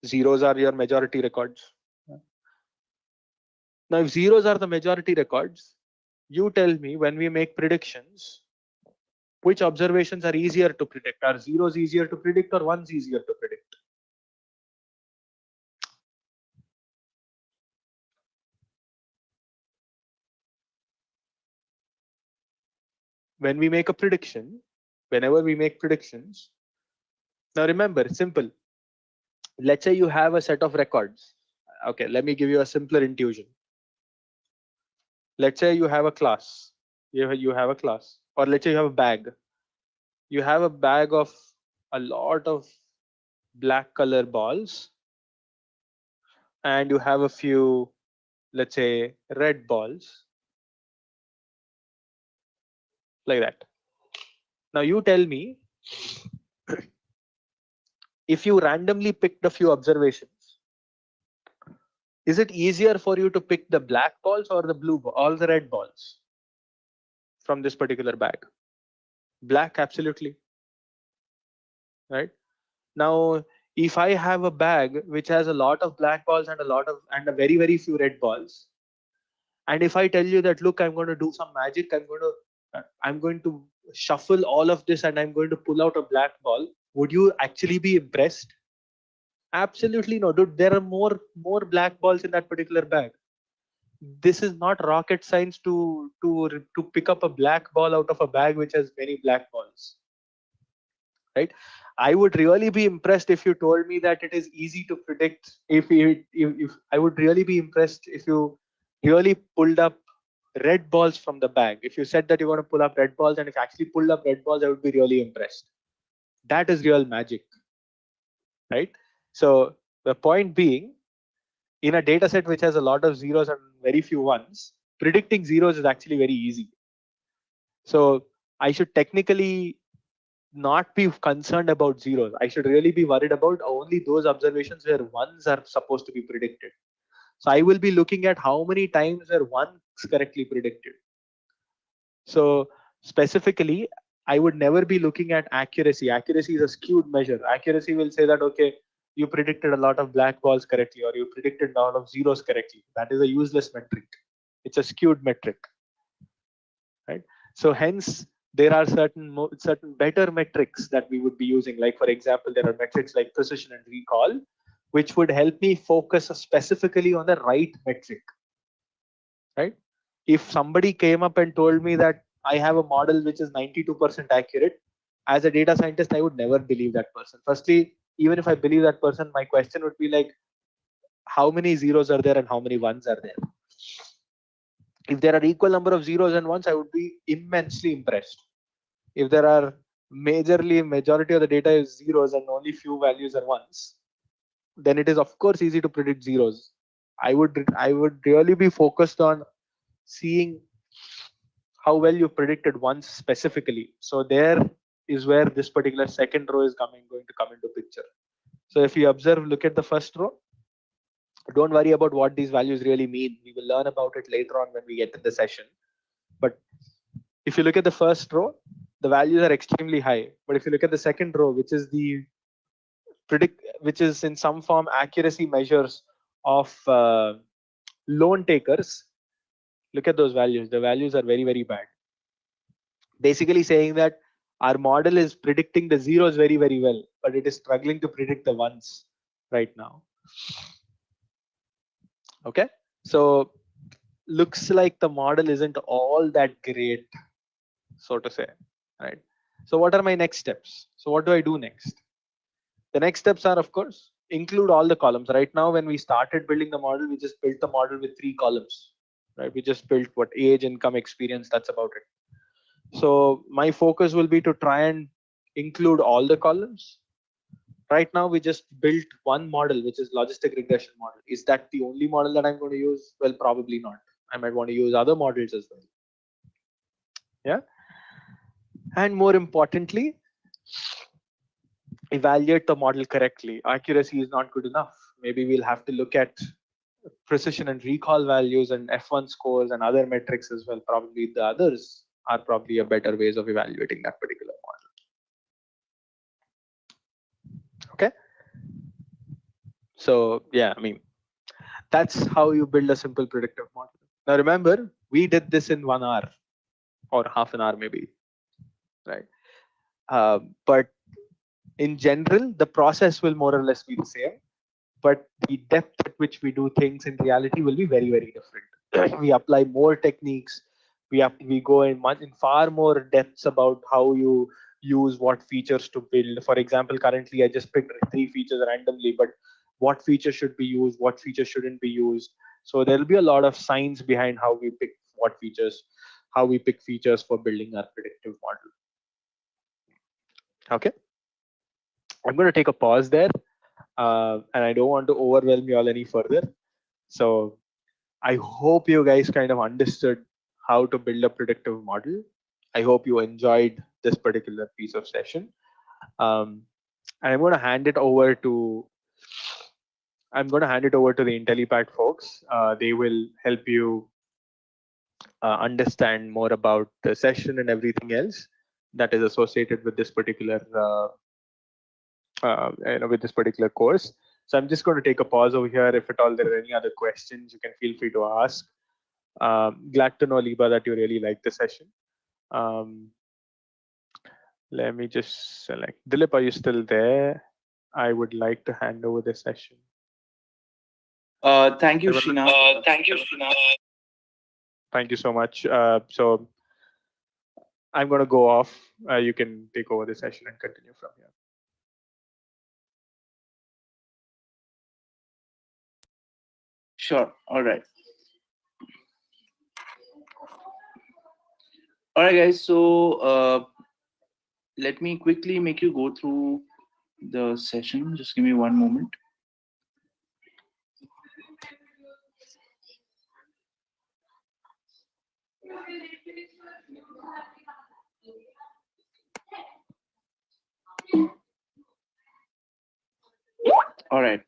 Zeros are your majority records. Now, if zeros are the majority records, you tell me, when we make predictions, which observations are easier to predict? Are zeros easier to predict or ones easier to predict? When we make a prediction, whenever we make predictions, now remember, it's simple. Let's say you have a set of records. Okay, let me give you a simpler intuition. Let's say you have a class. You have a class, or let's say you have a bag. You have a bag of a lot of black color balls, and you have a few, let's say, red balls, like that. Now you tell me, if you randomly picked a few observations, is it easier for you to pick the black balls or the blue ball, all the red balls from this particular bag? Black, absolutely. Right? Now, if I have a bag which has a lot of black balls and a very few red balls, and if I tell you that, look, I'm going to do some magic, I'm going to shuffle all of this and I'm going to pull out a black ball, would you actually be impressed? Absolutely no, dude. There are more black balls in that particular bag. this is not rocket science to pick up a black ball out of a bag which has many black balls, right? I would really be impressed if you told me that it is easy to predict. If I would really be impressed if you really pulled up red balls from the bag. If you said that you want to pull up red balls and if you actually pulled up red balls, I would be really impressed. That is real magic, right? So the point being, in a data set which has a lot of zeros and very few ones, predicting zeros is actually very easy. So I should technically not be concerned about zeros. I should really be worried about only those observations where ones are supposed to be predicted. So I will be looking at how many times were ones correctly predicted. So specifically, I would never be looking at accuracy. Accuracy is a skewed measure. Accuracy will say that, okay, you predicted a lot of black balls correctly, or you predicted a lot of zeros correctly. That is a useless metric. It's a skewed metric, right? So hence, there are certain better metrics that we would be using. Like for example, there are metrics like precision and recall, which would help me focus specifically on the right metric, right? If somebody came up and told me that I have a model which is 92% accurate, as a data scientist, I would never believe that person. Firstly, even if I believe that person, my question would be like, how many zeros are there and how many ones are there? If there are equal number of zeros and ones, I would be immensely impressed. If there are majority of the data is zeros and only few values are ones, then it is of course easy to predict zeros. I would really be focused on seeing how well you predicted ones specifically. So there is where this particular second row is going to come into picture. So if you observe, look at the first row. Don't worry about what these values really mean. We will learn about it later on when we get in the session. But if you look at the first row, the values are extremely high. But if you look at the second row, which is which is in some form accuracy measures of loan takers, look at those values. The values are very, very bad. Basically saying that our model is predicting the zeros very, very well, but it is struggling to predict the ones right now. Okay, so looks like the model isn't all that great, so to say, right? So what are my next steps? So what do I do next? The next steps are, of course, include all the columns. Right now, when we started building the model, we just built the model with 3 columns, right? We just built what age, income, experience, that's about it. So my focus will be to try and include all the columns. Right now, we just built one model, which is logistic regression model. Is that the only model that I'm going to use? Well, probably not. I might want to use other models as well. Yeah. And more importantly, evaluate the model correctly. Accuracy is not good enough. Maybe we'll have to look at precision and recall values and F1 scores and other metrics as well. Probably the others are probably a better ways of evaluating that particular model. Okay. So yeah, I mean, that's how you build a simple predictive model. Now remember, we did this in 1 hour or half an hour maybe, right? But in general, the process will more or less be the same, but the depth at which we do things in reality will be very, very different. We apply more techniques. We go in far more depths about how you use what features to build. For example, currently I just picked 3 features randomly, but what features should be used, what features shouldn't be used. So there will be a lot of science behind how we pick what features, how we pick features for building our predictive model. Okay, I'm going to take a pause there, and I don't want to overwhelm you all any further. So I hope you guys kind of understood how to build a predictive model. I hope you enjoyed this particular piece of session. And I'm going to hand it over to the Intellipaat folks. They will help you understand more about the session and everything else that is associated with this particular with this particular course. So I'm just going to take a pause over here. If at all there are any other questions, you can feel free to ask. Glad to know, Liba, that you really liked the session. Let me just select. Dilip, are you still there? I would like to hand over the session. Thank you, Srinath. Thank you, Srinath. Thank you so much. So I'm going to go off. You can take over the session and continue from here. Sure. All right. All right, guys. So let me quickly make you go through the session. Just give me one moment. All right.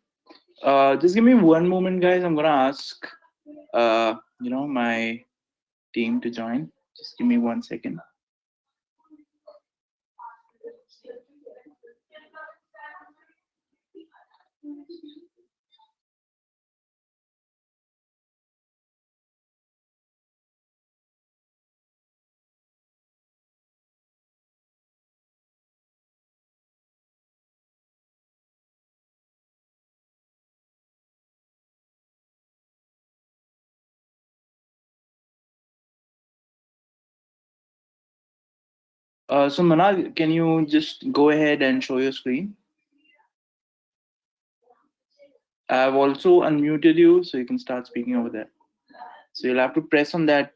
Just give me one moment, guys. I'm gonna ask, my team to join. Just give me 1 second. So Manal, can you just go ahead and show your screen? I've also unmuted you, so you can start speaking over there. So you'll have to press on that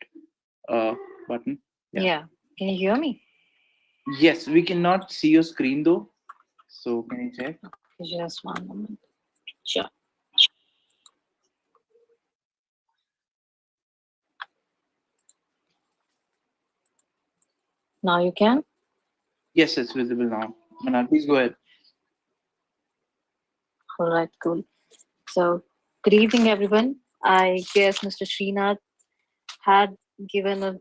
button. Yeah. Can you hear me? Yes, we cannot see your screen though. So can you check? Just 1 moment. Sure. Now you can? Yes, it's visible now. Manal, please go ahead. All right, cool. So, good evening, everyone. I guess Mr. Srinath had given a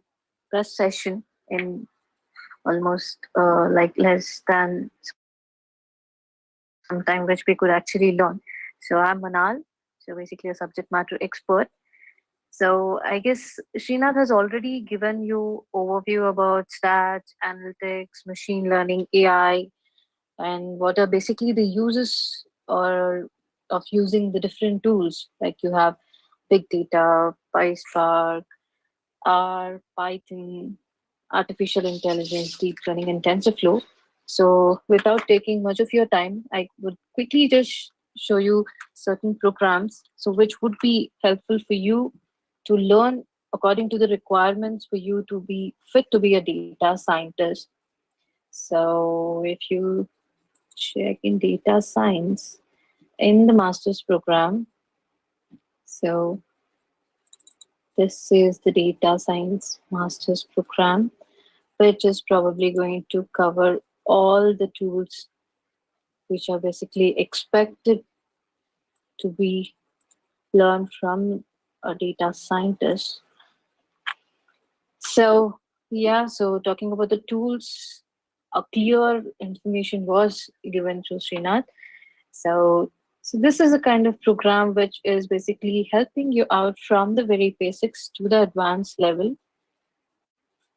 best session in almost like less than some time, which we could actually learn. So, I'm Manal. So, basically, a subject matter expert. So, I guess Srinath has already given you overview about stats, analytics, machine learning, AI, and what are basically the uses or of using the different tools. Like you have big data, PySpark, R, Python, artificial intelligence, deep learning, and TensorFlow. So without taking much of your time, I would quickly just show you certain programs, so which would be helpful for you to learn according to the requirements for you to be fit to be a data scientist. So if you check in data science in the master's program, so this is the data science master's program, which is probably going to cover all the tools which are basically expected to be learned from a data scientist. So yeah, so talking about the tools, a clear information was given to Srinath. So, so this is a kind of program which is basically helping you out from the very basics to the advanced level.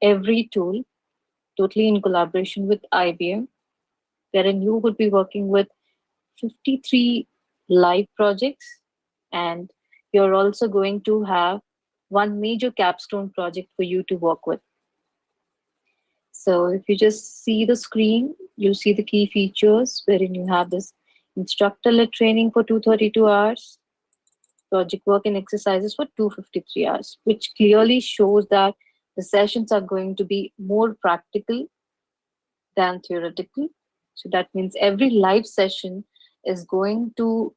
Every tool, totally in collaboration with IBM, wherein you would be working with 53 live projects, and you're also going to have one major capstone project for you to work with. So if you just see the screen, you see the key features wherein you have this instructor-led training for 232 hours, project work and exercises for 253 hours, which clearly shows that the sessions are going to be more practical than theoretical. So that means every live session is going to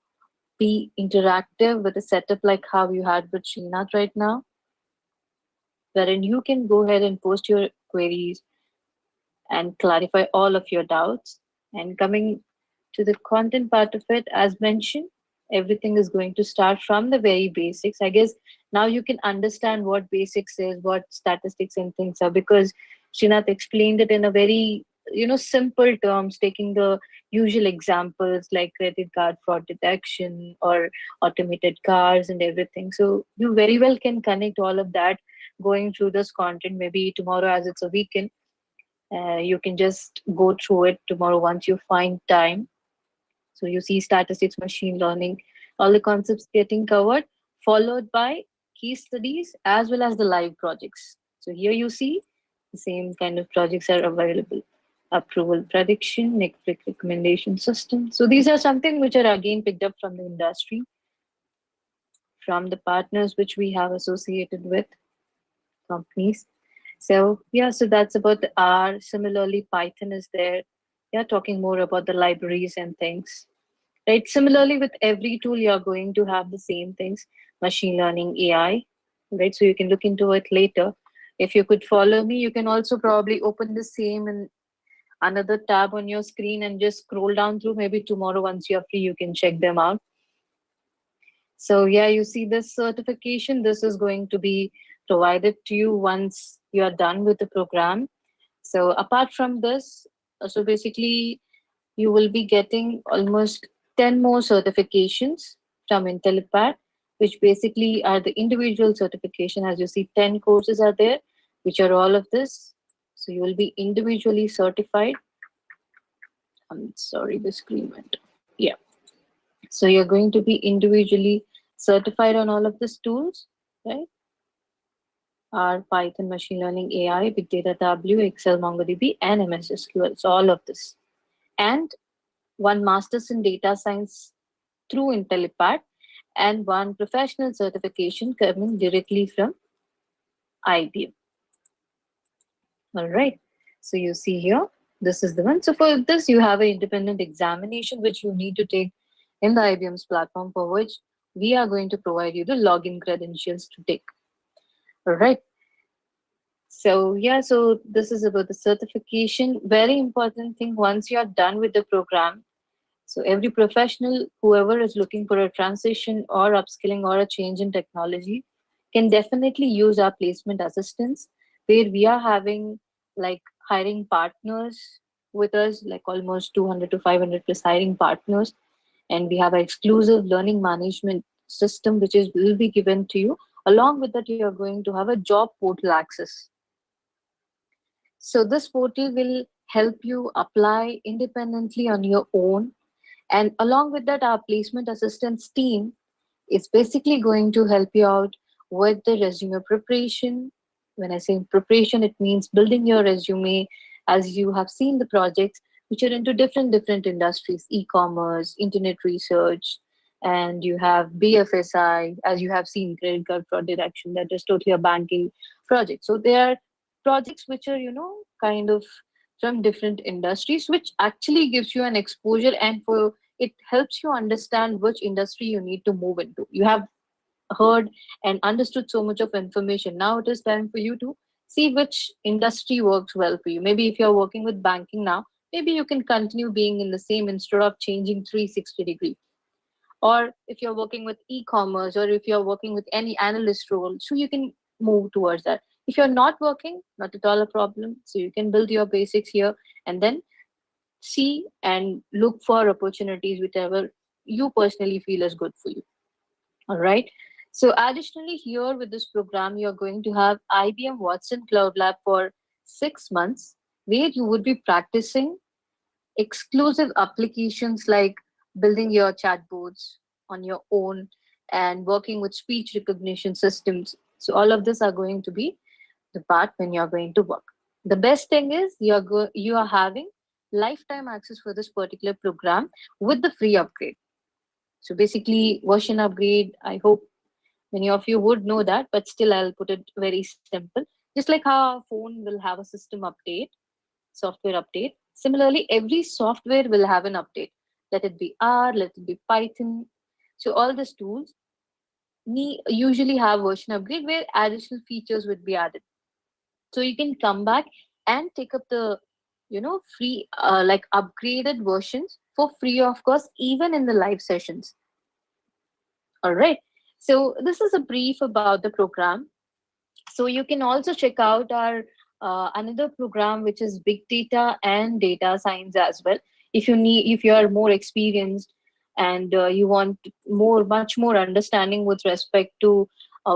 be interactive with a setup like how you had with Srinath right now, wherein you can go ahead and post your queries and clarify all of your doubts. And coming to the content part of it, as mentioned, everything is going to start from the very basics. I guess now you can understand what basics is, what statistics and things are, because Srinath explained it in a very simple terms, taking the usual examples like credit card fraud detection or automated cars and everything. So you very well can connect all of that going through this content. Maybe tomorrow, as it's a weekend, you can just go through it tomorrow once you find time. So you see statistics, machine learning, all the concepts getting covered, followed by case studies as well as the live projects. So here you see the same kind of projects are available. Approval prediction, Netflix recommendation system. So these are something which are again picked up from the industry, from the partners which we have associated with companies. So yeah, so that's about the R. Similarly, Python is there. Yeah, talking more about the libraries and things. Right. Similarly, with every tool, you're going to have the same things, machine learning, AI, right? So you can look into it later. If you could follow me, you can also probably open the same in another tab on your screen and just scroll down through. Maybe tomorrow, once you're free, you can check them out. So yeah, you see this certification. This is going to be provided to you once you are done with the program. So apart from this, so basically you will be getting almost 10 more certifications from Intellipaat, which basically are the individual certification. As you see, 10 courses are there, which are all of this. So you will be individually certified. I'm sorry, the screen went. Yeah. So you're going to be individually certified on all of these tools, right? R, Python, machine learning, AI, big data, W, Excel, MongoDB, and MS SQL. So all of this. And one master's in data science through Intellipaat, and one professional certification coming directly from IBM. All right. So you see here, this is the one. So for this, you have an independent examination which you need to take in the IBM's platform, for which we are going to provide you the login credentials to take. All right. So yeah, so this is about the certification. Very important thing, once you are done with the program, so every professional, whoever is looking for a transition or upskilling or a change in technology, can definitely use our placement assistance, where we are having like hiring partners with us, like almost 200 to 500 plus hiring partners. And we have an exclusive learning management system, which is will be given to you. Along with that, you are going to have a job portal access. So this portal will help you apply independently on your own. And along with that, our placement assistance team is basically going to help you out with the resume preparation. When I say preparation, it means building your resume, as you have seen the projects which are into different industries, e-commerce, internet research, and you have BFSI, as you have seen, credit card fraud detection, that is totally a banking project. So there are projects which are, kind of from different industries, which actually gives you an exposure, and for it helps you understand which industry you need to move into. You have heard and understood so much of information. Now it is time for you to see which industry works well for you. Maybe if you're working with banking now, maybe you can continue being in the same instead of changing 360 degree. Or if you're working with e-commerce, or if you're working with any analyst role, so you can move towards that. If you're not working, not at all a problem. So you can build your basics here and then see and look for opportunities whichever you personally feel is good for you. All right. So additionally, here with this program, you're going to have IBM Watson Cloud Lab for 6 months, where you would be practicing exclusive applications like building your chatbots on your own and working with speech recognition systems. So all of this are going to be the part when you're going to work. The best thing is you are having lifetime access for this particular program with the free upgrade. So basically, version upgrade, I hope many of you would know that, but still I'll put it very simple. Just like how our phone will have a system update, software update, similarly, every software will have an update. Let it be R, let it be Python. So all these tools usually have version upgrade where additional features would be added. So you can come back and take up the free like upgraded versions for free of course, even in the live sessions. All right. So this is a brief about the program. So you can also check out our another program, which is big data and data science as well. If you are more experienced and you want much more understanding with respect to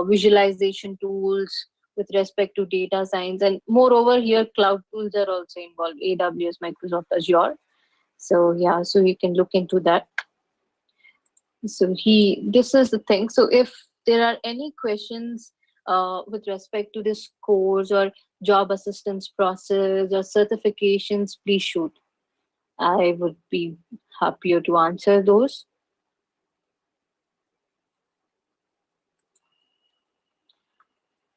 visualization tools, with respect to data science, and moreover here cloud tools are also involved, AWS, Microsoft Azure. So yeah, so you can look into that. So this is the thing. So if there are any questions with respect to this course or job assistance process or certifications, please shoot. I would be happier to answer those.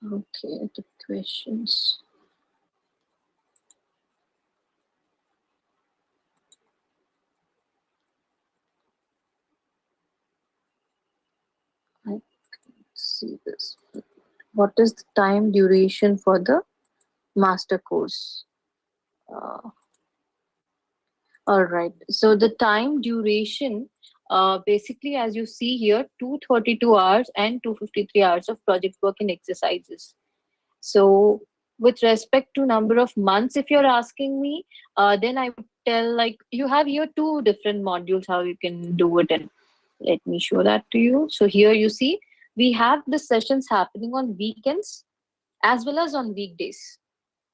Okay, the questions. I can see this. What is the time duration for the master course? All right. So the time duration, basically, as you see here, 232 hours and 253 hours of project work and exercises. So with respect to number of months, if you're asking me, then I would tell, like, you have here two different modules how you can do it, and let me show that to you. So here you see we have the sessions happening on weekends as well as on weekdays.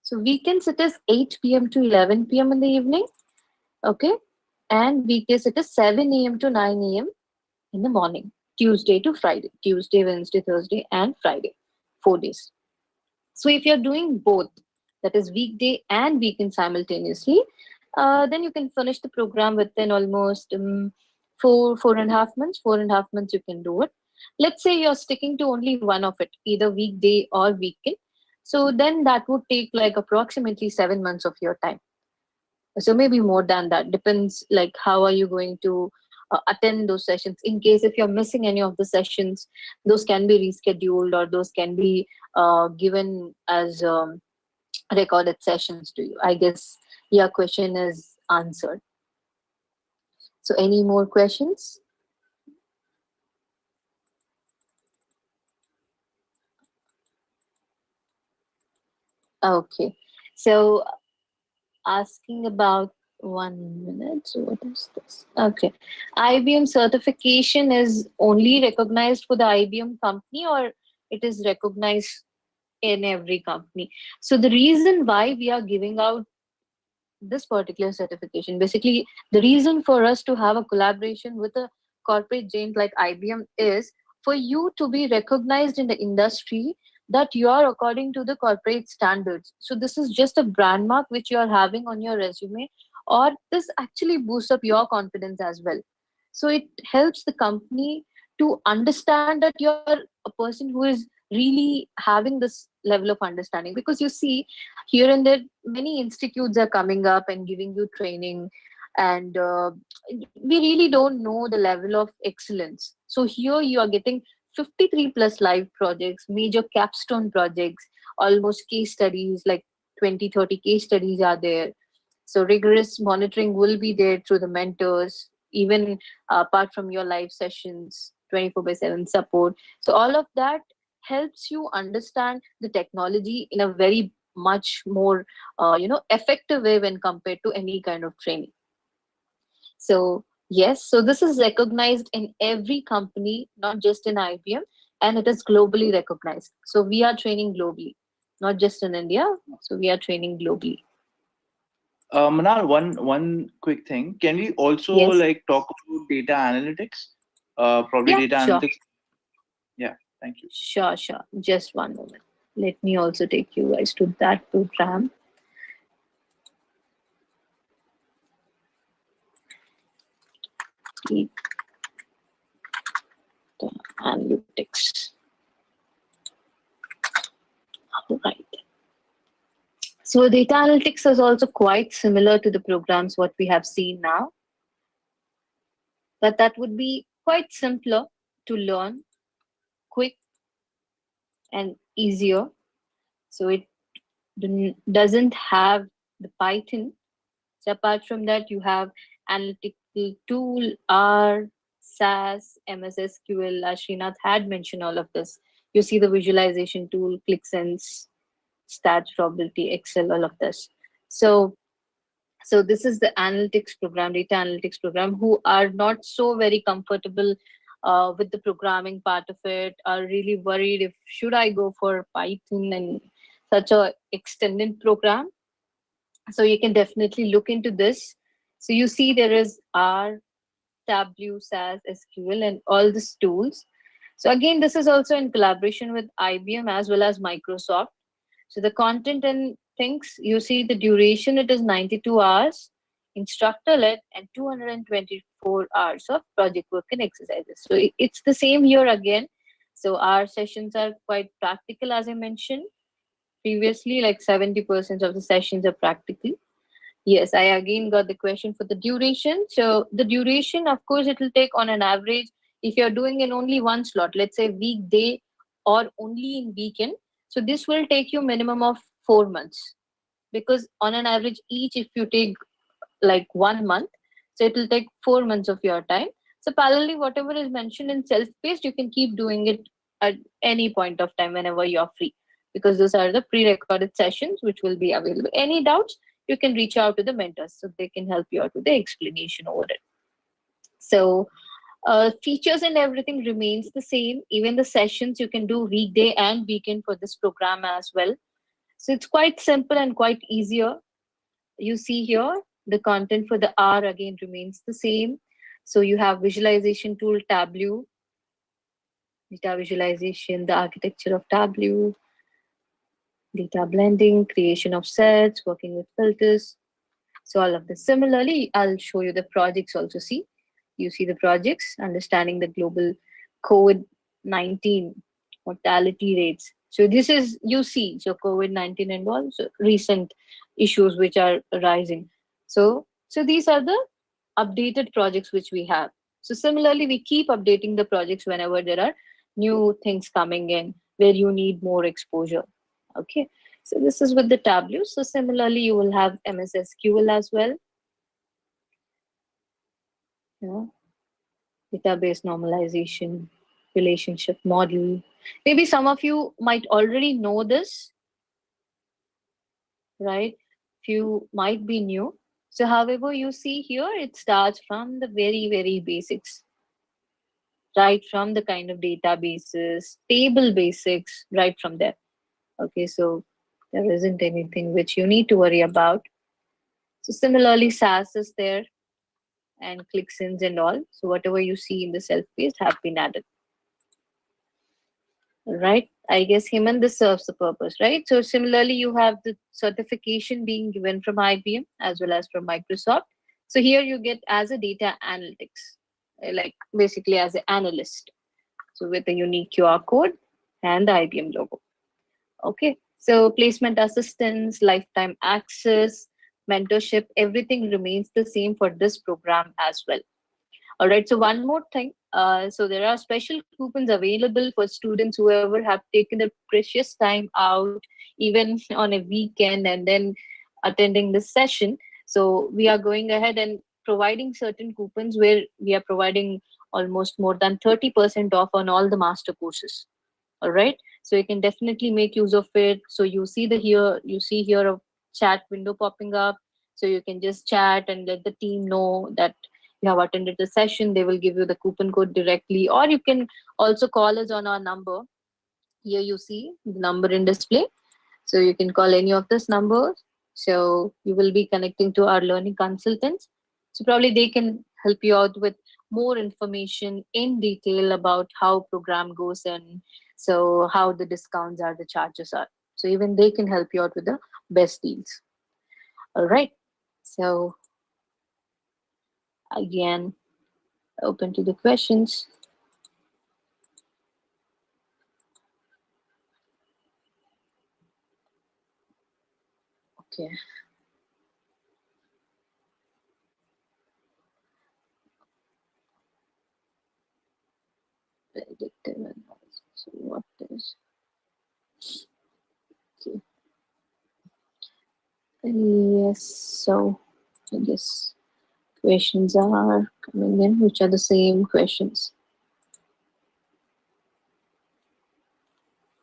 So weekends it is 8 p.m. to 11 p.m. in the evening, okay, and weekdays it is 7 a.m. to 9 a.m. in the morning, Tuesday to Friday, Tuesday, Wednesday, Thursday, and Friday, 4 days. So if you're doing both, that is weekday and weekend simultaneously, then you can finish the program within almost 4.5 months. 4.5 months you can do it. Let's say you're sticking to only one of it, either weekday or weekend. So then that would take like approximately 7 months of your time. So maybe more than that, depends like how are you going to attend those sessions. In case if you're missing any of the sessions, those can be rescheduled or those can be given as recorded sessions to you. I guess your question is answered. So any more questions? Okay, so asking about 1 minute. So what is this? Okay, IBM certification is only recognized for the IBM company, or it is recognized in every company? So the reason why we are giving out this particular certification, basically the reason for us to have a collaboration with a corporate giant like IBM is for you to be recognized in the industry that you are according to the corporate standards. So this is just a brand mark which you are having on your resume, or this actually boosts up your confidence as well. So it helps the company to understand that you're a person who is really having this level of understanding, because you see here and there many institutes are coming up and giving you training, and we really don't know the level of excellence. So here you are getting 53 plus live projects, major capstone projects, almost case studies, like 20-30 case studies are there. So rigorous monitoring will be there through the mentors, even apart from your live sessions, 24/7 support. So all of that helps you understand the technology in a very much more effective way when compared to any kind of training. So yes, so this is recognized in every company, not just in IBM, and it is globally recognized. So we are training globally, not just in India. So we are training globally. Manal, one quick thing. Can we also Yes. like talk about data analytics? Probably Yeah, data sure. analytics. Yeah, thank you. Sure. Just one moment. Let me also take you guys to that program. Data Analytics. All right. So data analytics is also quite similar to the programs what we have seen now, but that would be quite simpler to learn, quick and easier. So it doesn't have the Python. So apart from that, you have analytical tool, R, SAS, MS SQL. As Srinath had mentioned all of this. You see the visualization tool, ClickSense, Stats, Probability, Excel, all of this. So this is the analytics program, data analytics program, who are not so very comfortable with the programming part of it, are really worried if should I go for Python and such a extended program. So you can definitely look into this. So you see there is R, Tableau, SAS, SQL, and all these tools. So again, this is also in collaboration with IBM as well as Microsoft. So the content and things, you see the duration, it is 92 hours, instructor led, and 224 hours of project work and exercises. So it's the same here again. So our sessions are quite practical, as I mentioned previously, like 70% of the sessions are practical. Yes, I again got the question for the duration. So the duration, of course, it will take on an average, if you're doing in only one slot, let's say weekday or only in weekend. So this will take you minimum of 4 months, because on an average, each if you take like 1 month, so it will take 4 months of your time. So parallelly, whatever is mentioned in self-paced, you can keep doing it at any point of time whenever you're free, because those are the pre-recorded sessions which will be available. Any doubts, you can reach out to the mentors so they can help you out with the explanation over it. So features and everything remains the same. Even the sessions you can do weekday and weekend for this program as well. So it's quite simple and quite easier. You see here, the content for the hour again remains the same. So you have visualization tool, Tableau, data visualization, the architecture of Tableau, data blending, creation of sets, working with filters. So all of this. Similarly, I'll show you the projects also. See, you see the projects, understanding the global COVID-19 mortality rates. So this is, you see, so COVID-19 and all, so recent issues which are arising. So these are the updated projects which we have. So similarly, we keep updating the projects whenever there are new things coming in where you need more exposure. Okay. So this is with the Tableau. So similarly, you will have MS SQL as well. Yeah. Database normalization, relationship model. Maybe some of you might already know this, right? Few might be new. So however you see here, it starts from the very, very basics, right from the kind of databases, table basics, right from there. Okay, so there isn't anything which you need to worry about. So similarly, SAS is there, and ClickSense and all. So whatever you see in the self-paced have been added. Right, I guess Hemant, this serves the purpose, right? So similarly, you have the certification being given from IBM as well as from Microsoft. So here you get as a data analytics, like basically as an analyst. So with a unique QR code and the IBM logo. Okay, so placement assistance, lifetime access, mentorship, everything remains the same for this program as well. All right, so one more thing. So there are special coupons available for students whoever have taken their precious time out, even on a weekend, and then attending this session. So we are going ahead and providing certain coupons where we are providing almost more than 30% off on all the master courses. All right, so you can definitely make use of it. So you see here a chat window popping up, so you can just chat and let the team know that you have attended the session. They will give you the coupon code directly, or you can also call us on our number. Here you see the number in display, so you can call any of these numbers. So you will be connecting to our learning consultants, so probably they can help you out with more information in detail about how program goes, and so how the discounts are, the charges are. So even they can help you out with the best deals. All right, so again, open to the questions. Okay. Predictive analysis. So what is? Okay. Yes. So I guess questions are coming in, which are the same questions.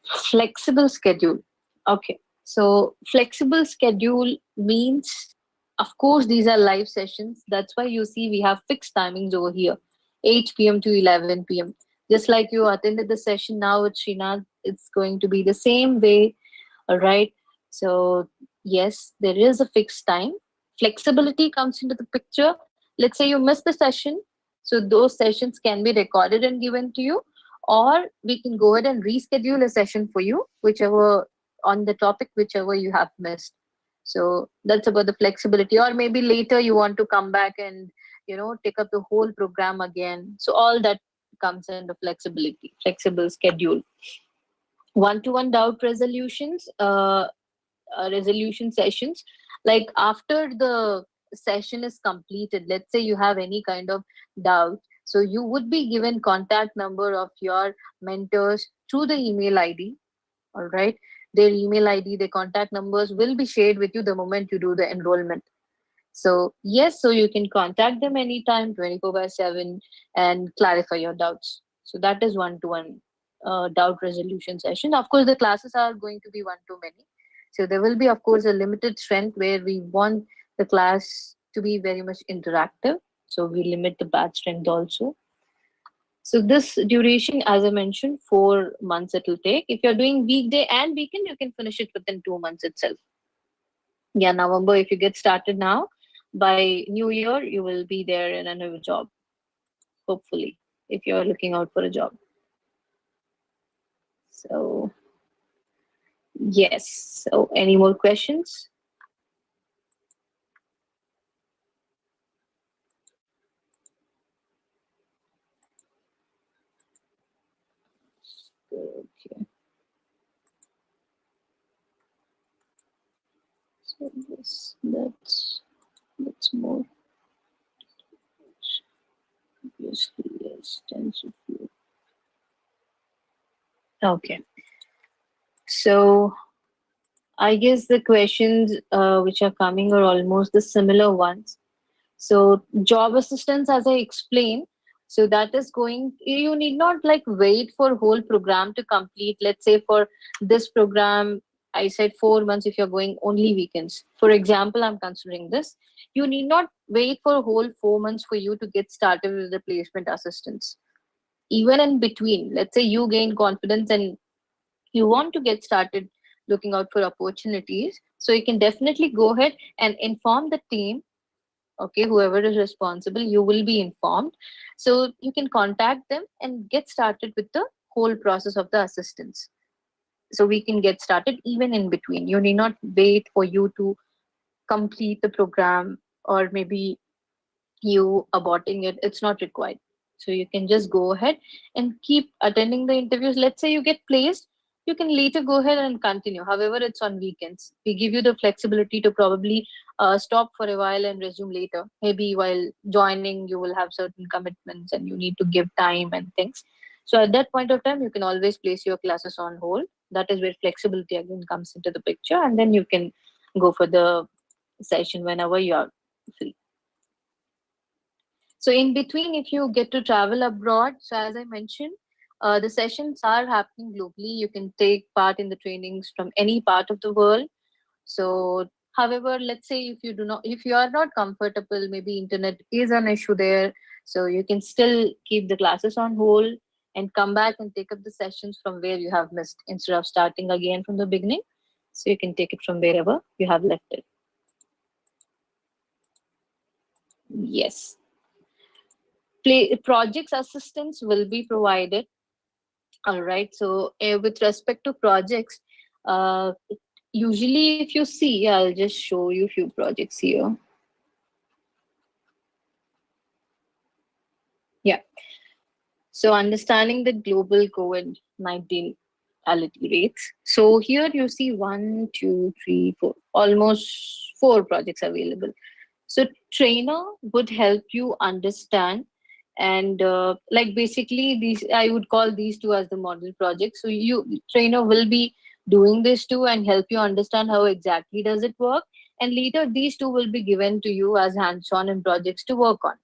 Flexible schedule. Okay. So flexible schedule means, of course, these are live sessions. That's why you see we have fixed timings over here, 8 p.m. to 11 p.m. Just like you attended the session now with Srinath, it's going to be the same way. All right. So yes, there is a fixed time. Flexibility comes into the picture. Let's say you miss the session. So those sessions can be recorded and given to you, or we can go ahead and reschedule a session for you, whichever on the topic, whichever you have missed. So that's about the flexibility. Or maybe later you want to come back and take up the whole program again. So all that comes under flexibility, flexible schedule. One-to-one doubt resolutions, resolution sessions. Like after the session is completed, let's say you have any kind of doubt, so you would be given contact number of your mentors through the email ID. All right, their email ID, their contact numbers will be shared with you the moment you do the enrollment. So yes, so you can contact them anytime, 24/7, and clarify your doubts. So that is one-to-one doubt resolution session. Of course, the classes are going to be one-to-many. So there will be, of course, a limited strength where we want the class to be very much interactive. So we limit the batch strength also. So this duration, as I mentioned, 4 months it will take. If you're doing weekday and weekend, you can finish it within 2 months itself. Yeah, November, if you get started now, by New Year, you will be there in a new job, hopefully, if you're looking out for a job. So, yes. So, any more questions? Okay. So, this, that's more. Obviously, yes, TensorFlow. Okay. So, I guess the questions which are coming are almost the similar ones. So job assistance, as I explained, so that is going, you need not like wait for whole program to complete. Let's say for this program, I said 4 months if you're going only weekends. For example, I'm considering this. You need not wait for a whole 4 months for you to get started with the placement assistance. Even in between, let's say you gain confidence and you want to get started looking out for opportunities. So you can definitely go ahead and inform the team. Okay, whoever is responsible, you will be informed, so you can contact them and get started with the whole process of the assistance. So we can get started even in between. You need not wait for you to complete the program, or maybe you aborting it. It's not required. So you can just go ahead and keep attending the interviews. Let's say you get placed, you can later go ahead and continue. However, it's on weekends. We give you the flexibility to probably stop for a while and resume later. Maybe while joining, you will have certain commitments and you need to give time and things. So at that point of time, you can always place your classes on hold. That is where flexibility again comes into the picture, and then you can go for the session whenever you are free. So in between, if you get to travel abroad, so as I mentioned, the sessions are happening globally. You can take part in the trainings from any part of the world. So, however, let's say if you are not comfortable, maybe internet is an issue there. So you can still keep the classes on hold and come back and take up the sessions from where you have missed instead of starting again from the beginning. So you can take it from wherever you have left it. Yes. Projects assistance will be provided. All right. So with respect to projects, uh, usually if you see, I'll just show you a few projects here. Yeah. So understanding the global COVID-19 fatality rates. So here you see 1, 2, 3, 4, almost 4 projects available. So trainer would help you understand, and like basically these, I would call these two as the model projects. So you trainer will be doing this too and help you understand how exactly does it work. And later these two will be given to you as hands-on and projects to work on.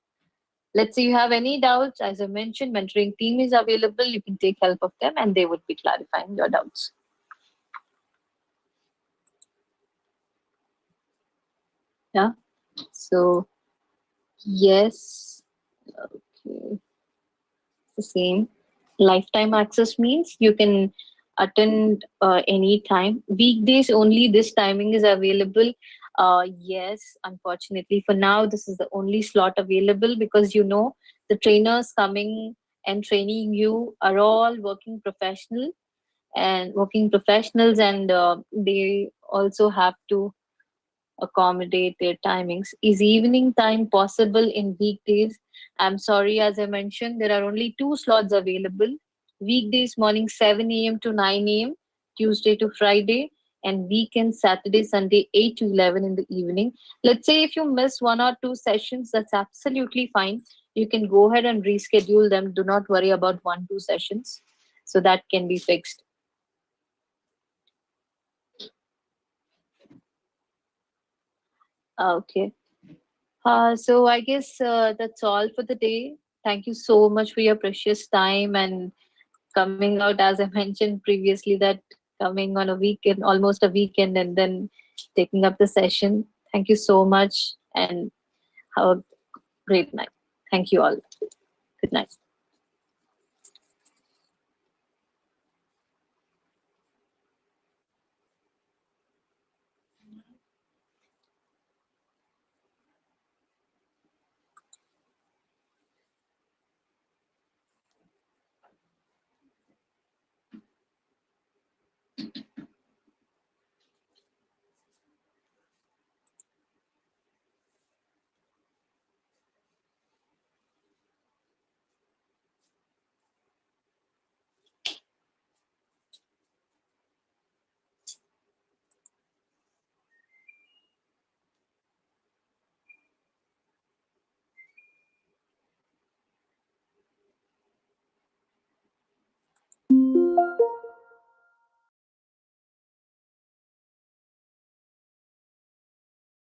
Let's say you have any doubts, as I mentioned, mentoring team is available. You can take help of them and they would be clarifying your doubts. Yeah. So yes. Okay. The same. Lifetime access means you can attend any time. Weekdays only this timing is available. Yes, unfortunately for now this is the only slot available, because the trainers coming and training you are all working professionals, and they also have to accommodate their timings. Is evening time possible in weekdays? I'm sorry, as I mentioned, there are only two slots available. Weekdays morning 7 a.m. to 9 a.m., Tuesday to Friday, and weekend Saturday, Sunday 8 to 11 in the evening. Let's say if you miss one or two sessions, that's absolutely fine. You can go ahead and reschedule them. Do not worry about 1, 2 sessions. So that can be fixed. Okay. So I guess that's all for the day. Thank you so much for your precious time and coming out, as I mentioned previously, that coming on a weekend, almost a weekend, and then taking up the session. Thank you so much and have a great night. Thank you all. Good night.